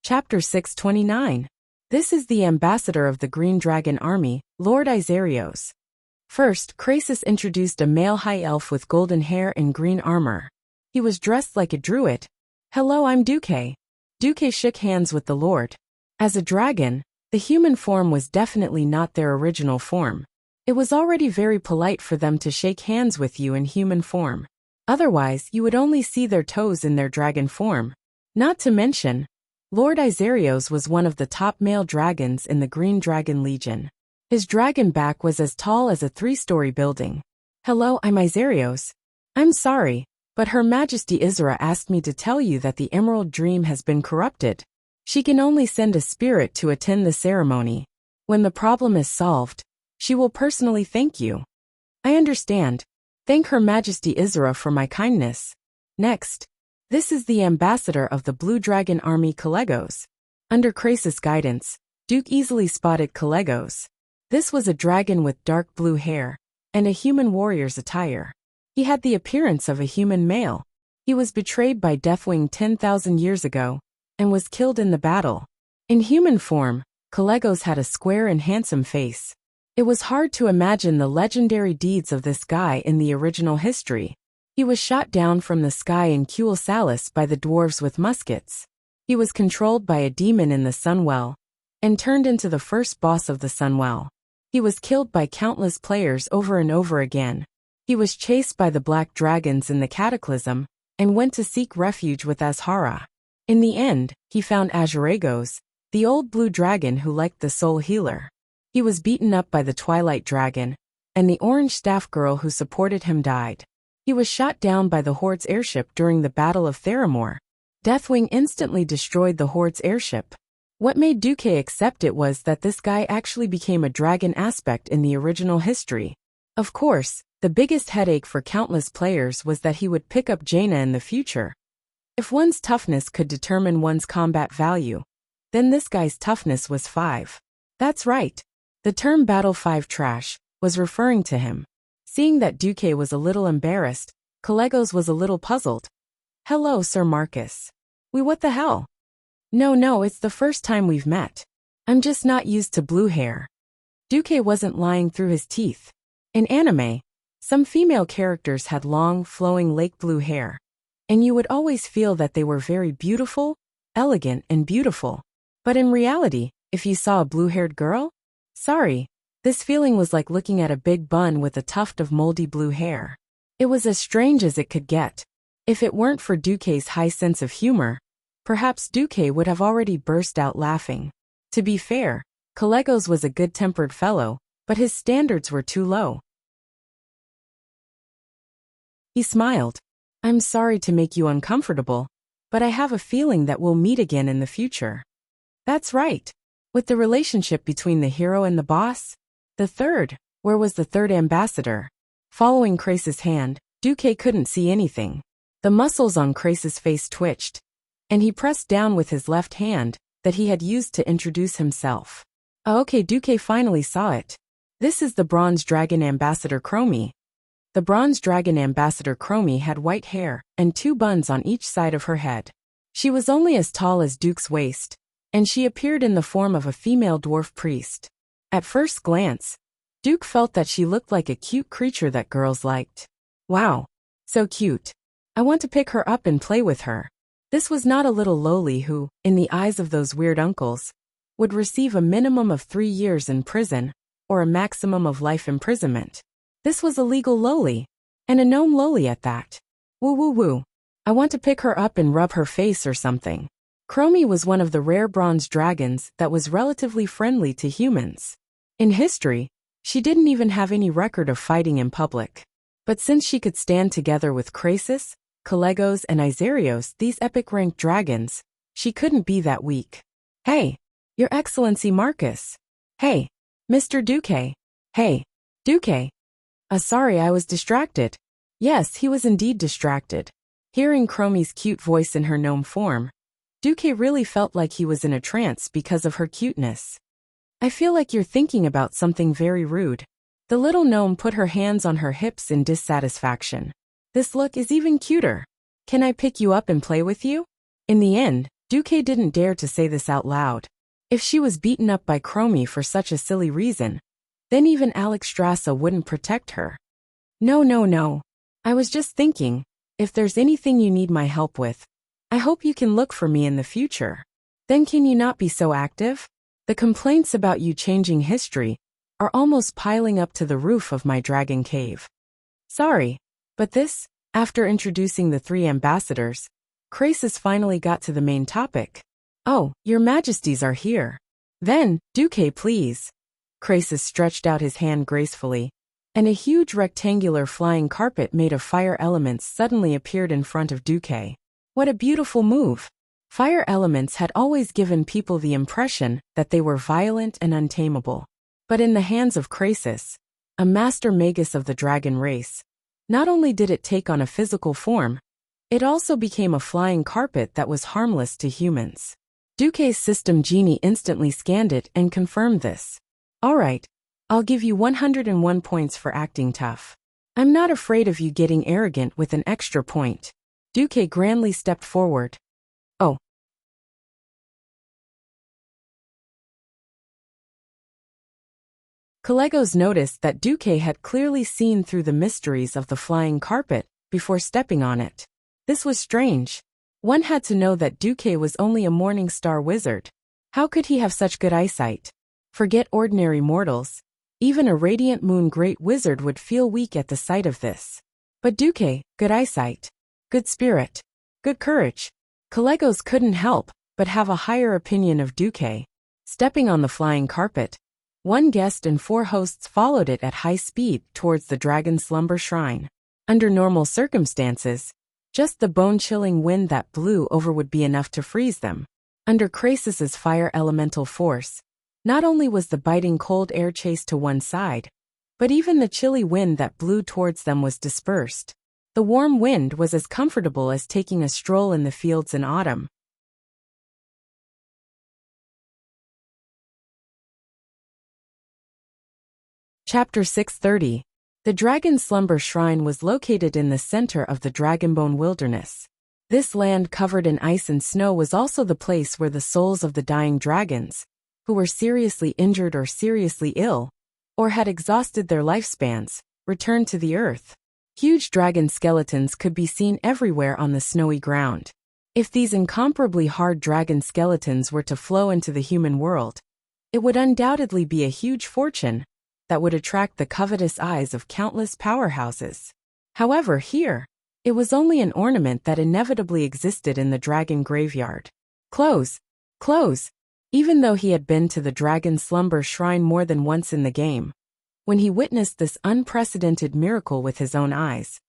Chapter 629. This is the ambassador of the Green Dragon Army, Lord Isarios. First, Krasis introduced a male high elf with golden hair and green armor. He was dressed like a druid. Hello, I'm Duke. Duke shook hands with the Lord. As a dragon, the human form was definitely not their original form. It was already very polite for them to shake hands with you in human form. Otherwise, you would only see their toes in their dragon form. Not to mention, Lord Isarios was one of the top male dragons in the Green Dragon Legion. His dragon back was as tall as a 3-story building. Hello, I'm Isarios. I'm sorry, but Her Majesty Isra asked me to tell you that the Emerald Dream has been corrupted. She can only send a spirit to attend the ceremony. When the problem is solved, she will personally thank you. I understand. Thank Her Majesty Isra for my kindness. Next, this is the ambassador of the Blue Dragon Army, Kalegos. Under Krasis' guidance, Duke easily spotted Kalegos. This was a dragon with dark blue hair and a human warrior's attire. He had the appearance of a human male. He was betrayed by Deathwing 10,000 years ago and was killed in the battle. In human form, Kalegos had a square and handsome face. It was hard to imagine the legendary deeds of this guy in the original history. He was shot down from the sky in Kuel Salis by the dwarves with muskets. He was controlled by a demon in the Sunwell and turned into the first boss of the Sunwell. He was killed by countless players over and over again. He was chased by the black dragons in the Cataclysm and went to seek refuge with Azhara. In the end, he found Azuragos, the old blue dragon who liked the soul healer. He was beaten up by the Twilight Dragon and the orange staff girl who supported him died. He was shot down by the Horde's airship during the Battle of Theramore. Deathwing instantly destroyed the Horde's airship. What made Duque accept it was that this guy actually became a dragon aspect in the original history. Of course, the biggest headache for countless players was that he would pick up Jaina in the future. If one's toughness could determine one's combat value, then this guy's toughness was 5. That's right. The term Battle 5 trash was referring to him. Seeing that Duque was a little embarrassed, Calegos was a little puzzled. Hello, Sir Marcus. What the hell? No, it's the first time we've met. I'm just not used to blue hair. Duque wasn't lying through his teeth. In anime, some female characters had long, flowing lake blue hair, and you would always feel that they were very beautiful, elegant, and beautiful. But in reality, if you saw a blue-haired girl, sorry, this feeling was like looking at a big bun with a tuft of moldy blue hair. It was as strange as it could get. If it weren't for Duque's high sense of humor, perhaps Duque would have already burst out laughing. To be fair, Calegos was a good-tempered fellow, but his standards were too low. He smiled. I'm sorry to make you uncomfortable, but I have a feeling that we'll meet again in the future. That's right. With the relationship between the hero and the boss? The third, where was the third ambassador? Following Crace's hand, Duque couldn't see anything. The muscles on Crace's face twitched, and he pressed down with his left hand that he had used to introduce himself. Okay, Duque finally saw it. This is the Bronze Dragon Ambassador Chromie. The Bronze Dragon Ambassador Chromie had white hair and 2 buns on each side of her head. She was only as tall as Duke's waist, and she appeared in the form of a female dwarf priest. At first glance, Duke felt that she looked like a cute creature that girls liked. Wow, so cute. I want to pick her up and play with her. This was not a little loli who, in the eyes of those weird uncles, would receive a minimum of 3 years in prison, or a maximum of life imprisonment. This was a legal loli, and a gnome loli at that. Woo. I want to pick her up and rub her face or something. Chromie was one of the rare bronze dragons that was relatively friendly to humans. In history, she didn't even have any record of fighting in public. But since she could stand together with Krasis, Calegos, and Isarios, these epic-ranked dragons, she couldn't be that weak. Hey, Your Excellency Marcus. Hey, Mr. Duque. Hey, Duque. Sorry, I was distracted. Yes, he was indeed distracted. Hearing Chromie's cute voice in her gnome form, Duque really felt like he was in a trance because of her cuteness. I feel like you're thinking about something very rude. The little gnome put her hands on her hips in dissatisfaction. This look is even cuter. Can I pick you up and play with you? In the end, Duque didn't dare to say this out loud. If she was beaten up by Chromie for such a silly reason, then even Alexstrasza wouldn't protect her. No. I was just thinking, if there's anything you need my help with, I hope you can look for me in the future. Then can you not be so active? The complaints about you changing history are almost piling up to the roof of my dragon cave. Sorry, but this, after introducing the 3 ambassadors, Krasis finally got to the main topic. Oh, your majesties are here. Then, Duque, please. Krasis stretched out his hand gracefully, and a huge rectangular flying carpet made of fire elements suddenly appeared in front of Duque. What a beautiful move! Fire elements had always given people the impression that they were violent and untamable. But in the hands of Krasis, a master magus of the dragon race, not only did it take on a physical form, it also became a flying carpet that was harmless to humans. Duque's system genie instantly scanned it and confirmed this. Alright, I'll give you 101 points for acting tough. I'm not afraid of you getting arrogant with an extra point. Duque grandly stepped forward. Oh. Calegos noticed that Duque had clearly seen through the mysteries of the flying carpet before stepping on it. This was strange. One had to know that Duque was only a morning star wizard. How could he have such good eyesight? Forget ordinary mortals. Even a radiant moon great wizard would feel weak at the sight of this. But Duque, good eyesight, good spirit, good courage. Calegos couldn't help but have a higher opinion of Duque. Stepping on the flying carpet, One guest and 4 hosts followed it at high speed towards the dragon's slumber shrine. Under normal circumstances, just the bone-chilling wind that blew over would be enough to freeze them. Under Crassus's fire elemental force, not only was the biting cold air chased to one side, but even the chilly wind that blew towards them was dispersed. The warm wind was as comfortable as taking a stroll in the fields in autumn. Chapter 630. The Dragon's Slumber Shrine was located in the center of the Dragonbone Wilderness. This land covered in ice and snow was also the place where the souls of the dying dragons, who were seriously injured or seriously ill, or had exhausted their lifespans, returned to the earth. Huge dragon skeletons could be seen everywhere on the snowy ground. If these incomparably hard dragon skeletons were to flow into the human world, it would undoubtedly be a huge fortune that would attract the covetous eyes of countless powerhouses. However, here, it was only an ornament that inevitably existed in the dragon graveyard. Close. Even though he had been to the Dragon Slumber Shrine more than once in the game, when he witnessed this unprecedented miracle with his own eyes,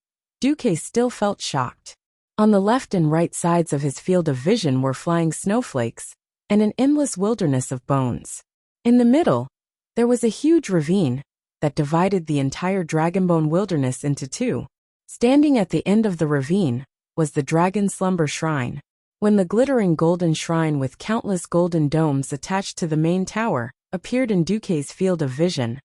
Duque still felt shocked. On the left and right sides of his field of vision were flying snowflakes and an endless wilderness of bones. In the middle, there was a huge ravine that divided the entire Dragonbone Wilderness into 2. Standing at the end of the ravine was the Dragon Slumber Shrine. When the glittering golden shrine with countless golden domes attached to the main tower appeared in Duque's field of vision,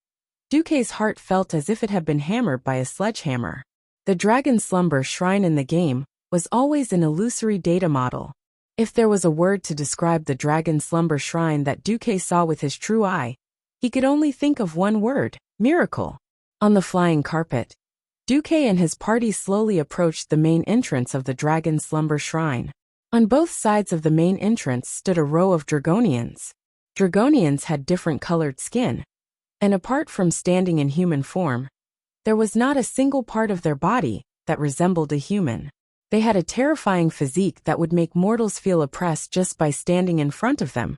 Duque's heart felt as if it had been hammered by a sledgehammer. The Dragon Slumber Shrine in the game was always an illusory data model. If there was a word to describe the Dragon Slumber Shrine that Duque saw with his true eye, he could only think of one word: miracle. On the flying carpet, Duque and his party slowly approached the main entrance of the Dragon Slumber Shrine. On both sides of the main entrance stood a row of Dragonians. Dragonians had different colored skin, and apart from standing in human form, there was not a single part of their body that resembled a human. They had a terrifying physique that would make mortals feel oppressed just by standing in front of them.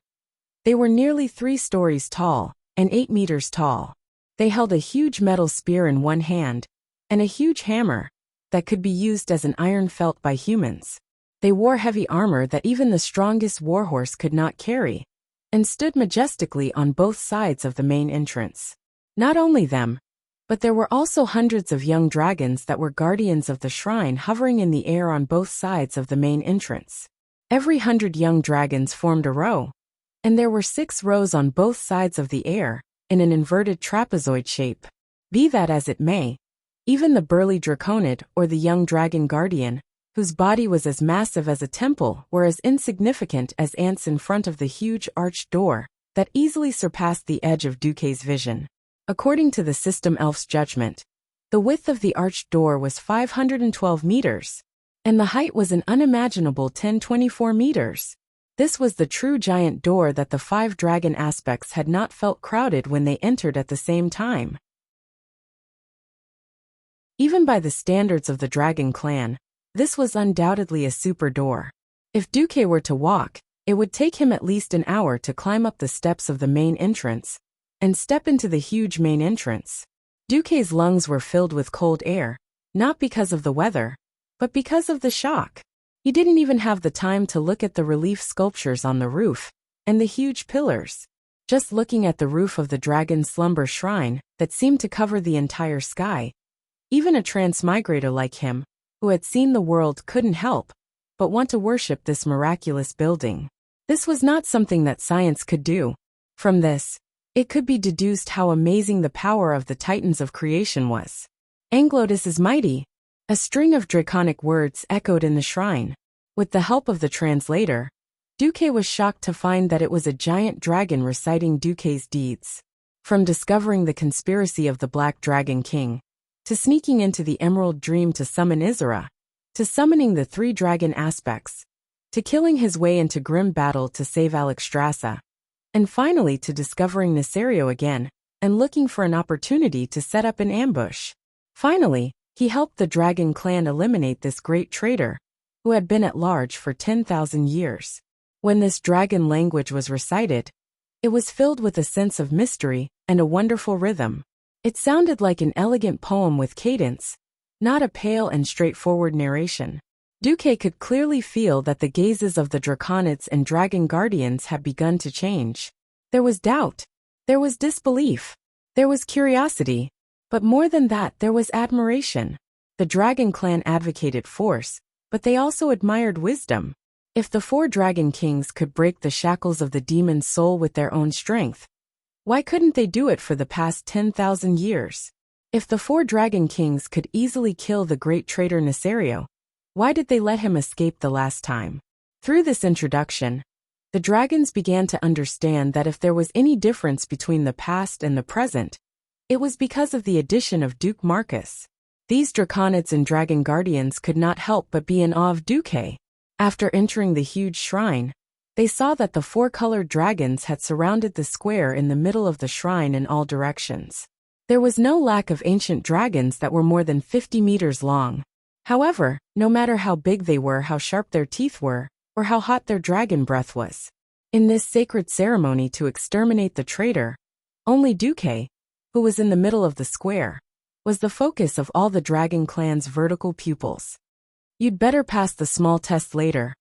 They were nearly 3 stories tall and 8 meters tall. They held a huge metal spear in one hand and a huge hammer that could be used as an iron felt by humans. They wore heavy armor that even the strongest warhorse could not carry, and stood majestically on both sides of the main entrance. Not only them, but there were also hundreds of young dragons that were guardians of the shrine hovering in the air on both sides of the main entrance. Every 100 young dragons formed a row, and there were 6 rows on both sides of the air, in an inverted trapezoid shape. Be that as it may, even the burly Draconid or the young dragon guardian, whose body was as massive as a temple, were as insignificant as ants in front of the huge arched door that easily surpassed the edge of Duque's vision. According to the system elf's judgment, the width of the arched door was 512 meters, and the height was an unimaginable 1024 meters. This was the true giant door that the 5 dragon aspects had not felt crowded when they entered at the same time. Even by the standards of the dragon clan, this was undoubtedly a super door. If Duque were to walk, it would take him at least an hour to climb up the steps of the main entrance and step into the huge main entrance. Duque's lungs were filled with cold air, not because of the weather, but because of the shock. He didn't even have the time to look at the relief sculptures on the roof and the huge pillars. Just looking at the roof of the Dragon Slumber Shrine that seemed to cover the entire sky, even a transmigrator like him, who had seen the world, couldn't help but want to worship this miraculous building. This was not something that science could do. From this, it could be deduced how amazing the power of the titans of creation was. Anglodus is mighty. A string of draconic words echoed in the shrine. With the help of the translator, Duque was shocked to find that it was a giant dragon reciting Duque's deeds. From discovering the conspiracy of the Black Dragon King, to sneaking into the Emerald Dream to summon Isra, to summoning the 3 dragon aspects, to killing his way into grim battle to save Alexstrasza, and finally to discovering Nesario again and looking for an opportunity to set up an ambush. Finally, he helped the dragon clan eliminate this great traitor, who had been at large for 10,000 years. When this dragon language was recited, it was filled with a sense of mystery and a wonderful rhythm. It sounded like an elegant poem with cadence, not a pale and straightforward narration. Duque could clearly feel that the gazes of the Draconids and Dragon Guardians had begun to change. There was doubt. There was disbelief. There was curiosity. But more than that, there was admiration. The Dragon Clan advocated force, but they also admired wisdom. If the 4 Dragon Kings could break the shackles of the demon's soul with their own strength, why couldn't they do it for the past 10,000 years? If the 4 Dragon Kings could easily kill the great traitor Nesario, why did they let him escape the last time? Through this introduction, the dragons began to understand that if there was any difference between the past and the present, it was because of the addition of Duke Marcus. These Draconids and Dragon Guardians could not help but be in awe of Duque. After entering the huge shrine, they saw that the 4-colored dragons had surrounded the square in the middle of the shrine in all directions. There was no lack of ancient dragons that were more than 50 meters long. However, no matter how big they were, how sharp their teeth were, or how hot their dragon breath was, in this sacred ceremony to exterminate the traitor, only Duque, who was in the middle of the square, was the focus of all the Dragon Clan's vertical pupils. "You'd better pass the small test later,"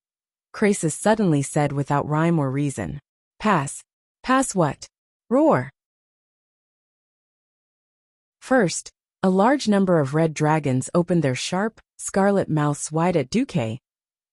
Krasus suddenly said without rhyme or reason. "Pass? Pass what?" "Roar." First, a large number of red dragons opened their sharp, scarlet mouths wide at Duque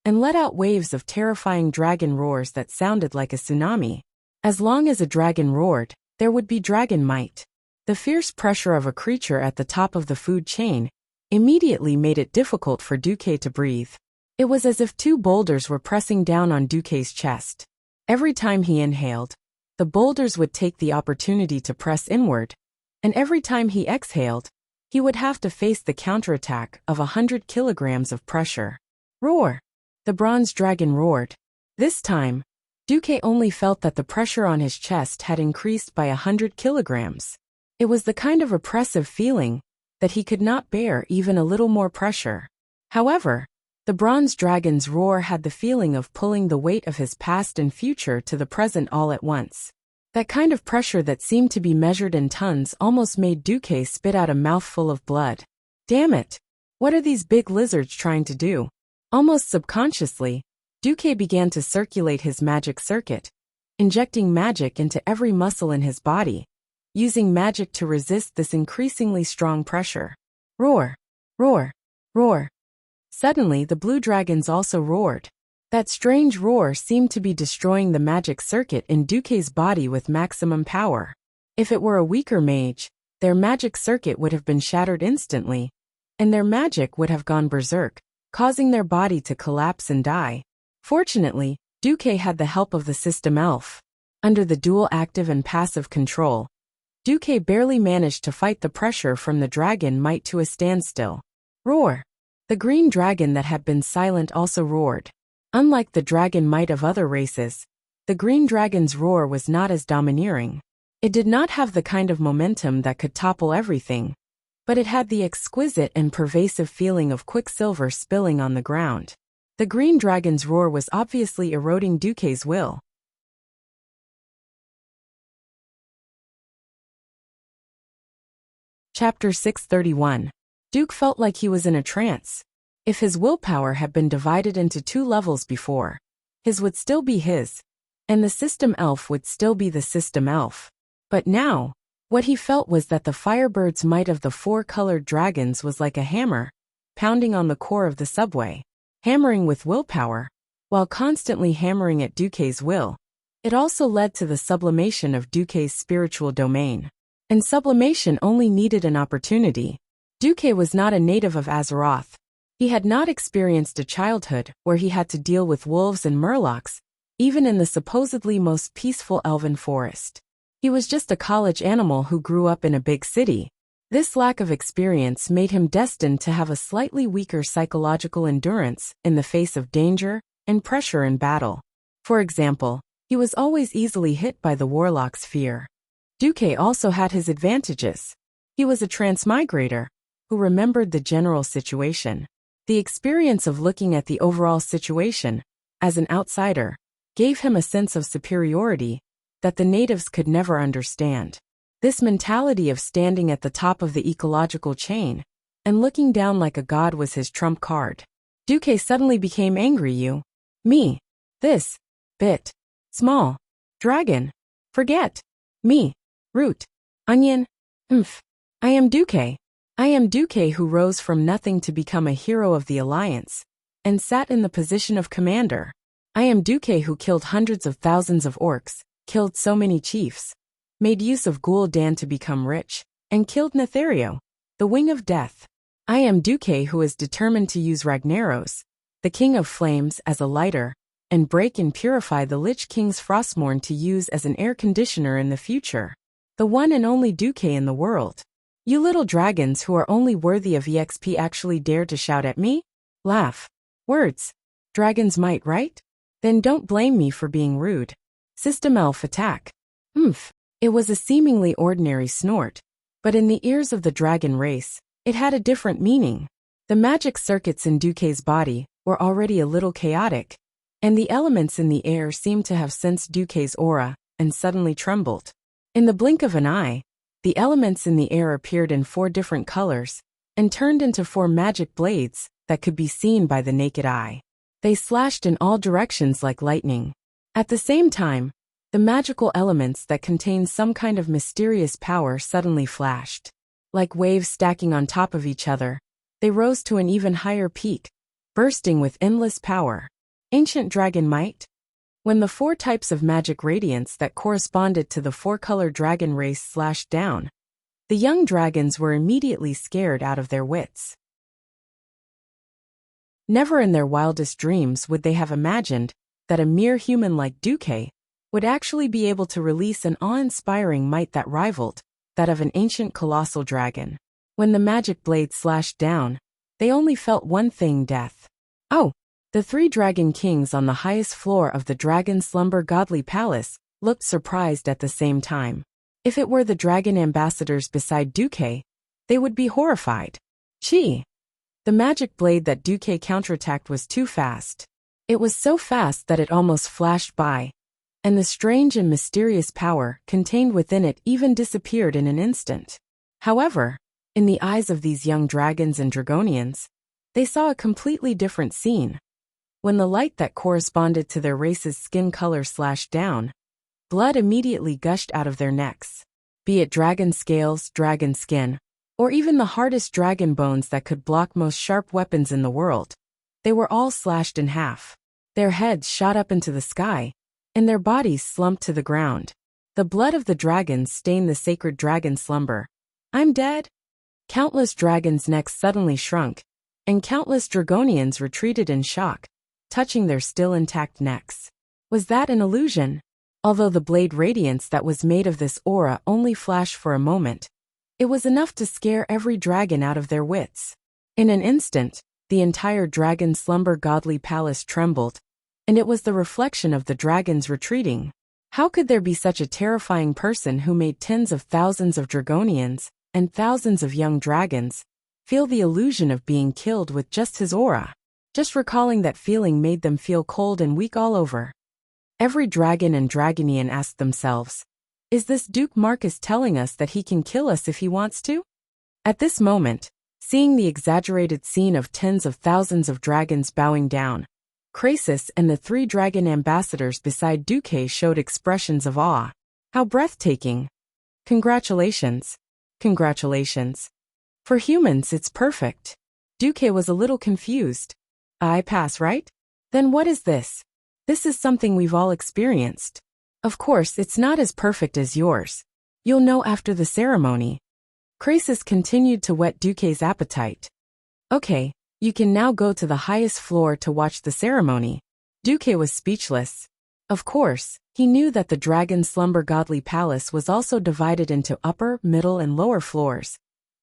and let out waves of terrifying dragon roars that sounded like a tsunami. As long as a dragon roared, there would be dragon might. The fierce pressure of a creature at the top of the food chain immediately made it difficult for Duque to breathe. It was as if 2 boulders were pressing down on Duque's chest. Every time he inhaled, the boulders would take the opportunity to press inward, and every time he exhaled, he would have to face the counterattack of 100 kilograms of pressure. "Roar!" The bronze dragon roared. This time, Duque only felt that the pressure on his chest had increased by 100 kilograms. It was the kind of oppressive feeling that he could not bear even a little more pressure. However, the bronze dragon's roar had the feeling of pulling the weight of his past and future to the present all at once. That kind of pressure that seemed to be measured in tons almost made Duque spit out a mouthful of blood. Damn it! What are these big lizards trying to do? Almost subconsciously, Duque began to circulate his magic circuit, injecting magic into every muscle in his body, using magic to resist this increasingly strong pressure. Roar! Roar! Roar! Suddenly the blue dragons also roared. That strange roar seemed to be destroying the magic circuit in Duque's body with maximum power. If it were a weaker mage, their magic circuit would have been shattered instantly, and their magic would have gone berserk, causing their body to collapse and die. Fortunately, Duque had the help of the system elf. Under the dual active and passive control, Duque barely managed to fight the pressure from the dragon might to a standstill. Roar! The green dragon that had been silent also roared. Unlike the dragon might of other races, the green dragon's roar was not as domineering. It did not have the kind of momentum that could topple everything, but it had the exquisite and pervasive feeling of quicksilver spilling on the ground. The green dragon's roar was obviously eroding Duque's will. Chapter 631. Duque felt like he was in a trance. If his willpower had been divided into 2 levels before, his would still be his, and the system elf would still be the system elf. But now, what he felt was that the Firebird's might of the 4-colored dragons was like a hammer, pounding on the core of the subway. Hammering with willpower, while constantly hammering at Duque's will, it also led to the sublimation of Duque's spiritual domain. And sublimation only needed an opportunity. Duque was not a native of Azeroth. He had not experienced a childhood where he had to deal with wolves and murlocs, even in the supposedly most peaceful elven forest. He was just a college animal who grew up in a big city. This lack of experience made him destined to have a slightly weaker psychological endurance in the face of danger and pressure in battle. For example, he was always easily hit by the warlock's fear. Duque also had his advantages. He was a transmigrator who remembered the general situation. The experience of looking at the overall situation, as an outsider, gave him a sense of superiority that the natives could never understand. This mentality of standing at the top of the ecological chain and looking down like a god was his trump card. Duque suddenly became angry. You, me, this, bit, small, dragon, forget, me, root, onion, I am Duque. I am Duque who rose from nothing to become a hero of the Alliance and sat in the position of commander. I am Duque who killed hundreds of thousands of orcs, killed so many chiefs, made use of Gul'dan to become rich, and killed Nethario, the Wing of Death. I am Duque who is determined to use Ragnaros, the King of Flames, as a lighter, and break and purify the Lich King's Frostmourne to use as an air conditioner in the future. The one and only Duque in the world. You little dragons who are only worthy of EXP actually dare to shout at me? Laugh. Words. Dragons might, right? Then don't blame me for being rude. System Elf attack. It was a seemingly ordinary snort, but in the ears of the dragon race, it had a different meaning. The magic circuits in Duque's body were already a little chaotic, and the elements in the air seemed to have sensed Duque's aura and suddenly trembled. In the blink of an eye, the elements in the air appeared in 4 different colors and turned into 4 magic blades that could be seen by the naked eye. They slashed in all directions like lightning. At the same time, the magical elements that contained some kind of mysterious power suddenly flashed. Like waves stacking on top of each other, they rose to an even higher peak, bursting with endless power. Ancient dragon might? When the 4 types of magic radiance that corresponded to the 4-color dragon race slashed down, the young dragons were immediately scared out of their wits. Never in their wildest dreams would they have imagined that a mere human like Duque would actually be able to release an awe-inspiring might that rivaled that of an ancient colossal dragon. When the magic blade slashed down, they only felt one thing: death. Oh! The 3 dragon kings on the highest floor of the Dragon Slumber Godly Palace looked surprised at the same time. If it were the dragon ambassadors beside Duque, they would be horrified. Gee! The magic blade that Duque counterattacked was too fast. It was so fast that it almost flashed by, and the strange and mysterious power contained within it even disappeared in an instant. However, in the eyes of these young dragons and dragonians, they saw a completely different scene. When the light that corresponded to their race's skin color slashed down, blood immediately gushed out of their necks. Be it dragon scales, dragon skin, or even the hardest dragon bones that could block most sharp weapons in the world, they were all slashed in half. Their heads shot up into the sky, and their bodies slumped to the ground. The blood of the dragons stained the sacred dragon slumber. I'm dead? Countless dragons' necks suddenly shrunk, and countless dragonians retreated in shock, touching their still intact necks. Was that an illusion? Although the blade radiance that was made of this aura only flashed for a moment, it was enough to scare every dragon out of their wits. In an instant, the entire Dragon Slumber Godly Palace trembled, and it was the reflection of the dragons retreating. How could there be such a terrifying person who made tens of thousands of dragonians and thousands of young dragons feel the illusion of being killed with just his aura? Just recalling that feeling made them feel cold and weak all over. Every dragon and dragonian asked themselves, is this Duke Marcus telling us that he can kill us if he wants to? At this moment, seeing the exaggerated scene of tens of thousands of dragons bowing down, Krasis and the 3 dragon ambassadors beside Duque showed expressions of awe. How breathtaking! Congratulations. Congratulations. For humans, it's perfect. Duque was a little confused. I pass, right? Then what is this? This is something we've all experienced. Of course, it's not as perfect as yours. You'll know after the ceremony. Krasis continued to whet Duque's appetite. Okay, you can now go to the highest floor to watch the ceremony. Duque was speechless. Of course, he knew that the Dragon Slumber Godly Palace was also divided into upper, middle, and lower floors.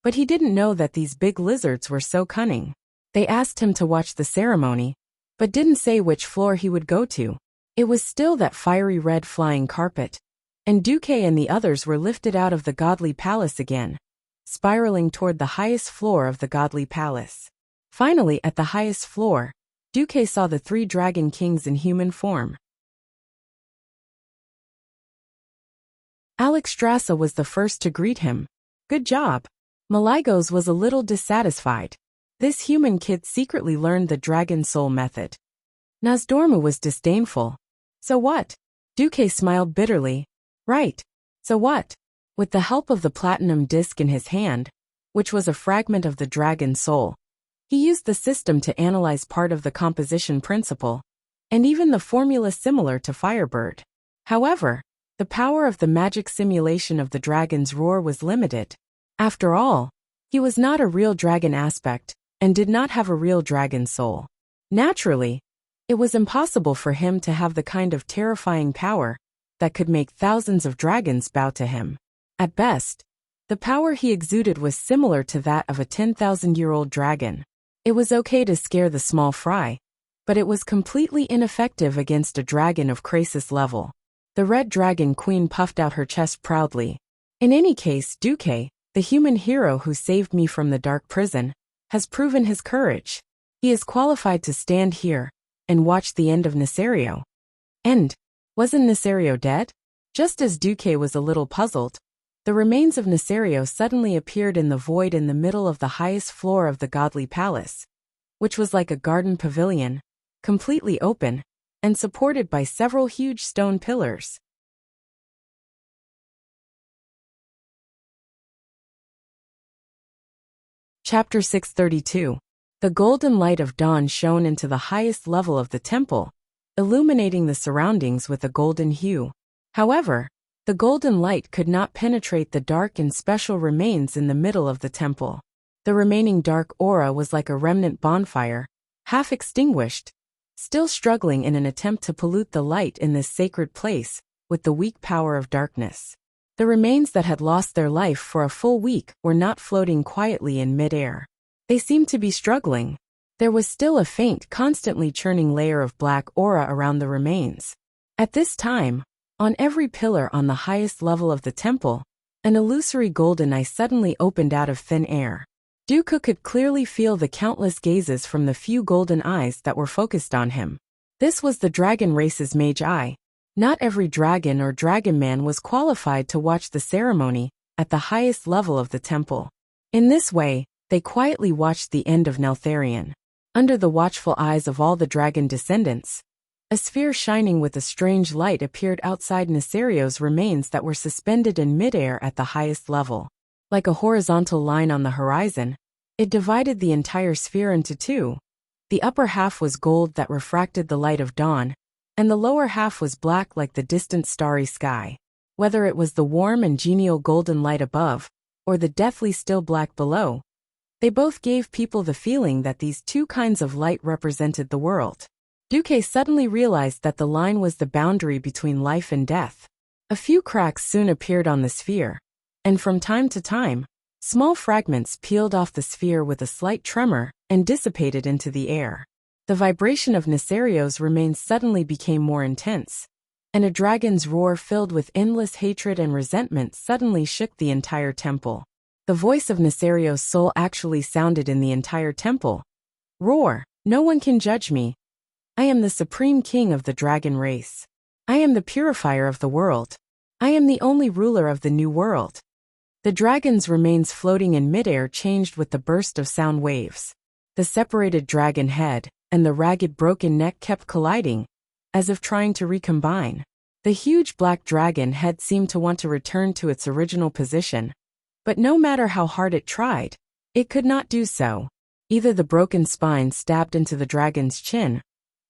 But he didn't know that these big lizards were so cunning. They asked him to watch the ceremony, but didn't say which floor he would go to. It was still that fiery red flying carpet, and Duque and the others were lifted out of the Godly Palace again, spiraling toward the highest floor of the Godly Palace. Finally, at the highest floor, Duque saw the 3 dragon kings in human form. Alexstrasza was the first to greet him. Good job. Maligos was a little dissatisfied. This human kid secretly learned the dragon soul method. Nozdormu was disdainful. So what? Duque smiled bitterly. Right. So what? With the help of the platinum disc in his hand, which was a fragment of the dragon soul, he used the system to analyze part of the composition principle, and even the formula similar to Firebird. However, the power of the magic simulation of the dragon's roar was limited. After all, he was not a real dragon aspect, and did not have a real dragon soul. Naturally, it was impossible for him to have the kind of terrifying power that could make thousands of dragons bow to him. At best, the power he exuded was similar to that of a 10,000-year-old dragon. It was okay to scare the small fry, but it was completely ineffective against a dragon of Krasis level. The Red Dragon Queen puffed out her chest proudly. In any case, Duque, the human hero who saved me from the dark prison, has proven his courage. He is qualified to stand here and watch the end of Nesario. End. Wasn't Nesario dead? Just as Duque was a little puzzled, the remains of Nesario suddenly appeared in the void in the middle of the highest floor of the godly palace, which was like a garden pavilion, completely open, and supported by several huge stone pillars. Chapter 632. The golden light of dawn shone into the highest level of the temple, illuminating the surroundings with a golden hue. However, the golden light could not penetrate the dark and special remains in the middle of the temple. The remaining dark aura was like a remnant bonfire, half extinguished, still struggling in an attempt to pollute the light in this sacred place with the weak power of darkness. The remains that had lost their life for a full week were not floating quietly in mid-air. They seemed to be struggling. There was still a faint, constantly churning layer of black aura around the remains. At this time, on every pillar on the highest level of the temple, an illusory golden eye suddenly opened out of thin air. Duque could clearly feel the countless gazes from the few golden eyes that were focused on him. This was the dragon race's mage eye. Not every dragon or dragon man was qualified to watch the ceremony at the highest level of the temple. In this way, they quietly watched the end of Neltharion. Under the watchful eyes of all the dragon descendants, a sphere shining with a strange light appeared outside Nesario's remains that were suspended in midair at the highest level. Like a horizontal line on the horizon, it divided the entire sphere into two. The upper half was gold that refracted the light of dawn, and the lower half was black like the distant starry sky. Whether it was the warm and genial golden light above, or the deathly still black below, they both gave people the feeling that these two kinds of light represented the world. Duque suddenly realized that the line was the boundary between life and death. A few cracks soon appeared on the sphere, and from time to time, small fragments peeled off the sphere with a slight tremor and dissipated into the air. The vibration of Nesario's remains suddenly became more intense, and a dragon's roar filled with endless hatred and resentment suddenly shook the entire temple. The voice of Nesario's soul actually sounded in the entire temple. Roar! No one can judge me. I am the supreme king of the dragon race. I am the purifier of the world. I am the only ruler of the new world. The dragon's remains floating in midair changed with the burst of sound waves. The separated dragon head and the ragged broken neck kept colliding, as if trying to recombine. The huge black dragon head seemed to want to return to its original position, but no matter how hard it tried, it could not do so. Either the broken spine stabbed into the dragon's chin,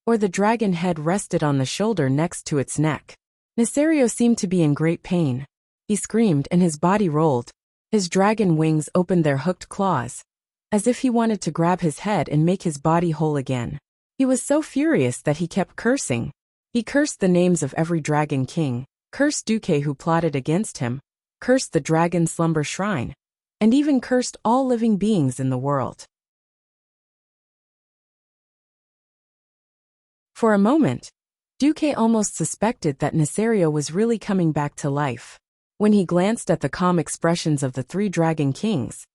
or the dragon head rested on the shoulder next to its neck. Nesario seemed to be in great pain. He screamed and his body rolled. His dragon wings opened their hooked claws, as if he wanted to grab his head and make his body whole again. He was so furious that he kept cursing. He cursed the names of every dragon king, cursed Duque who plotted against him, cursed the dragon slumber shrine, and even cursed all living beings in the world. For a moment, Duque almost suspected that Nesario was really coming back to life. When he glanced at the calm expressions of the three dragon kings,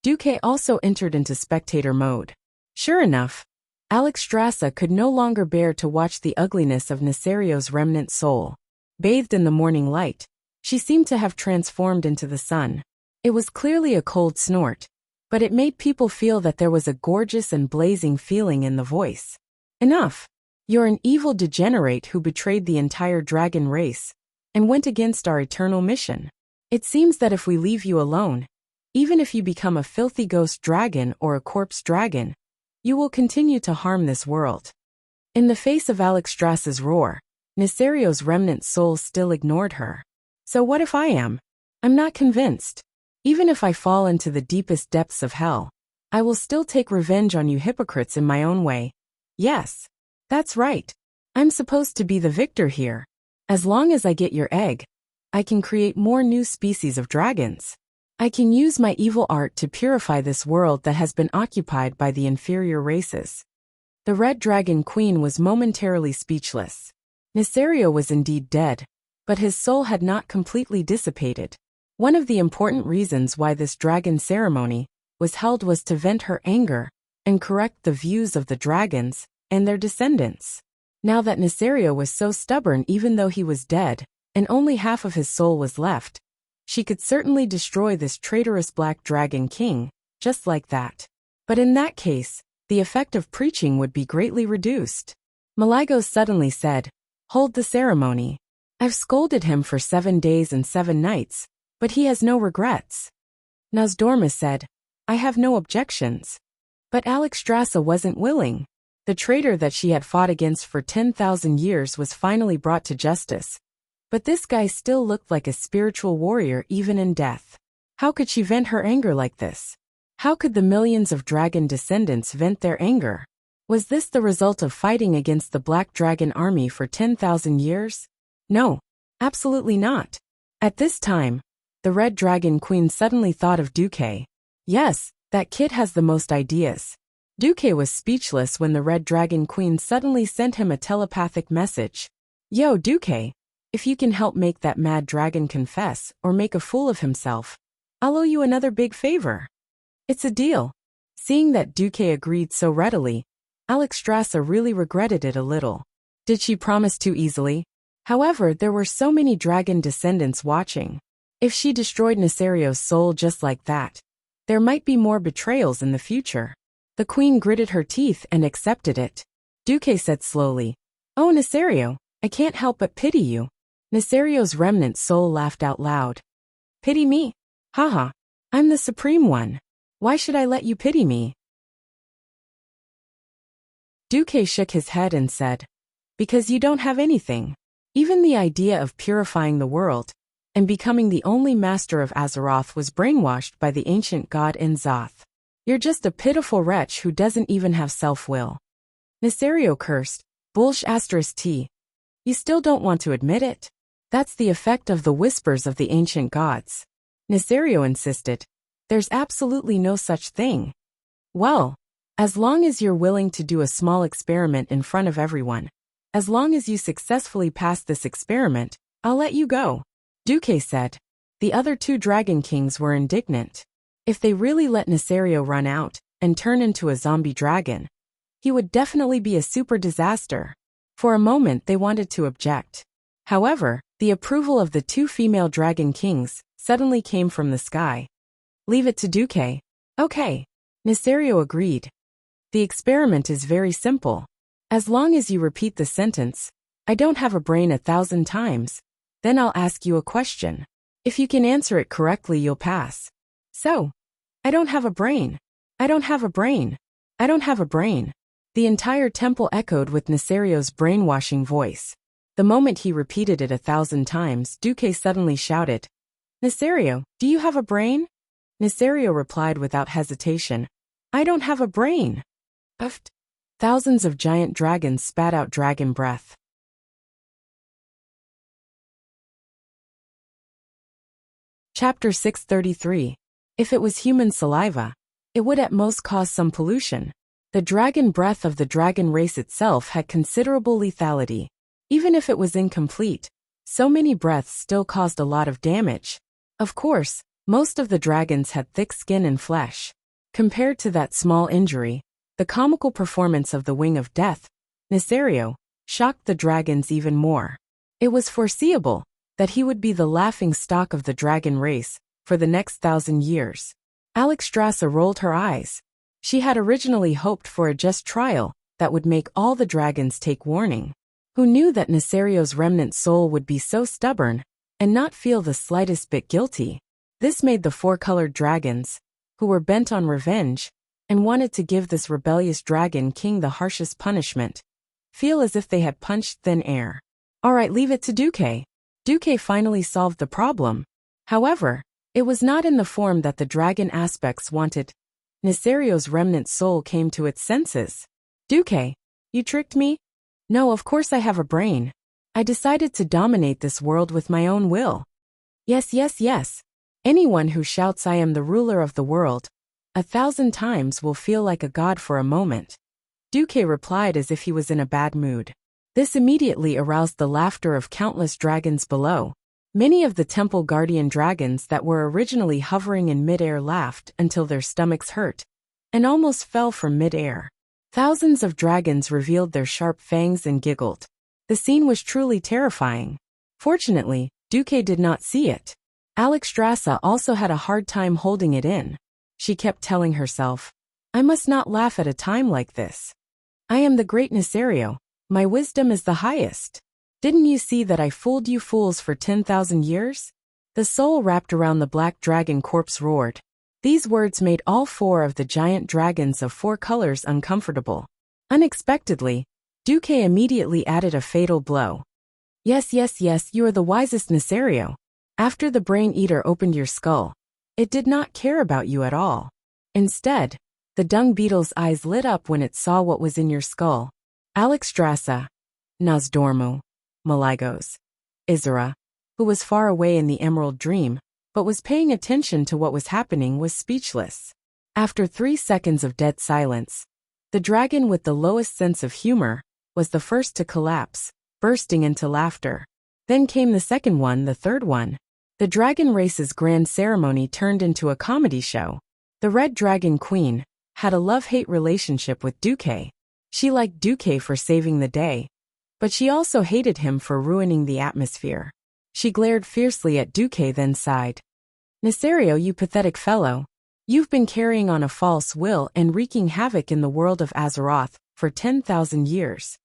Duque also entered into spectator mode. Sure enough, Alexstrasza could no longer bear to watch the ugliness of Nesario's remnant soul. Bathed in the morning light, She seemed to have transformed into the sun. It was clearly a cold snort, but it made people feel that there was a gorgeous and blazing feeling in the voice. Enough! You're an evil degenerate who betrayed the entire dragon race and went against our eternal mission. It seems that if we leave you alone, even if you become a filthy ghost dragon or a corpse dragon, you will continue to harm this world. In the face of Alexstrasza's roar, Neserio's remnant soul still ignored her. So what if I am? I'm not convinced. Even if I fall into the deepest depths of hell, I will still take revenge on you hypocrites in my own way. Yes, that's right. I'm supposed to be the victor here. As long as I get your egg, I can create more new species of dragons. I can use my evil art to purify this world that has been occupied by the inferior races. The Red Dragon Queen was momentarily speechless. Neserio was indeed dead, but his soul had not completely dissipated. One of the important reasons why this dragon ceremony was held was to vent her anger and correct the views of the dragons and their descendants. Now that Neserio was so stubborn, even though he was dead, and only half of his soul was left, she could certainly destroy this traitorous Black Dragon King, just like that. But in that case, the effect of preaching would be greatly reduced. Malygos suddenly said, "Hold the ceremony. I've scolded him for 7 days and 7 nights, but he has no regrets." Nozdorma said, "I have no objections." But Alexstrasza wasn't willing. The traitor that she had fought against for 10,000 years was finally brought to justice. But this guy still looked like a spiritual warrior even in death. How could she vent her anger like this? How could the millions of dragon descendants vent their anger? Was this the result of fighting against the Black Dragon army for 10,000 years? No, absolutely not. At this time, the Red Dragon Queen suddenly thought of Duque. Yes, that kid has the most ideas. Duque was speechless when the Red Dragon Queen suddenly sent him a telepathic message. Yo, Duque, if you can help make that mad dragon confess or make a fool of himself, I'll owe you another big favor. It's a deal. Seeing that Duque agreed so readily, Alexstrasza really regretted it a little. Did she promise too easily? However, there were so many dragon descendants watching. If she destroyed Neserio's soul just like that, there might be more betrayals in the future. The queen gritted her teeth and accepted it. Duque said slowly, "Oh, Neserio, I can't help but pity you." Neserio's remnant soul laughed out loud. "Pity me? Haha, I'm the supreme one. Why should I let you pity me?" Duque shook his head and said, "Because you don't have anything. Even the idea of purifying the world and becoming the only master of Azeroth was brainwashed by the ancient god Inzoth. You're just a pitiful wretch who doesn't even have self-will." Neserio cursed, "Bullsh *T. You still don't want to admit it? That's the effect of the whispers of the ancient gods." Neserio insisted, "There's absolutely no such thing." "Well, as long as you're willing to do a small experiment in front of everyone, as long as you successfully pass this experiment, I'll let you go," Duque said. The other 2 dragon kings were indignant. If they really let Neserio run out and turn into a zombie dragon, he would definitely be a super disaster. For a moment they wanted to object. However, the approval of the 2 female dragon kings suddenly came from the sky. "Leave it to Duque." "Okay." Neserio agreed. "The experiment is very simple. As long as you repeat the sentence, 'I don't have a brain' 1,000 times, then I'll ask you a question. If you can answer it correctly, you'll pass." So, "I don't have a brain. I don't have a brain. I don't have a brain." The entire temple echoed with Neserio's brainwashing voice. The moment he repeated it 1,000 times, Duque suddenly shouted, "Neserio, do you have a brain?" Neserio replied without hesitation, "I don't have a brain." Uft. Thousands of giant dragons spat out dragon breath. Chapter 633. If it was human saliva, it would at most cause some pollution. The dragon breath of the dragon race itself had considerable lethality. Even if it was incomplete, so many breaths still caused a lot of damage. Of course, most of the dragons had thick skin and flesh. Compared to that small injury, the comical performance of the Wing of Death, Neserio, shocked the dragons even more. It was foreseeable that he would be the laughing stock of the dragon race for the next 1,000 years. Alexstrasza rolled her eyes. She had originally hoped for a just trial that would make all the dragons take warning. Who knew that Nasario's remnant soul would be so stubborn and not feel the slightest bit guilty? This made the four-colored dragons, who were bent on revenge and wanted to give this rebellious dragon king the harshest punishment, feel as if they had punched thin air. All right, leave it to Duque. Duque finally solved the problem. However, it was not in the form that the dragon aspects wanted. Nasario's remnant soul came to its senses. Duque, you tricked me? No, of course I have a brain. I decided to dominate this world with my own will. Yes, yes, yes. Anyone who shouts I am the ruler of the world 1,000 times will feel like a god for a moment. Duque replied as if he was in a bad mood. This immediately aroused the laughter of countless dragons below. Many of the temple guardian dragons that were originally hovering in midair laughed until their stomachs hurt and almost fell from midair. Thousands of dragons revealed their sharp fangs and giggled. The scene was truly terrifying. Fortunately, Duque did not see it. Alexstrasza also had a hard time holding it in. She kept telling herself, I must not laugh at a time like this. I am the great Nasario. My wisdom is the highest. Didn't you see that I fooled you fools for 10,000 years? The soul wrapped around the black dragon corpse roared. These words made all four of the giant dragons of four colors uncomfortable. Unexpectedly, Duque immediately added a fatal blow. Yes, yes, yes, you are the wisest Nasario. After the brain eater opened your skull, it did not care about you at all. Instead, the dung beetle's eyes lit up when it saw what was in your skull. Alexstrasza, Nosdormu, Maligos, Izura, who was far away in the Emerald Dream, but was paying attention to what was happening, was speechless. After 3 seconds of dead silence, the dragon with the lowest sense of humor was the first to collapse, bursting into laughter. Then came the second one, the third one. The dragon race's grand ceremony turned into a comedy show. The Red Dragon Queen had a love-hate relationship with Duque. She liked Duque for saving the day, but she also hated him for ruining the atmosphere. She glared fiercely at Duque, then sighed. Nasario, you pathetic fellow. You've been carrying on a false will and wreaking havoc in the world of Azeroth for 10,000 years.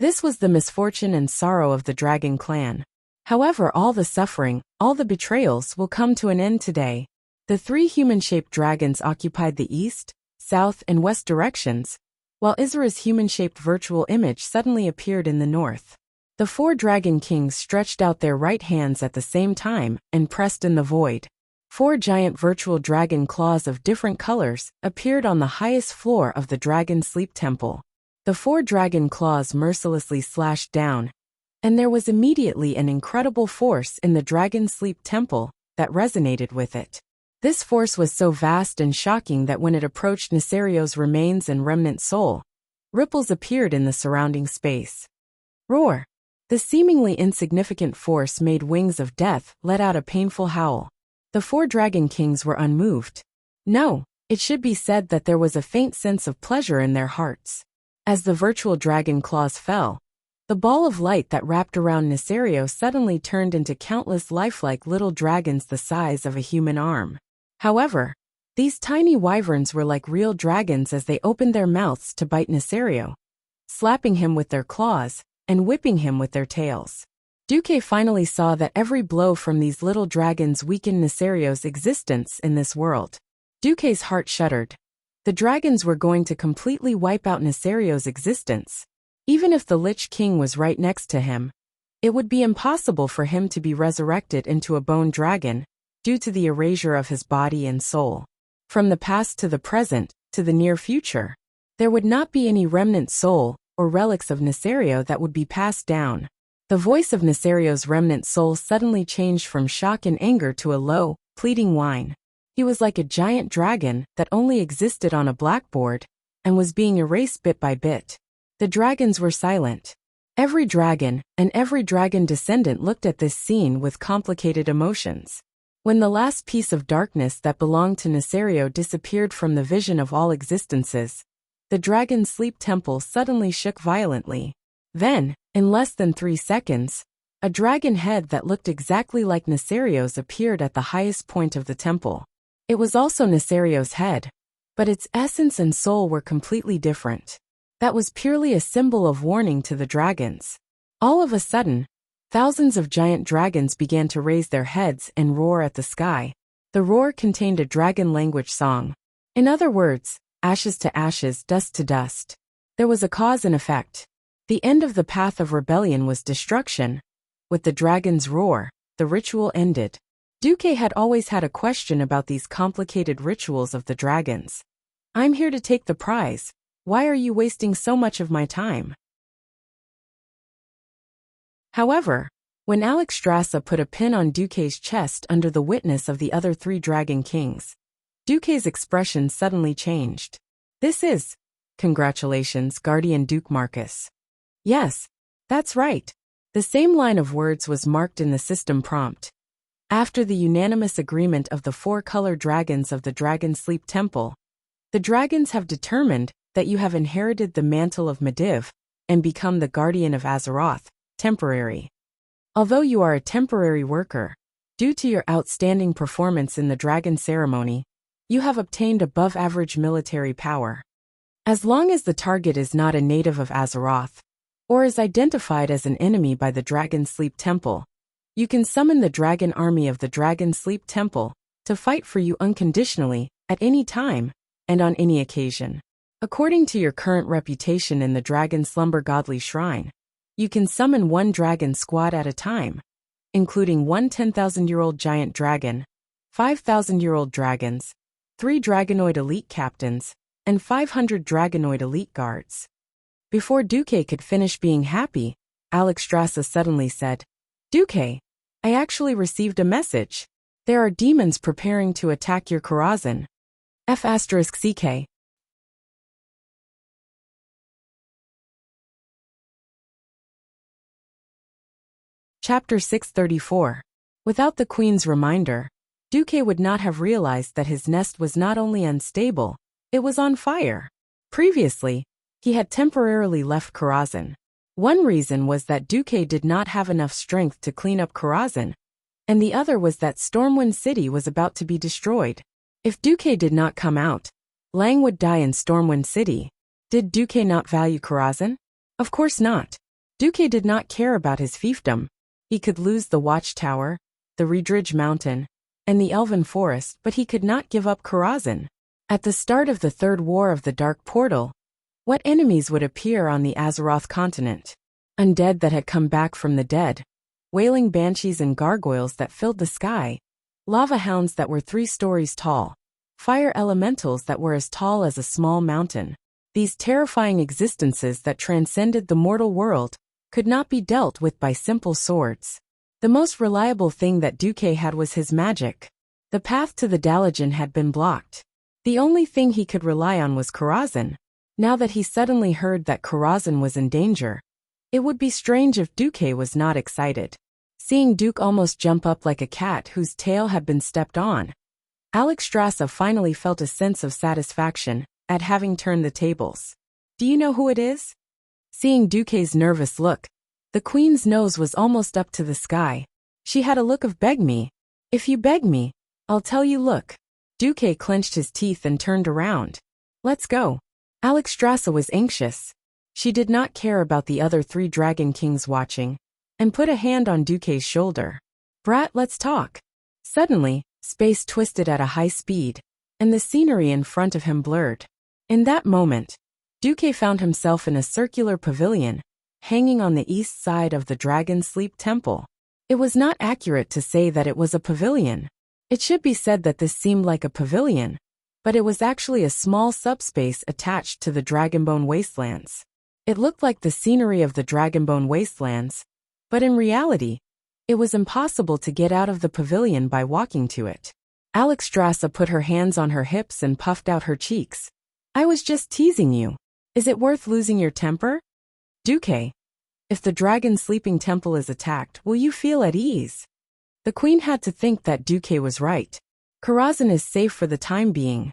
This was the misfortune and sorrow of the Dragon Clan. However, all the suffering, all the betrayals will come to an end today. The 3 human-shaped dragons occupied the east, south, and west directions, while Izura's human-shaped virtual image suddenly appeared in the north. The 4 dragon kings stretched out their right hands at the same time and pressed in the void. 4 giant virtual dragon claws of different colors appeared on the highest floor of the Dragon Sleep Temple. The 4 dragon claws mercilessly slashed down, and there was immediately an incredible force in the Dragon Sleep Temple that resonated with it. This force was so vast and shocking that when it approached Nasario's remains and remnant soul, ripples appeared in the surrounding space. Roar! The seemingly insignificant force made Wings of Death let out a painful howl. The 4 dragon kings were unmoved. No, it should be said that there was a faint sense of pleasure in their hearts. As the virtual dragon claws fell, the ball of light that wrapped around Nasario suddenly turned into countless lifelike little dragons the size of a human arm. However, these tiny wyverns were like real dragons as they opened their mouths to bite Nasario, slapping him with their claws and whipping him with their tails. Duque finally saw that every blow from these little dragons weakened Nasario's existence in this world. Duque's heart shuddered. The dragons were going to completely wipe out Nasario's existence. Even if the Lich King was right next to him, it would be impossible for him to be resurrected into a bone dragon, due to the erasure of his body and soul. From the past to the present, to the near future, there would not be any remnant soul or relics of Nasario that would be passed down. The voice of Nasario's remnant soul suddenly changed from shock and anger to a low, pleading whine. He was like a giant dragon that only existed on a blackboard and was being erased bit by bit. The dragons were silent. Every dragon and every dragon descendant looked at this scene with complicated emotions. When the last piece of darkness that belonged to Nasario disappeared from the vision of all existences, the Dragon Sleep Temple suddenly shook violently. Then, in less than 3 seconds, a dragon head that looked exactly like Nasario's appeared at the highest point of the temple. It was also Nasario's head, but its essence and soul were completely different. That was purely a symbol of warning to the dragons. All of a sudden, thousands of giant dragons began to raise their heads and roar at the sky. The roar contained a dragon language song. In other words, ashes to ashes, dust to dust. There was a cause and effect. The end of the path of rebellion was destruction. With the dragon's roar, the ritual ended. Duque had always had a question about these complicated rituals of the dragons. I'm here to take the prize. Why are you wasting so much of my time? However, when Alexstrasza put a pin on Duque's chest under the witness of the other 3 dragon kings, Duque's expression suddenly changed. This is, congratulations, Guardian Duke Marcus. Yes, that's right. The same line of words was marked in the system prompt. After the unanimous agreement of the 4 color dragons of the Dragon Sleep Temple, the dragons have determined that you have inherited the mantle of Mediv and become the guardian of Azeroth, temporary. Although you are a temporary worker, due to your outstanding performance in the dragon ceremony, you have obtained above-average military power. As long as the target is not a native of Azeroth, or is identified as an enemy by the Dragon Sleep Temple, you can summon the dragon army of the Dragon Sleep Temple to fight for you unconditionally, at any time, and on any occasion. According to your current reputation in the Dragon Slumber Godly Shrine, you can summon 1 dragon squad at a time, including 1 10,000-year-old giant dragon, 5,000-year-old dragons, 3 dragonoid elite captains, and 500 dragonoid elite guards. Before Duque could finish being happy, Alexstrasza suddenly said, Duque, I actually received a message. There are demons preparing to attack your Karazhan. F***CK. Chapter 634. Without the Queen's reminder, Duque would not have realized that his nest was not only unstable, it was on fire. Previously, he had temporarily left Karazhan. One reason was that Duque did not have enough strength to clean up Karazhan, and the other was that Stormwind City was about to be destroyed. If Duque did not come out, Lang would die in Stormwind City. Did Duque not value Karazhan? Of course not. Duque did not care about his fiefdom. He could lose the Watchtower, the Redridge Mountain, and the Elven Forest, but he could not give up Karazhan. At the start of the Third War of the Dark Portal, what enemies would appear on the Azeroth continent? Undead that had come back from the dead, wailing banshees and gargoyles that filled the sky, lava hounds that were 3 stories tall, fire elementals that were as tall as a small mountain. These terrifying existences that transcended the mortal world could not be dealt with by simple swords. The most reliable thing that Duque had was his magic. The path to the Dalajan had been blocked. The only thing he could rely on was Karazhan. Now that he suddenly heard that Karazhan was in danger, it would be strange if Duque was not excited. Seeing Duke almost jump up like a cat whose tail had been stepped on, Alexstrasza finally felt a sense of satisfaction at having turned the tables. Do you know who it is? Seeing Duque's nervous look, the Queen's nose was almost up to the sky. She had a look of beg me. If you beg me, I'll tell you. Look. Duque clenched his teeth and turned around. Let's go. Alexstrasza was anxious. She did not care about the other 3 dragon kings watching, and put a hand on Duque's shoulder. Brat, let's talk. Suddenly, space twisted at a high speed, and the scenery in front of him blurred. In that moment, Duque found himself in a circular pavilion, hanging on the east side of the Dragon Sleep Temple. It was not accurate to say that it was a pavilion. It should be said that this seemed like a pavilion, but it was actually a small subspace attached to the Dragonbone Wastelands. It looked like the scenery of the Dragonbone Wastelands, but in reality, it was impossible to get out of the pavilion by walking to it. Alexstrasza put her hands on her hips and puffed out her cheeks. I was just teasing you. Is it worth losing your temper? Duque, if the Dragon Sleeping Temple is attacked, will you feel at ease? The Queen had to think that Duque was right. Karazhan is safe for the time being.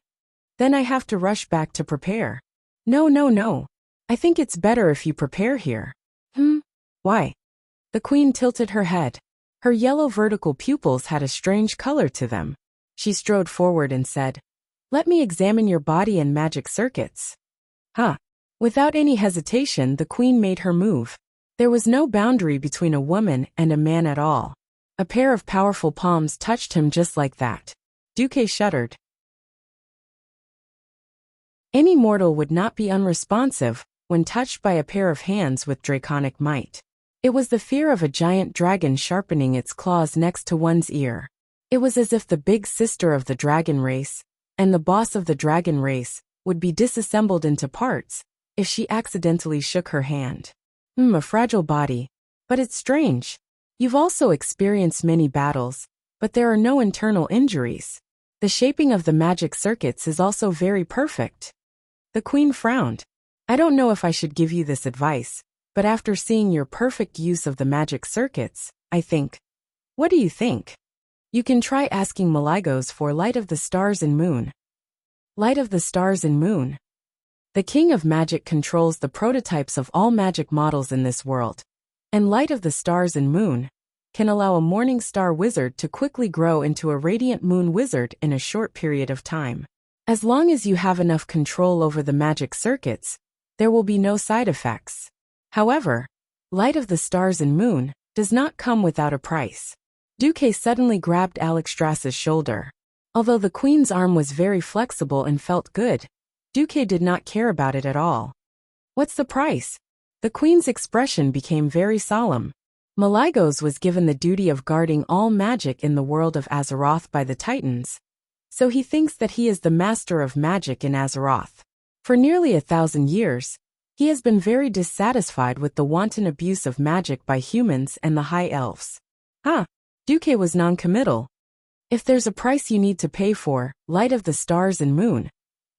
Then I have to rush back to prepare. No. I think it's better if you prepare here. Why? The queen tilted her head. Her yellow vertical pupils had a strange color to them. She strode forward and said, "Let me examine your body and magic circuits." Huh. Without any hesitation, the queen made her move. There was no boundary between a woman and a man at all. A pair of powerful palms touched him just like that. Duque shuddered. Any mortal would not be unresponsive when touched by a pair of hands with draconic might. It was the fear of a giant dragon sharpening its claws next to one's ear. It was as if the big sister of the dragon race, and the boss of the dragon race, would be disassembled into parts if she accidentally shook her hand. A fragile body. But it's strange. You've also experienced many battles, but there are no internal injuries. The shaping of the magic circuits is also very perfect. The queen frowned. I don't know if I should give you this advice, but after seeing your perfect use of the magic circuits, I think. What do you think? You can try asking Malygos for Light of the Stars and Moon. Light of the Stars and Moon. The King of Magic controls the prototypes of all magic models in this world, and Light of the Stars and Moon can allow a morning star wizard to quickly grow into a radiant moon wizard in a short period of time. As long as you have enough control over the magic circuits, there will be no side effects. However, Light of the Stars and Moon does not come without a price. Duque suddenly grabbed Alexstrasza's shoulder. Although the queen's arm was very flexible and felt good, Duque did not care about it at all. What's the price? The queen's expression became very solemn. Malygos was given the duty of guarding all magic in the world of Azeroth by the Titans, so he thinks that he is the master of magic in Azeroth. For nearly 1,000 years, he has been very dissatisfied with the wanton abuse of magic by humans and the High Elves. Duque was non-committal. If there's a price you need to pay for Light of the Stars and Moon,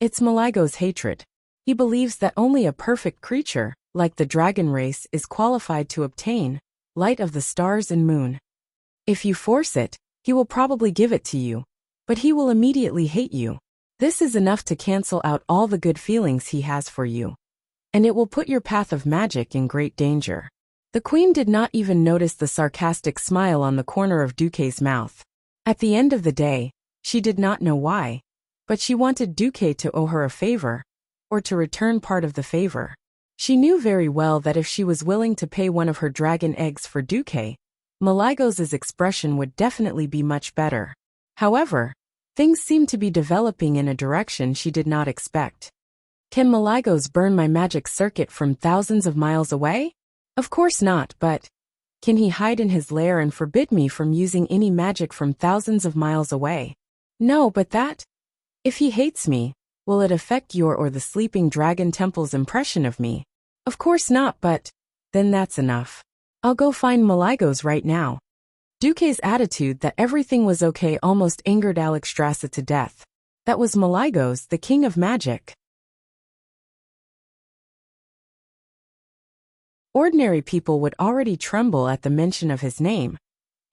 it's Malygos' hatred. He believes that only a perfect creature, like the dragon race, is qualified to obtain Light of the Stars and Moon. If you force it, he will probably give it to you, but he will immediately hate you. This is enough to cancel out all the good feelings he has for you, and it will put your path of magic in great danger. The queen did not even notice the sarcastic smile on the corner of Duque's mouth. At the end of the day, she did not know why, but she wanted Duque to owe her a favor, or to return part of the favor. She knew very well that if she was willing to pay one of her dragon eggs for Duque, Malygos' expression would definitely be much better. However, things seemed to be developing in a direction she did not expect. Can Malygos burn my magic circuit from thousands of miles away? Of course not, but can he hide in his lair and forbid me from using any magic from thousands of miles away? No, but that? If he hates me, will it affect your or the Sleeping Dragon Temple's impression of me? Of course not, but then that's enough. I'll go find Malygos right now. Duque's attitude that everything was okay almost angered Alexstrasza to death. That was Malygos, the King of Magic. Ordinary people would already tremble at the mention of his name.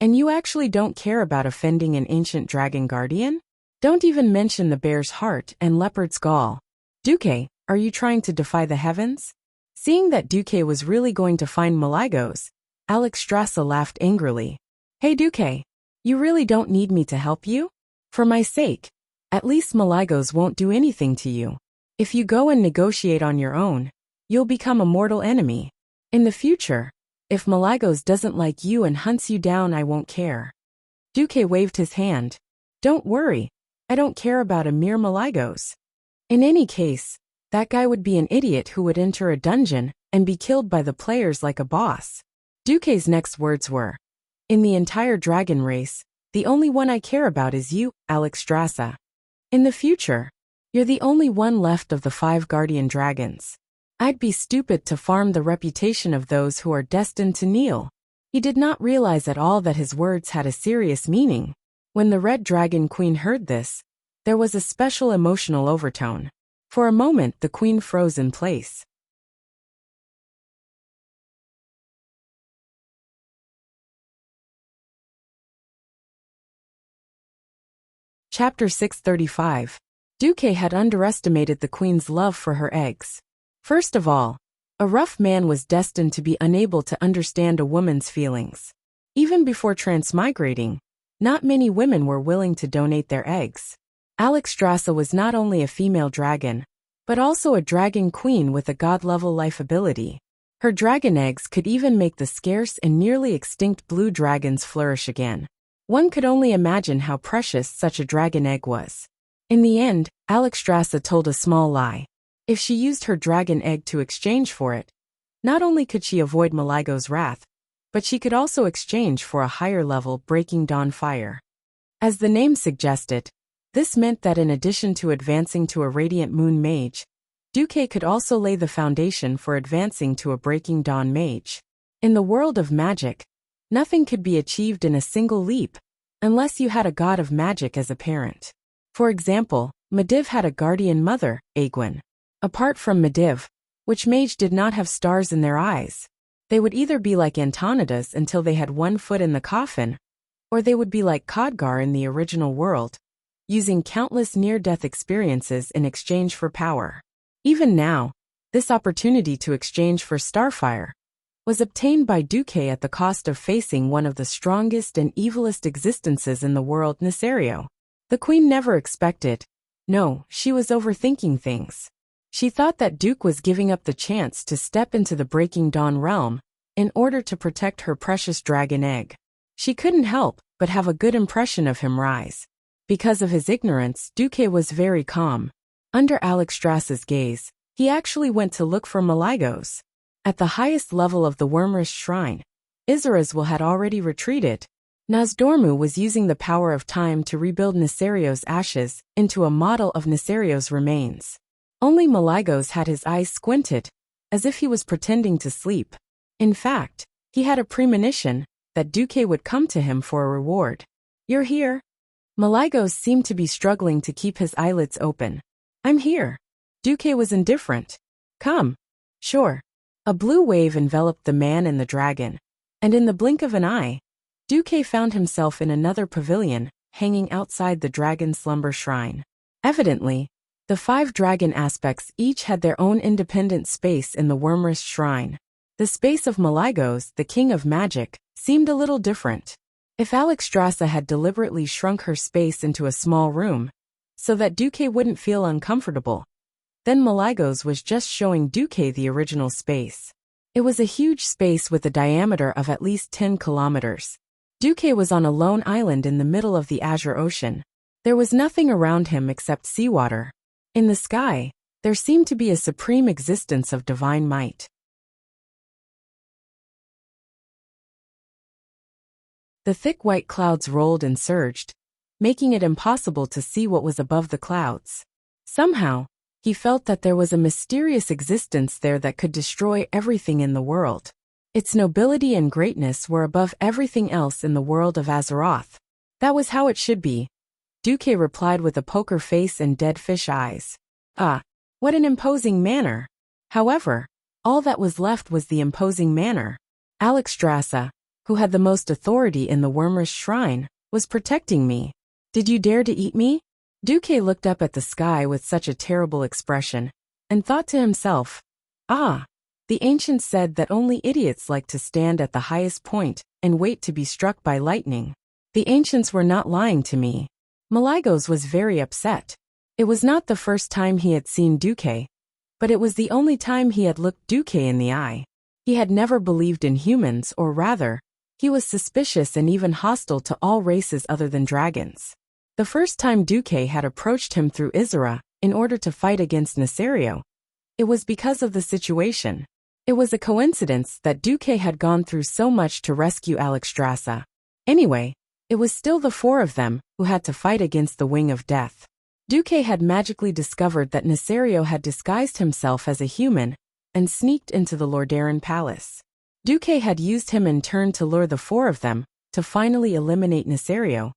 And you actually don't care about offending an ancient dragon guardian? Don't even mention the bear's heart and leopard's gall. Duque, are you trying to defy the heavens? Seeing that Duque was really going to find Malygos, Alexstrasza laughed angrily. Hey Duque, you really don't need me to help you? For my sake, at least Malygos won't do anything to you. If you go and negotiate on your own, you'll become a mortal enemy. In the future, if Malygos doesn't like you and hunts you down, I won't care. Duque waved his hand. Don't worry, I don't care about a mere Malygos. In any case, that guy would be an idiot who would enter a dungeon and be killed by the players like a boss. Duque's next words were, in the entire dragon race, the only one I care about is you, Alexstrasza. In the future, you're the only one left of the 5 guardian dragons. I'd be stupid to farm the reputation of those who are destined to kneel. He did not realize at all that his words had a serious meaning. When the Red Dragon Queen heard this, there was a special emotional overtone. For a moment, the queen froze in place. Chapter 635. Duque had underestimated the queen's love for her eggs. First of all, A rough man was destined to be unable to understand a woman's feelings. Even before transmigrating, not many women were willing to donate their eggs. Alexstrasza was not only a female dragon, but also a dragon queen with a god-level life ability. Her dragon eggs could even make the scarce and nearly extinct blue dragons flourish again. One could only imagine how precious such a dragon egg was. In the end, Alexstrasza told a small lie. If she used her dragon egg to exchange for it, not only could she avoid Malago's wrath, but she could also exchange for a higher-level Breaking Dawn fire. As the name suggested, this meant that in addition to advancing to a Radiant Moon Mage, Duque could also lay the foundation for advancing to a Breaking Dawn Mage. In the world of magic, nothing could be achieved in a single leap, unless you had a god of magic as a parent. For example, Medivh had a guardian mother, Aegwynn. Apart from Medivh, which mage did not have stars in their eyes? They would either be like Antonidas until they had one foot in the coffin, or they would be like Khadgar in the original world, using countless near-death experiences in exchange for power. Even now, this opportunity to exchange for Starfire was obtained by Duque at the cost of facing one of the strongest and evilest existences in the world, Nesario. The queen never expected. No, she was overthinking things. She thought that Duke was giving up the chance to step into the Breaking Dawn realm in order to protect her precious dragon egg. She couldn't help but have a good impression of him rise. Because of his ignorance, Duque was very calm. Under Alexstrasza's gaze, he actually went to look for Malygos. At the highest level of the Wyrmrest Shrine, Izarazwil had already retreated. Nozdormu was using the power of time to rebuild Nesario's ashes into a model of Nesario's remains. Only Malygos had his eyes squinted, as if he was pretending to sleep. In fact, he had a premonition that Duque would come to him for a reward. "You're here?" Malygos seemed to be struggling to keep his eyelids open. "I'm here." Duque was indifferent. "Come." "Sure." A blue wave enveloped the man and the dragon, and in the blink of an eye, Duque found himself in another pavilion, hanging outside the dragon slumber shrine. Evidently, the 5 dragon aspects each had their own independent space in the Wyrmrest Shrine. The space of Malygos, the king of magic, seemed a little different. If Alexstrasza had deliberately shrunk her space into a small room, so that Duque wouldn't feel uncomfortable, then Malygos was just showing Duque the original space. It was a huge space with a diameter of at least 10 kilometers. Duque was on a lone island in the middle of the Azure Ocean. There was nothing around him except seawater. In the sky, there seemed to be a supreme existence of divine might. The thick white clouds rolled and surged, making it impossible to see what was above the clouds. Somehow, he felt that there was a mysterious existence there that could destroy everything in the world. Its nobility and greatness were above everything else in the world of Azeroth. That was how it should be, Duque replied with a poker face and dead fish eyes. "Ah, what an imposing manner." However, all that was left was the imposing manner. Alexstrasza, who had the most authority in the Wyrmrest Shrine, was protecting me. "Did you dare to eat me?" Duque looked up at the sky with such a terrible expression, and thought to himself, "Ah, the ancients said that only idiots like to stand at the highest point and wait to be struck by lightning. The ancients were not lying to me." Malygos was very upset. It was not the first time he had seen Duque, but it was the only time he had looked Duque in the eye. He had never believed in humans, or rather, he was suspicious and even hostile to all races other than dragons. The first time Duque had approached him through Izara, in order to fight against Nesario, it was because of the situation. It was a coincidence that Duque had gone through so much to rescue Alexstrasza. Anyway, it was still the 4 of them who had to fight against the Wing of Death. Duque had magically discovered that Nesario had disguised himself as a human and sneaked into the Lordaeron palace. Duque had used him in turn to lure the 4 of them to finally eliminate Nesario,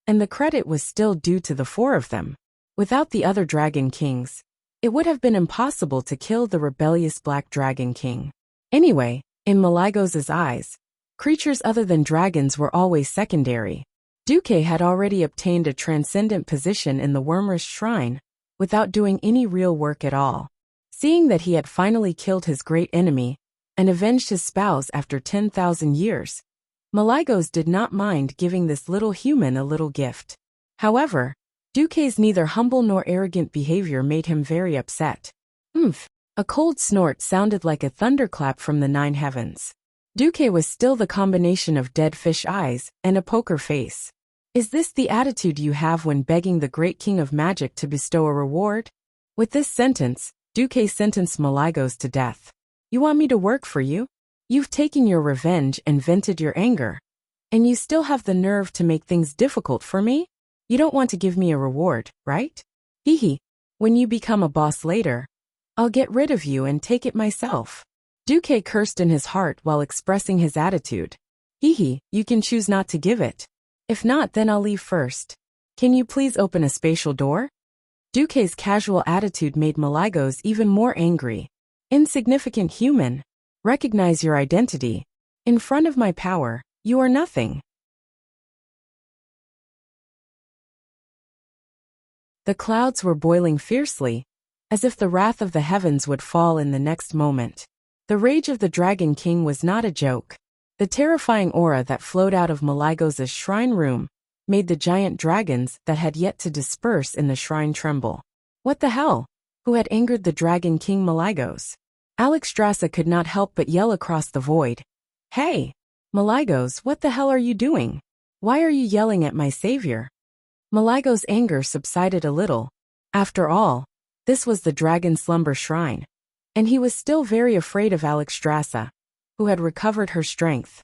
and the credit was still due to the 4 of them. Without the other Dragon Kings, it would have been impossible to kill the rebellious Black Dragon King. Anyway, in Malygos' eyes, creatures other than dragons were always secondary. Duque had already obtained a transcendent position in the Wyrmrest Shrine without doing any real work at all. Seeing that he had finally killed his great enemy and avenged his spouse after 10,000 years, Malygos did not mind giving this little human a little gift. However, Duque's neither humble nor arrogant behavior made him very upset. Oomph! A cold snort sounded like a thunderclap from the 9 heavens. Duque was still the combination of dead fish eyes and a poker face. Is this the attitude you have when begging the great king of magic to bestow a reward? With this sentence, Duque sentenced Malygos to death. You want me to work for you? You've taken your revenge and vented your anger. And you still have the nerve to make things difficult for me? You don't want to give me a reward, right? Hee. When you become a boss later, I'll get rid of you and take it myself. Duque cursed in his heart while expressing his attitude. Hee, you can choose not to give it. If not, then I'll leave first. Can you please open a spatial door? Duque's casual attitude made Malygos even more angry. Insignificant human. Recognize your identity. In front of my power, you are nothing. The clouds were boiling fiercely, as if the wrath of the heavens would fall in the next moment. The rage of the Dragon King was not a joke. The terrifying aura that flowed out of Malygos' shrine room made the giant dragons that had yet to disperse in the shrine tremble. What the hell? Who had angered the Dragon King Malygos? Alexstrasza could not help but yell across the void. Hey! Malygos, what the hell are you doing? Why are you yelling at my savior? Malygos' anger subsided a little. After all, this was the Dragon Slumber Shrine. And he was still very afraid of Alexstrasza, who had recovered her strength.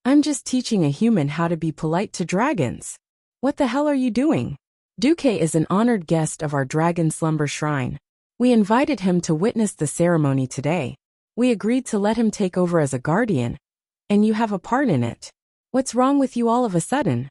I'm just teaching a human how to be polite to dragons. What the hell are you doing? Duque is an honored guest of our Dragon Slumber Shrine. We invited him to witness the ceremony today. We agreed to let him take over as a guardian, and you have a part in it. What's wrong with you all of a sudden?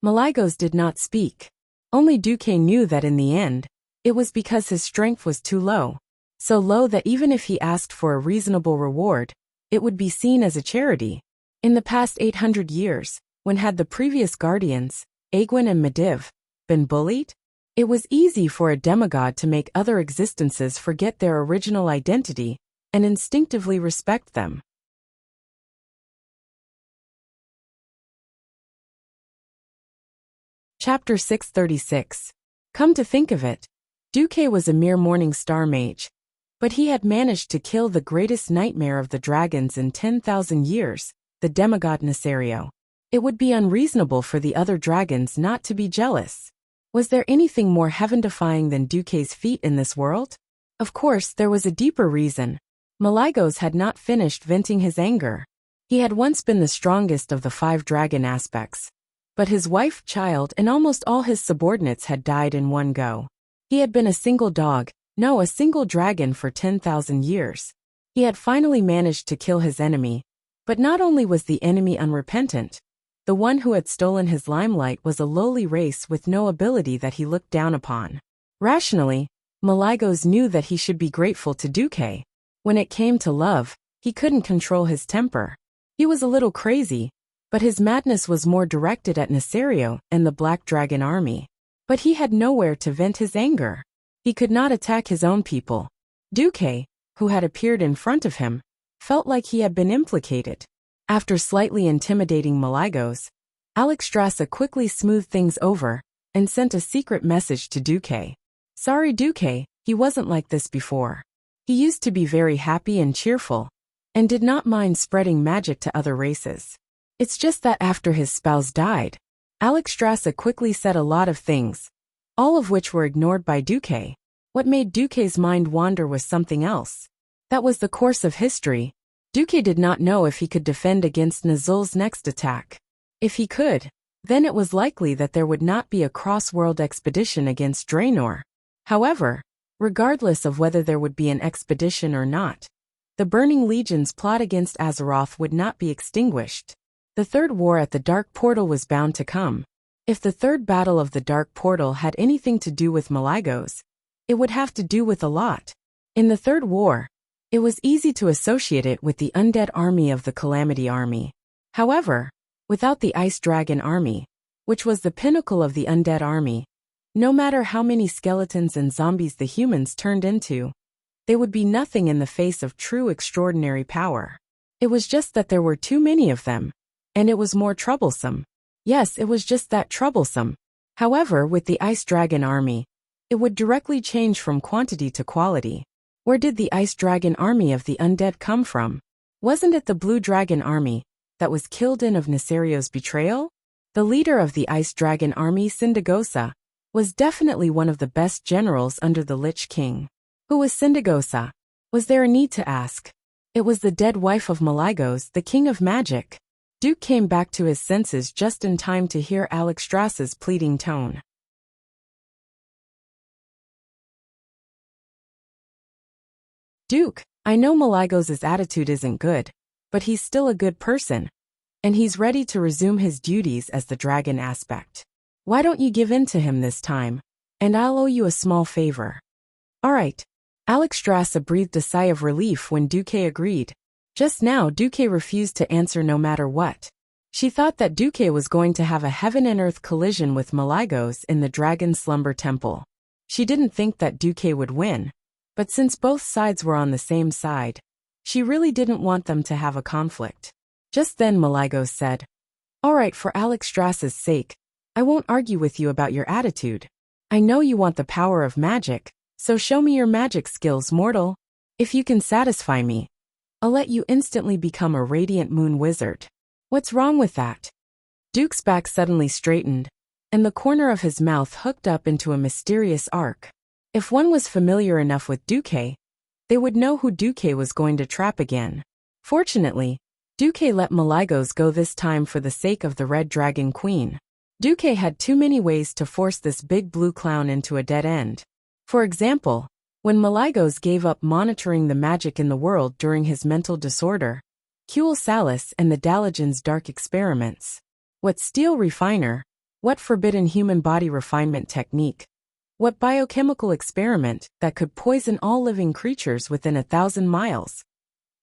Malygos did not speak. Only Duque knew that in the end, it was because his strength was too low. So low that even if he asked for a reasonable reward, it would be seen as a charity. In the past 800 years, when had the previous guardians, Aegwin and Medivh, been bullied? It was easy for a demigod to make other existences forget their original identity and instinctively respect them. Chapter 636. Come to think of it, Duque was a mere morning star mage, but he had managed to kill the greatest nightmare of the dragons in 10,000 years, the demigod Nesario. It would be unreasonable for the other dragons not to be jealous. Was there anything more heaven-defying than Duque's feat in this world? Of course, there was a deeper reason. Malygos had not finished venting his anger. He had once been the strongest of the 5 dragon aspects. But his wife, child, and almost all his subordinates had died in one go. He had been a single dragon for 10,000 years. He had finally managed to kill his enemy. But not only was the enemy unrepentant, the one who had stolen his limelight was a lowly race with no ability that he looked down upon. Rationally, Malygos knew that he should be grateful to Duque. When it came to love, he couldn't control his temper. He was a little crazy, but his madness was more directed at Nesario and the Black Dragon army. But he had nowhere to vent his anger. He could not attack his own people. Duque, who had appeared in front of him, felt like he had been implicated. After slightly intimidating Malygos, Alexstrasza quickly smoothed things over and sent a secret message to Duque. Sorry Duque, he wasn't like this before. He used to be very happy and cheerful, and did not mind spreading magic to other races. It's just that after his spouse died, Alexstrasza quickly said a lot of things, all of which were ignored by Duque. What made Duque's mind wander was something else. That was the course of history. Duque did not know if he could defend against Nazul's next attack. If he could, then it was likely that there would not be a cross-world expedition against Draenor. However, regardless of whether there would be an expedition or not, the Burning Legion's plot against Azeroth would not be extinguished. The third war at the Dark Portal was bound to come. If the third battle of the Dark Portal had anything to do with Malygos, it would have to do with a lot. In the third war, it was easy to associate it with the undead army of the Calamity Army. However, without the Ice Dragon Army, which was the pinnacle of the undead army, no matter how many skeletons and zombies the humans turned into, They would be nothing in the face of true extraordinary power. It was just that there were too many of them, and it was more troublesome. Yes, it was just that troublesome. However, with the Ice Dragon army, it would directly change from quantity to quality. Where did the Ice Dragon army of the undead come from? Wasn't it the Blue Dragon army that was killed in of Neserio's betrayal? The leader of the Ice Dragon army, Sindagosa, was definitely one of the best generals under the Lich King. Who was Sindagosa? Was there a need to ask? It was the dead wife of Malygos, the king of magic. Duke came back to his senses just in time to hear Alexstrasza's pleading tone. Duke, I know Malygos' attitude isn't good, but he's still a good person, and he's ready to resume his duties as the dragon aspect. Why don't you give in to him this time, and I'll owe you a small favor. All right. Alexstrasza breathed a sigh of relief when Duque agreed. Just now Duque refused to answer no matter what. She thought that Duque was going to have a heaven and earth collision with Malygos in the Dragon Slumber Temple. She didn't think that Duque would win, but since both sides were on the same side, she really didn't want them to have a conflict. Just then Malygos said, All right, for Alexstrasza's sake, I won't argue with you about your attitude. I know you want the power of magic, so show me your magic skills, mortal. If you can satisfy me, I'll let you instantly become a radiant moon wizard. What's wrong with that? Duke's back suddenly straightened, and the corner of his mouth hooked up into a mysterious arc. If one was familiar enough with Duque, they would know who Duque was going to trap again. Fortunately, Duque let Malygos go this time for the sake of the Red Dragon Queen. Duque had too many ways to force this big blue clown into a dead end. For example, when Malygos gave up monitoring the magic in the world during his mental disorder, Kuel Salis and the Dalajan's dark experiments. What steel refiner? What forbidden human body refinement technique? What biochemical experiment that could poison all living creatures within 1,000 miles?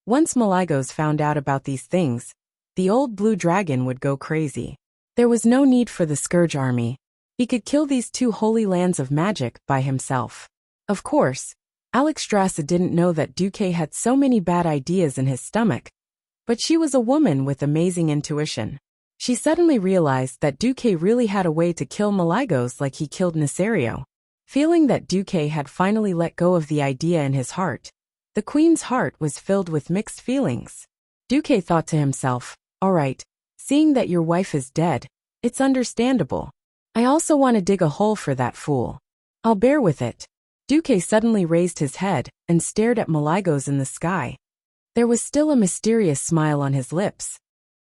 Once Malygos found out about these things, the old blue dragon would go crazy. There was no need for the Scourge army. He could kill these two holy lands of magic by himself. Of course, Alexstrasza didn't know that Duque had so many bad ideas in his stomach, but she was a woman with amazing intuition. She suddenly realized that Duque really had a way to kill Malygos like he killed Neserio. Feeling that Duque had finally let go of the idea in his heart, the queen's heart was filled with mixed feelings. Duque thought to himself, All right, seeing that your wife is dead, it's understandable. I also want to dig a hole for that fool. I'll bear with it. Duque suddenly raised his head and stared at Malygos in the sky. There was still a mysterious smile on his lips.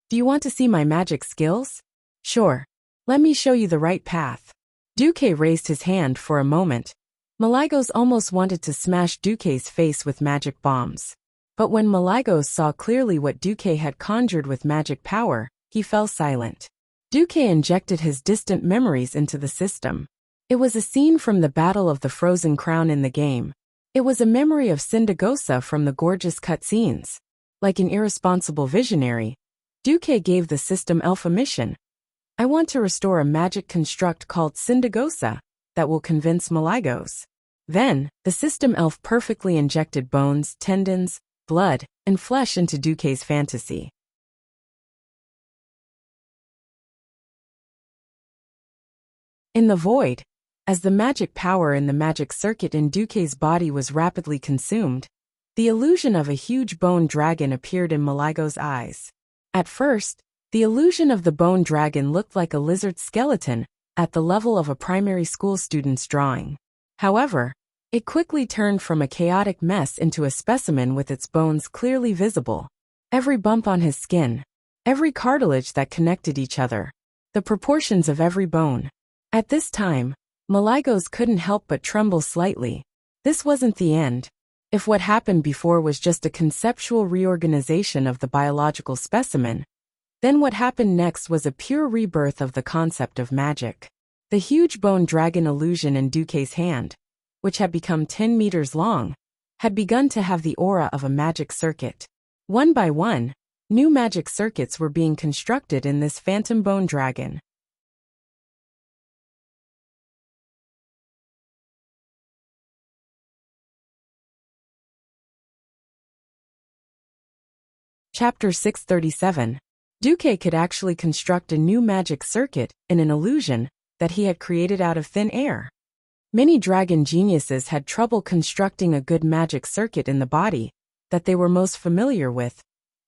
Do you want to see my magic skills? Sure. Let me show you the right path. Duque raised his hand for a moment. Malygos almost wanted to smash Duque's face with magic bombs. But when Malygos saw clearly what Duque had conjured with magic power, he fell silent. Duque injected his distant memories into the system. It was a scene from the Battle of the Frozen Crown in the game. It was a memory of Sindagosa from the gorgeous cutscenes. Like an irresponsible visionary, Duque gave the system elf a mission. I want to restore a magic construct called Sindagosa that will convince Malygos. Then, the system elf perfectly injected bones, tendons, blood, and flesh into Duque's fantasy. In the void, as the magic power in the magic circuit in Duque's body was rapidly consumed, the illusion of a huge bone dragon appeared in Malygos' eyes. At first, the illusion of the bone dragon looked like a lizard skeleton at the level of a primary school student's drawing. However, it quickly turned from a chaotic mess into a specimen with its bones clearly visible. Every bump on his skin, every cartilage that connected each other, the proportions of every bone. At this time, Malygos couldn't help but tremble slightly. This wasn't the end. If what happened before was just a conceptual reorganization of the biological specimen, then what happened next was a pure rebirth of the concept of magic. The huge bone dragon illusion in Duque's hand, which had become 10 meters long, had begun to have the aura of a magic circuit. One by one, new magic circuits were being constructed in this phantom bone dragon. Chapter 637. Duque could actually construct a new magic circuit in an illusion that he had created out of thin air. Many dragon geniuses had trouble constructing a good magic circuit in the body that they were most familiar with,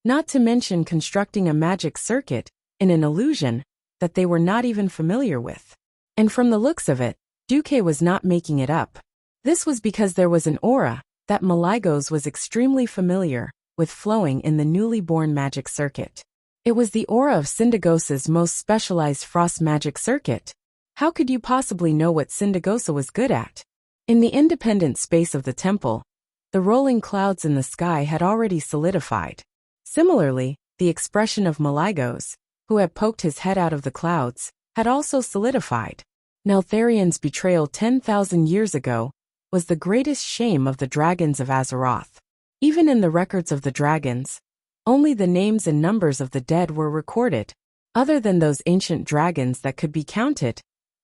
not to mention constructing a magic circuit in an illusion that they were not even familiar with. And from the looks of it, Duque was not making it up. This was because there was an aura that Malygos was extremely familiar with flowing in the newly born magic circuit. It was the aura of Syndagosa's most specialized frost magic circuit. How could you possibly know what Syndagosa was good at? In the independent space of the temple, the rolling clouds in the sky had already solidified. Similarly, the expression of Malygos, who had poked his head out of the clouds, had also solidified. Neltharion's betrayal 10,000 years ago was the greatest shame of the dragons of Azeroth. Even in the records of the dragons, only the names and numbers of the dead were recorded. Other than those ancient dragons that could be counted,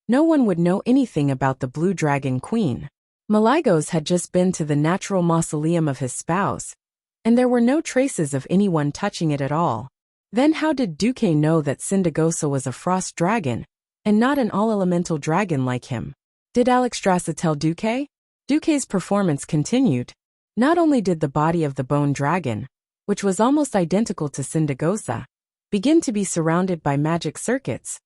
no one would know anything about the Blue Dragon Queen. Malygos had just been to the natural mausoleum of his spouse, and there were no traces of anyone touching it at all. Then how did Duque know that Syndagosa was a frost dragon, and not an all-elemental dragon like him? Did Alexstrasza tell Duque? Duque's performance continued. Not only did the body of the bone dragon, which was almost identical to Syndagosa, begin to be surrounded by magic circuits,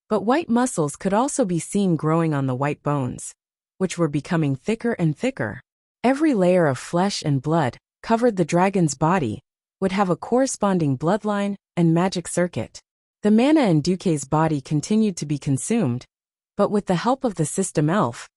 but white muscles could also be seen growing on the white bones, which were becoming thicker and thicker. Every layer of flesh and blood covered the dragon's body would have a corresponding bloodline and magic circuit. The mana in Duque's body continued to be consumed, but with the help of the system elf,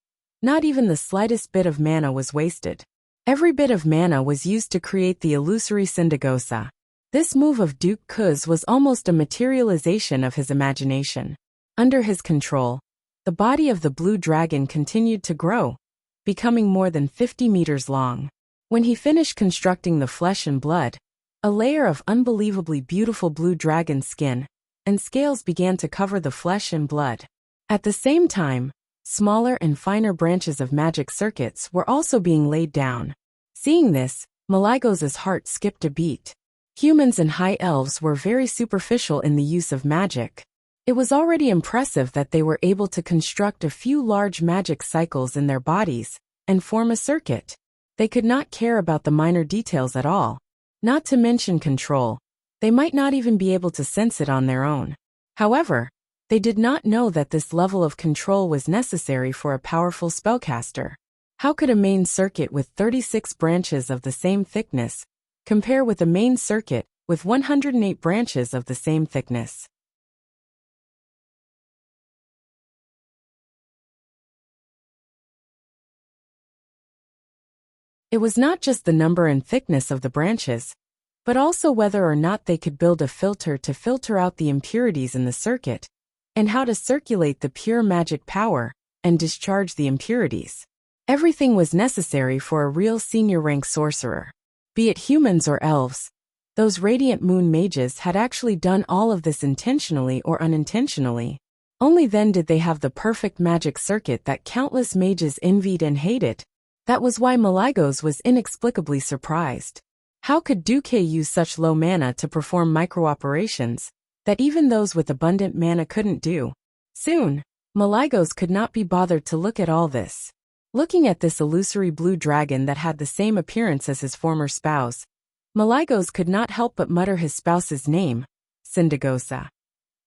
not even the slightest bit of mana was wasted. Every bit of mana was used to create the illusory Syndagosa. This move of Duke Kuz was almost a materialization of his imagination. Under his control, the body of the blue dragon continued to grow, becoming more than 50 meters long. When he finished constructing the flesh and blood, a layer of unbelievably beautiful blue dragon skin and scales began to cover the flesh and blood. At the same time, smaller and finer branches of magic circuits were also being laid down. Seeing this, Malygos' heart skipped a beat. Humans and high elves were very superficial in the use of magic. It was already impressive that they were able to construct a few large magic cycles in their bodies and form a circuit. They could not care about the minor details at all. Not to mention control. They might not even be able to sense it on their own. However, they did not know that this level of control was necessary for a powerful spellcaster. How could a main circuit with 36 branches of the same thickness compare with a main circuit with 108 branches of the same thickness? It was not just the number and thickness of the branches, but also whether or not they could build a filter to filter out the impurities in the circuit, and how to circulate the pure magic power and discharge the impurities. Everything was necessary for a real senior rank sorcerer. Be it humans or elves, those radiant moon mages had actually done all of this intentionally or unintentionally. Only then did they have the perfect magic circuit that countless mages envied and hated. That was why Malygos was inexplicably surprised. How could Duque use such low mana to perform micro-operations that even those with abundant mana couldn't do? Soon, Malygos could not be bothered to look at all this. Looking at this illusory blue dragon that had the same appearance as his former spouse, Malygos could not help but mutter his spouse's name, Syndagosa.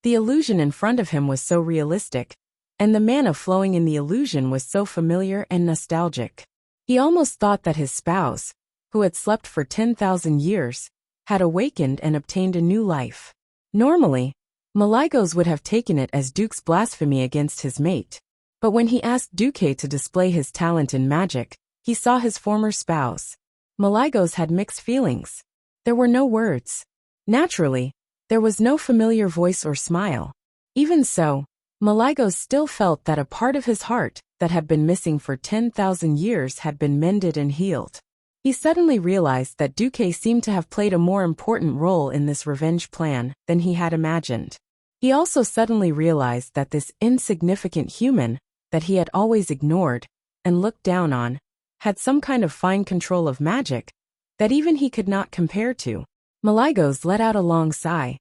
The illusion in front of him was so realistic, and the mana flowing in the illusion was so familiar and nostalgic. He almost thought that his spouse, who had slept for 10,000 years, had awakened and obtained a new life. Normally, Malygos would have taken it as Duke's blasphemy against his mate. But when he asked Duque to display his talent in magic, he saw his former spouse. Malygos had mixed feelings. There were no words. Naturally, there was no familiar voice or smile. Even so, Malygos still felt that a part of his heart that had been missing for 10,000 years had been mended and healed. He suddenly realized that Duque seemed to have played a more important role in this revenge plan than he had imagined. He also suddenly realized that this insignificant human that he had always ignored and looked down on had some kind of fine control of magic that even he could not compare to. Malygos let out a long sigh.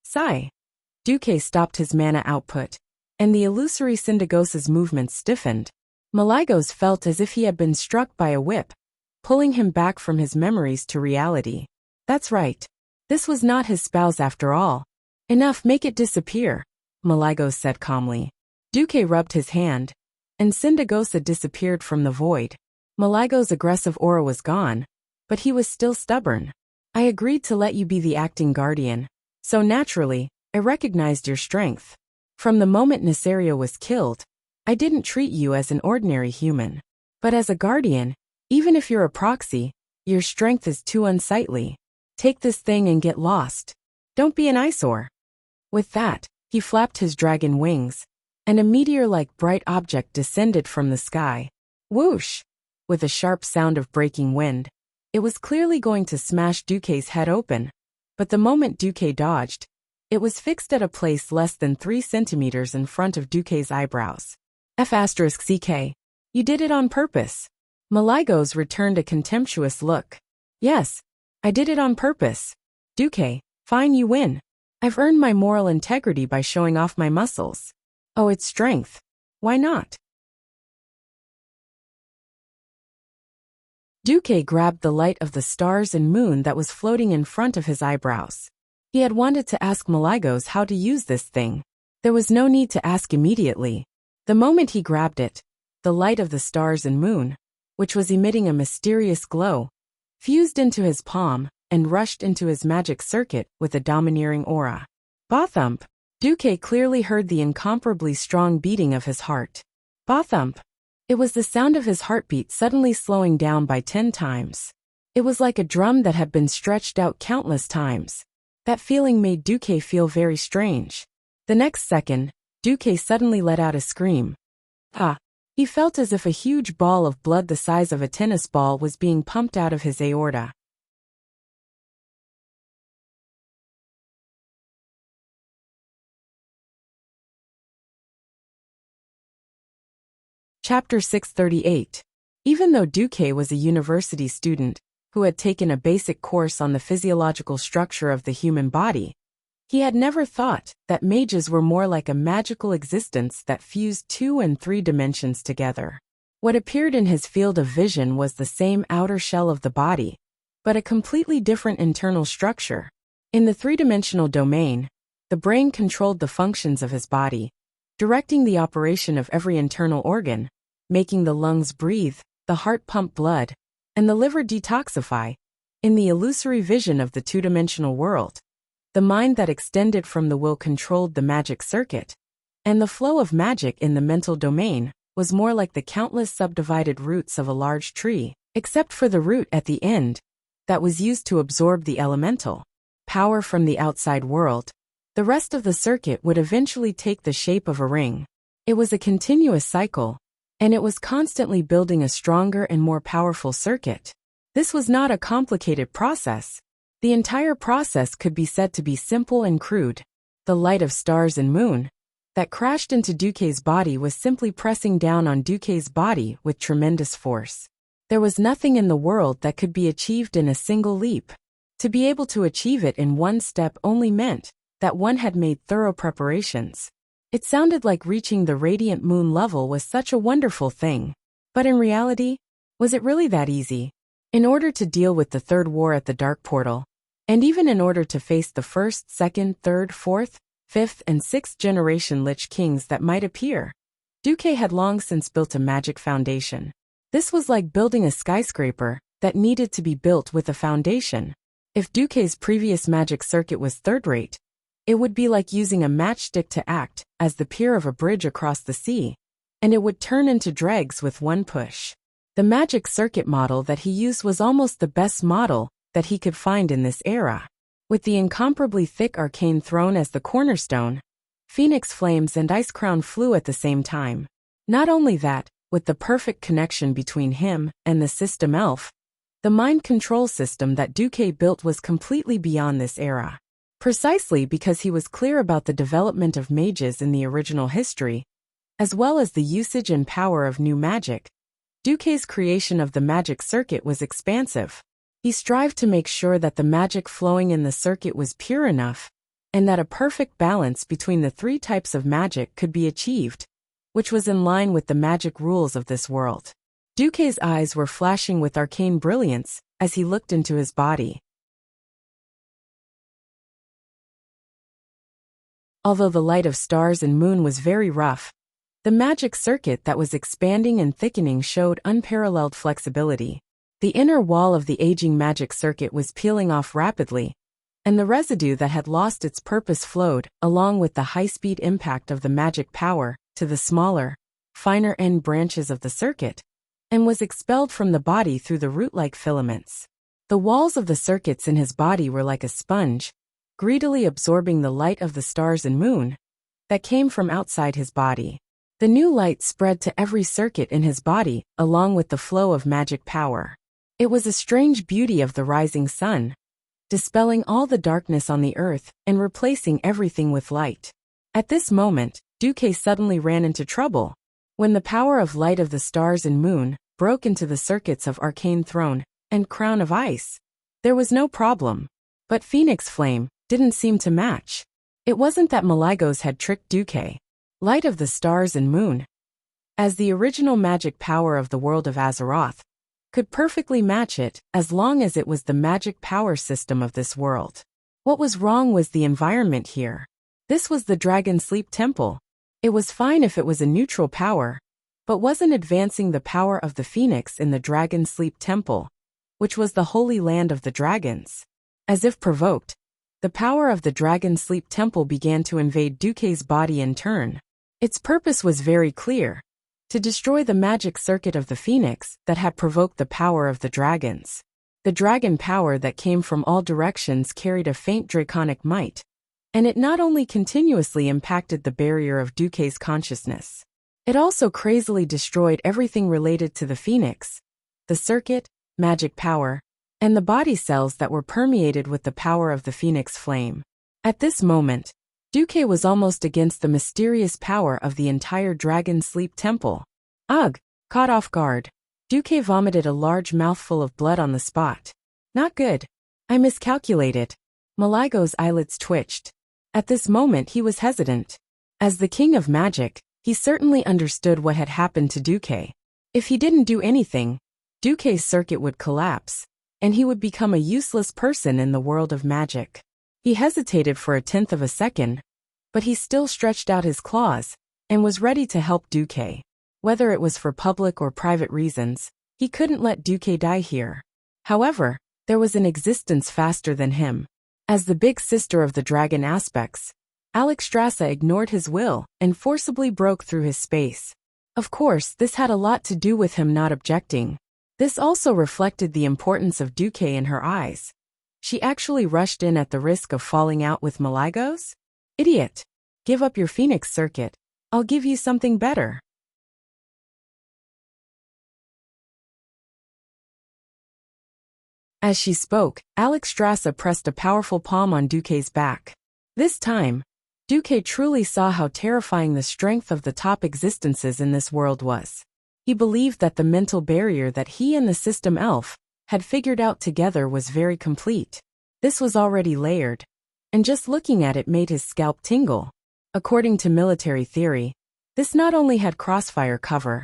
Sigh. Duque stopped his mana output, and the illusory Syndagosa's movements stiffened. Malygos felt as if he had been struck by a whip, pulling him back from his memories to reality. That's right. This was not his spouse after all. Enough, make it disappear, Malygos said calmly. Duque rubbed his hand, and Syndagosa disappeared from the void. Malygos' aggressive aura was gone, but he was still stubborn. I agreed to let you be the acting guardian, so naturally, I recognized your strength. From the moment Nesario was killed, I didn't treat you as an ordinary human. But as a guardian, even if you're a proxy, your strength is too unsightly. Take this thing and get lost. Don't be an eyesore. With that, he flapped his dragon wings, and a meteor-like bright object descended from the sky. Whoosh! With a sharp sound of breaking wind. It was clearly going to smash Duque's head open, but the moment Duque dodged, it was fixed at a place less than 3 centimeters in front of Duque's eyebrows. F***CK. You did it on purpose. Malygos returned a contemptuous look. Yes, I did it on purpose. Duque, fine, you win. I've earned my moral integrity by showing off my muscles. Oh, it's strength. Why not? Duque grabbed the light of the stars and moon that was floating in front of his eyebrows. He had wanted to ask Malygos how to use this thing. There was no need to ask immediately. The moment he grabbed it, the light of the stars and moon, which was emitting a mysterious glow, fused into his palm and rushed into his magic circuit with a domineering aura. Ba-thump! Duque clearly heard the incomparably strong beating of his heart. Ba-thump! It was the sound of his heartbeat suddenly slowing down by 10 times. It was like a drum that had been stretched out countless times. That feeling made Duque feel very strange. The next second, Duque suddenly let out a scream. Ah! He felt as if a huge ball of blood the size of a tennis ball was being pumped out of his aorta. Chapter 638. Even though Duque was a university student who had taken a basic course on the physiological structure of the human body, he had never thought that mages were more like a magical existence that fused 2 and 3 dimensions together. What appeared in his field of vision was the same outer shell of the body, but a completely different internal structure. In the 3-dimensional domain, the brain controlled the functions of his body, directing the operation of every internal organ, making the lungs breathe, the heart pump blood, and the liver detoxify. In the illusory vision of the 2-dimensional world, the mind that extended from the will controlled the magic circuit, and the flow of magic in the mental domain was more like the countless subdivided roots of a large tree, except for the root at the end that was used to absorb the elemental power from the outside world. The rest of the circuit would eventually take the shape of a ring. It was a continuous cycle, and it was constantly building a stronger and more powerful circuit. This was not a complicated process. The entire process could be said to be simple and crude. The light of stars and moon that crashed into Duque's body was simply pressing down on Duque's body with tremendous force. There was nothing in the world that could be achieved in a single leap. To be able to achieve it in one step only meant that one had made thorough preparations. It sounded like reaching the radiant moon level was such a wonderful thing. But in reality, was it really that easy? In order to deal with the third war at the Dark Portal, and even in order to face the first, second, third, fourth, fifth, and sixth generation Lich Kings that might appear, Duque had long since built a magic foundation. This was like building a skyscraper that needed to be built with a foundation. If Duque's previous magic circuit was third-rate, it would be like using a matchstick to act as the pier of a bridge across the sea, and it would turn into dregs with one push. The magic circuit model that he used was almost the best model that he could find in this era. With the incomparably thick arcane throne as the cornerstone, Phoenix Flames and Ice Crown flew at the same time. Not only that, with the perfect connection between him and the system elf, the mind control system that Duque built was completely beyond this era. Precisely because he was clear about the development of mages in the original history, as well as the usage and power of new magic, Duque's creation of the magic circuit was expansive. He strived to make sure that the magic flowing in the circuit was pure enough, and that a perfect balance between the three types of magic could be achieved, which was in line with the magic rules of this world. Duque's eyes were flashing with arcane brilliance as he looked into his body. Although the light of stars and moon was very rough, the magic circuit that was expanding and thickening showed unparalleled flexibility. The inner wall of the aging magic circuit was peeling off rapidly, and the residue that had lost its purpose flowed, along with the high-speed impact of the magic power, to the smaller, finer end branches of the circuit, and was expelled from the body through the root-like filaments. The walls of the circuits in his body were like a sponge, greedily absorbing the light of the stars and moon that came from outside his body. The new light spread to every circuit in his body, along with the flow of magic power. It was a strange beauty of the rising sun, dispelling all the darkness on the earth and replacing everything with light. At this moment, Duque suddenly ran into trouble. When the power of light of the stars and moon broke into the circuits of Arcane Throne and Crown of Ice, there was no problem. But Phoenix Flame didn't seem to match. It wasn't that Malygos had tricked Duque. Light of the stars and moon, as the original magic power of the world of Azeroth, could perfectly match it as long as it was the magic power system of this world. What was wrong was the environment here. This was the Dragon Sleep Temple. It was fine if it was a neutral power, but wasn't advancing the power of the Phoenix in the Dragon Sleep Temple, which was the holy land of the dragons. As if provoked, the power of the Dragon Sleep Temple began to invade Duque's body in turn. Its purpose was very clear: to destroy the magic circuit of the Phoenix that had provoked the power of the dragons. The dragon power that came from all directions carried a faint draconic might, and it not only continuously impacted the barrier of Duque's consciousness, it also crazily destroyed everything related to the Phoenix, the circuit, magic power, and the body cells that were permeated with the power of the Phoenix flame. At this moment, Duque was almost against the mysterious power of the entire Dragon Sleep Temple. Ugh! Caught off guard, Duque vomited a large mouthful of blood on the spot. Not good. I miscalculated. Malygos' eyelids twitched. At this moment he was hesitant. As the king of magic, he certainly understood what had happened to Duque. If he didn't do anything, Duque's circuit would collapse, and he would become a useless person in the world of magic. He hesitated for a tenth of a second, but he still stretched out his claws and was ready to help Duque. Whether it was for public or private reasons, he couldn't let Duque die here. However, there was an existence faster than him. As the big sister of the dragon aspects, Alexstrasza ignored his will and forcibly broke through his space. Of course, this had a lot to do with him not objecting. This also reflected the importance of Duque in her eyes. She actually rushed in at the risk of falling out with Malygos? Idiot! Give up your Phoenix circuit. I'll give you something better. As she spoke, Alexstrasza pressed a powerful palm on Duque's back. This time, Duque truly saw how terrifying the strength of the top existences in this world was. He believed that the mental barrier that he and the system elf had figured out together was very complete. This was already layered, and just looking at it made his scalp tingle. According to military theory, this not only had crossfire cover,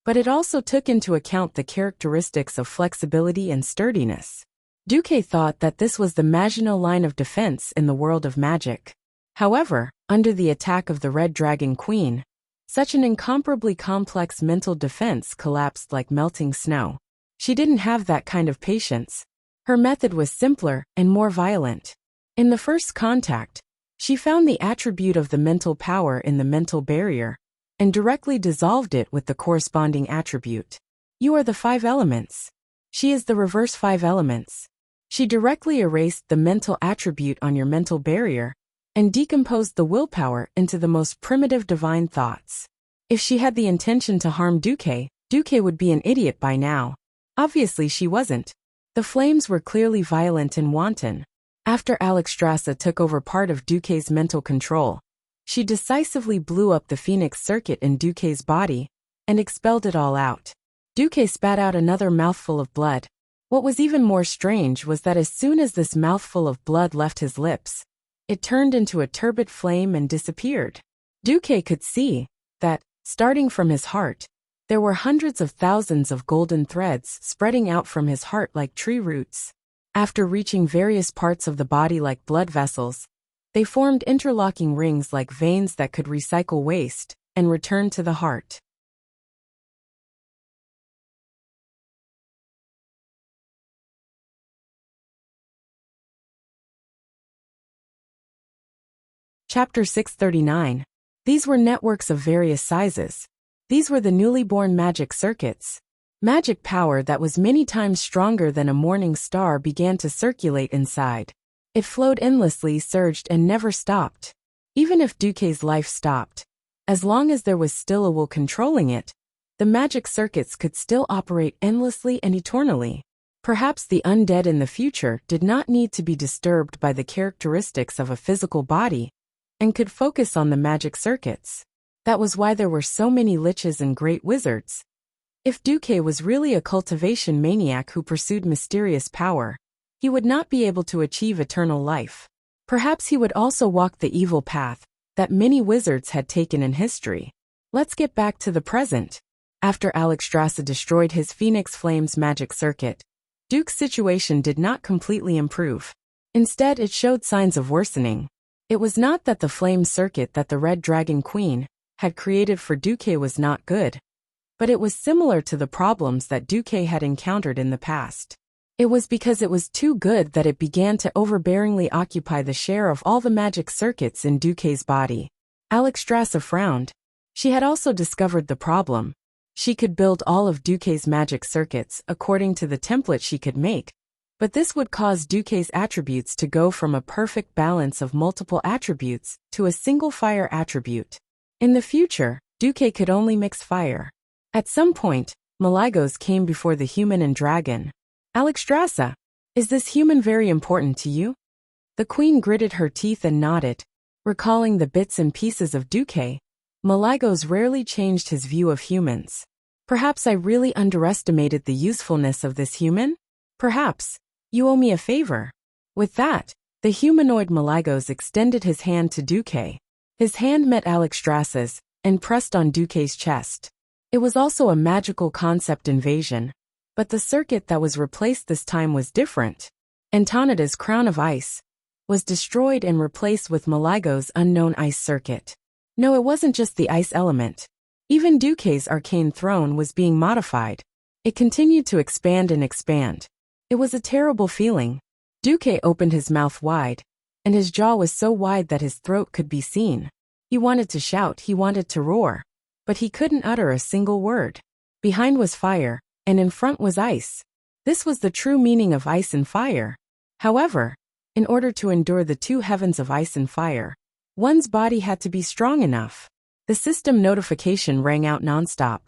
but it also took into account the characteristics of flexibility and sturdiness. Duque thought that this was the Maginot line of defense in the world of magic. However, under the attack of the Red Dragon Queen, such an incomparably complex mental defense collapsed like melting snow. She didn't have that kind of patience. Her method was simpler and more violent. In the first contact, she found the attribute of the mental power in the mental barrier and directly dissolved it with the corresponding attribute. You are the 5 elements. She is the reverse 5 elements. She directly erased the mental attribute on your mental barrier and decomposed the willpower into the most primitive divine thoughts. If she had the intention to harm Duque, Duque would be an idiot by now. Obviously she wasn't. The flames were clearly violent and wanton. After Alexstrasza took over part of Duque's mental control, she decisively blew up the Phoenix circuit in Duque's body and expelled it all out. Duque spat out another mouthful of blood, What was even more strange was that as soon as this mouthful of blood left his lips, it turned into a turbid flame and disappeared. Duque could see that, starting from his heart, there were hundreds of thousands of golden threads spreading out from his heart like tree roots. After reaching various parts of the body like blood vessels, they formed interlocking rings like veins that could recycle waste and return to the heart. Chapter 639. These were networks of various sizes. These were the newly born magic circuits. Magic power that was many times stronger than a morning star began to circulate inside. It flowed endlessly, surged, and never stopped. Even if Duque's life stopped, as long as there was still a will controlling it, the magic circuits could still operate endlessly and eternally. Perhaps the undead in the future did not need to be disturbed by the characteristics of a physical body, and could focus on the magic circuits. That was why there were so many liches and great wizards. If Duque was really a cultivation maniac who pursued mysterious power, he would not be able to achieve eternal life. Perhaps he would also walk the evil path that many wizards had taken in history. Let's get back to the present. After Alexstrasza destroyed his Phoenix Flames magic circuit, Duque's situation did not completely improve. Instead, it showed signs of worsening. It was not that the flame circuit that the Red Dragon Queen had created for Duque was not good, but it was similar to the problems that Duque had encountered in the past. It was because it was too good that it began to overbearingly occupy the share of all the magic circuits in Duque's body. Alexstrasza frowned. She had also discovered the problem. She could build all of Duque's magic circuits according to the template she could make, but this would cause Duque's attributes to go from a perfect balance of multiple attributes to a single fire attribute. In the future, Duque could only mix fire. At some point, Malygos came before the human and dragon. Alexstrasza, is this human very important to you? The queen gritted her teeth and nodded. Recalling the bits and pieces of Duque, Malygos rarely changed his view of humans. Perhaps I really underestimated the usefulness of this human? Perhaps. You owe me a favor. With that, the humanoid Malygos extended his hand to Duque. His hand met Alexstrasza's and pressed on Duque's chest. It was also a magical concept invasion, but the circuit that was replaced this time was different. Antonida's crown of ice was destroyed and replaced with Malygos' unknown ice circuit. No, it wasn't just the ice element. Even Duque's arcane throne was being modified. It continued to expand and expand. It was a terrible feeling. Duque opened his mouth wide, and his jaw was so wide that his throat could be seen. He wanted to shout, he wanted to roar, but he couldn't utter a single word. Behind was fire, and in front was ice. This was the true meaning of ice and fire. However, in order to endure the two heavens of ice and fire, one's body had to be strong enough. The system notification rang out nonstop.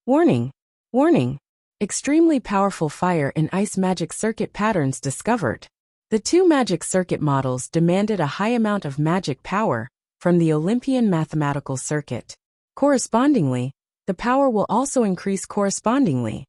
Warning! Warning! Extremely powerful fire and ice magic circuit patterns discovered. The two magic circuit models demanded a high amount of magic power from the Olympian mathematical circuit. Correspondingly, the power will also increase correspondingly.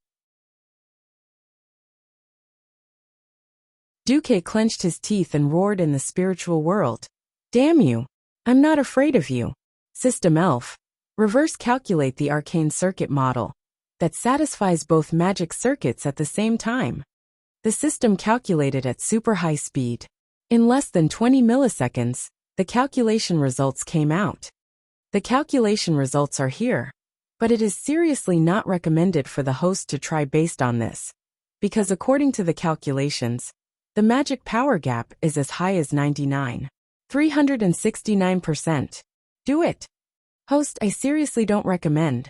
Duque clenched his teeth and roared in the spiritual world. Damn you! I'm not afraid of you. System Elf. Reverse calculate the arcane circuit model that satisfies both magic circuits at the same time. The system calculated at super high speed. In less than 20 milliseconds, the calculation results came out. The calculation results are here, but it is seriously not recommended for the host to try based on this, because according to the calculations, the magic power gap is as high as 369%. Do it. Host, I seriously don't recommend.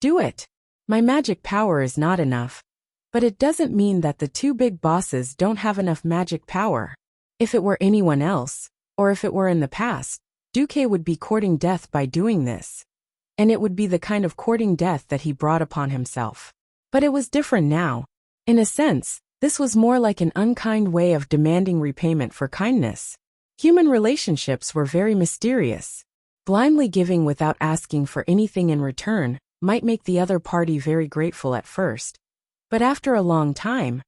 Do it. My magic power is not enough. But it doesn't mean that the two big bosses don't have enough magic power. If it were anyone else, or if it were in the past, Duque would be courting death by doing this. And it would be the kind of courting death that he brought upon himself. But it was different now. In a sense, this was more like an unkind way of demanding repayment for kindness. Human relationships were very mysterious. Blindly giving without asking for anything in return might make the other party very grateful at first. But after a long time,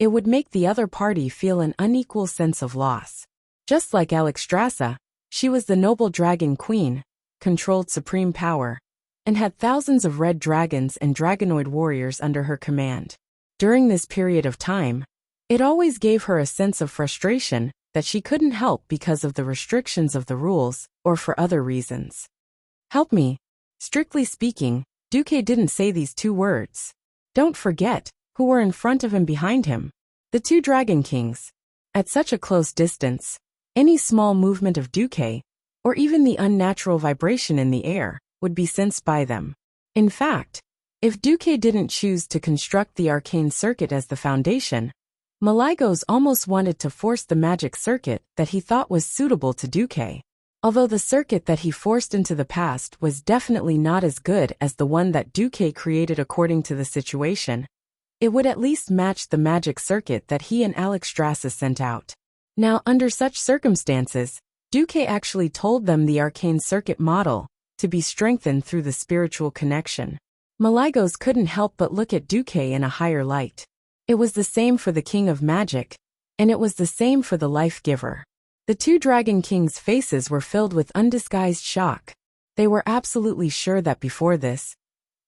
it would make the other party feel an unequal sense of loss. Just like Alexstrasza, she was the noble dragon queen, controlled supreme power, and had thousands of red dragons and dragonoid warriors under her command. During this period of time, it always gave her a sense of frustration that she couldn't help because of the restrictions of the rules or for other reasons. Help me. Strictly speaking, Duque didn't say these two words. Don't forget who were in front of and behind him. The two dragon kings. At such a close distance, any small movement of Duque, or even the unnatural vibration in the air, would be sensed by them. In fact, if Duque didn't choose to construct the arcane circuit as the foundation, Malygos almost wanted to force the magic circuit that he thought was suitable to Duque. Although the circuit that he forced into the past was definitely not as good as the one that Duque created according to the situation, it would at least match the magic circuit that he and Alexstrasza sent out. Now, under such circumstances, Duque actually told them the arcane circuit model to be strengthened through the spiritual connection. Malygos couldn't help but look at Duque in a higher light. It was the same for the king of magic, and it was the same for the life giver. The two dragon kings' faces were filled with undisguised shock. They were absolutely sure that before this,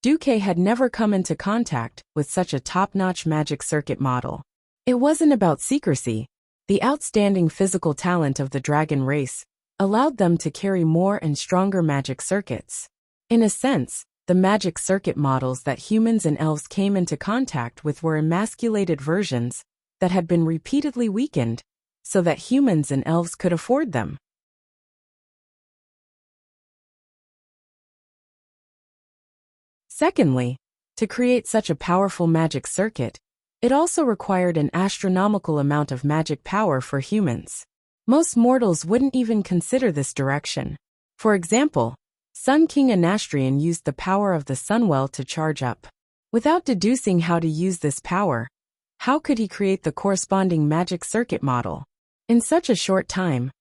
Duque had never come into contact with such a top-notch magic circuit model. It wasn't about secrecy. The outstanding physical talent of the dragon race allowed them to carry more and stronger magic circuits. In a sense, the magic circuit models that humans and elves came into contact with were emasculated versions that had been repeatedly weakened so that humans and elves could afford them. Secondly, to create such a powerful magic circuit, it also required an astronomical amount of magic power for humans. Most mortals wouldn't even consider this direction. For example, Sun King Anastrian used the power of the Sunwell to charge up. Without deducing how to use this power, how could he create the corresponding magic circuit model? In such a short time,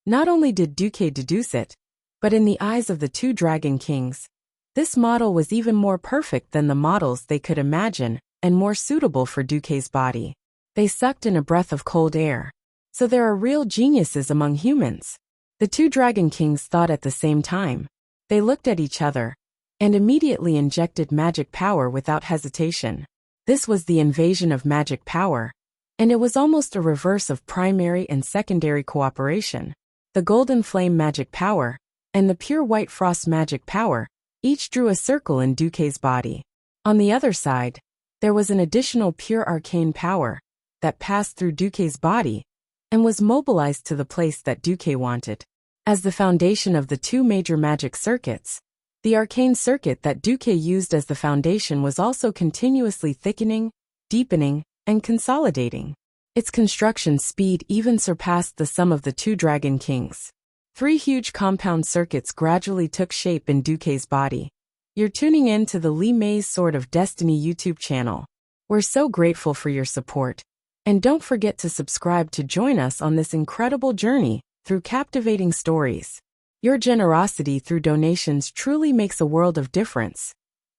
not only did Duque deduce it, but in the eyes of the two dragon kings, this model was even more perfect than the models they could imagine and more suitable for Duque's body. They sucked in a breath of cold air. So there are real geniuses among humans. The two dragon kings thought at the same time. They looked at each other and immediately injected magic power without hesitation. This was the invasion of magic power, and it was almost a reverse of primary and secondary cooperation. The golden flame magic power and the pure white frost magic power each drew a circle in Duque's body. On the other side, there was an additional pure arcane power that passed through Duque's body and was mobilized to the place that Duque wanted. As the foundation of the two major magic circuits, the arcane circuit that Duque used as the foundation was also continuously thickening, deepening, and consolidating. Its construction speed even surpassed the sum of the two dragon kings. 3 huge compound circuits gradually took shape in Duque's body. You're tuning in to the Li Mei's Sword of Destiny YouTube channel. We're so grateful for your support. And don't forget to subscribe to join us on this incredible journey through captivating stories. Your generosity through donations truly makes a world of difference,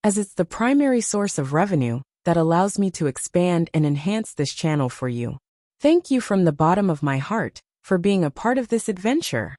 as it's the primary source of revenue that allows me to expand and enhance this channel for you. Thank you from the bottom of my heart for being a part of this adventure.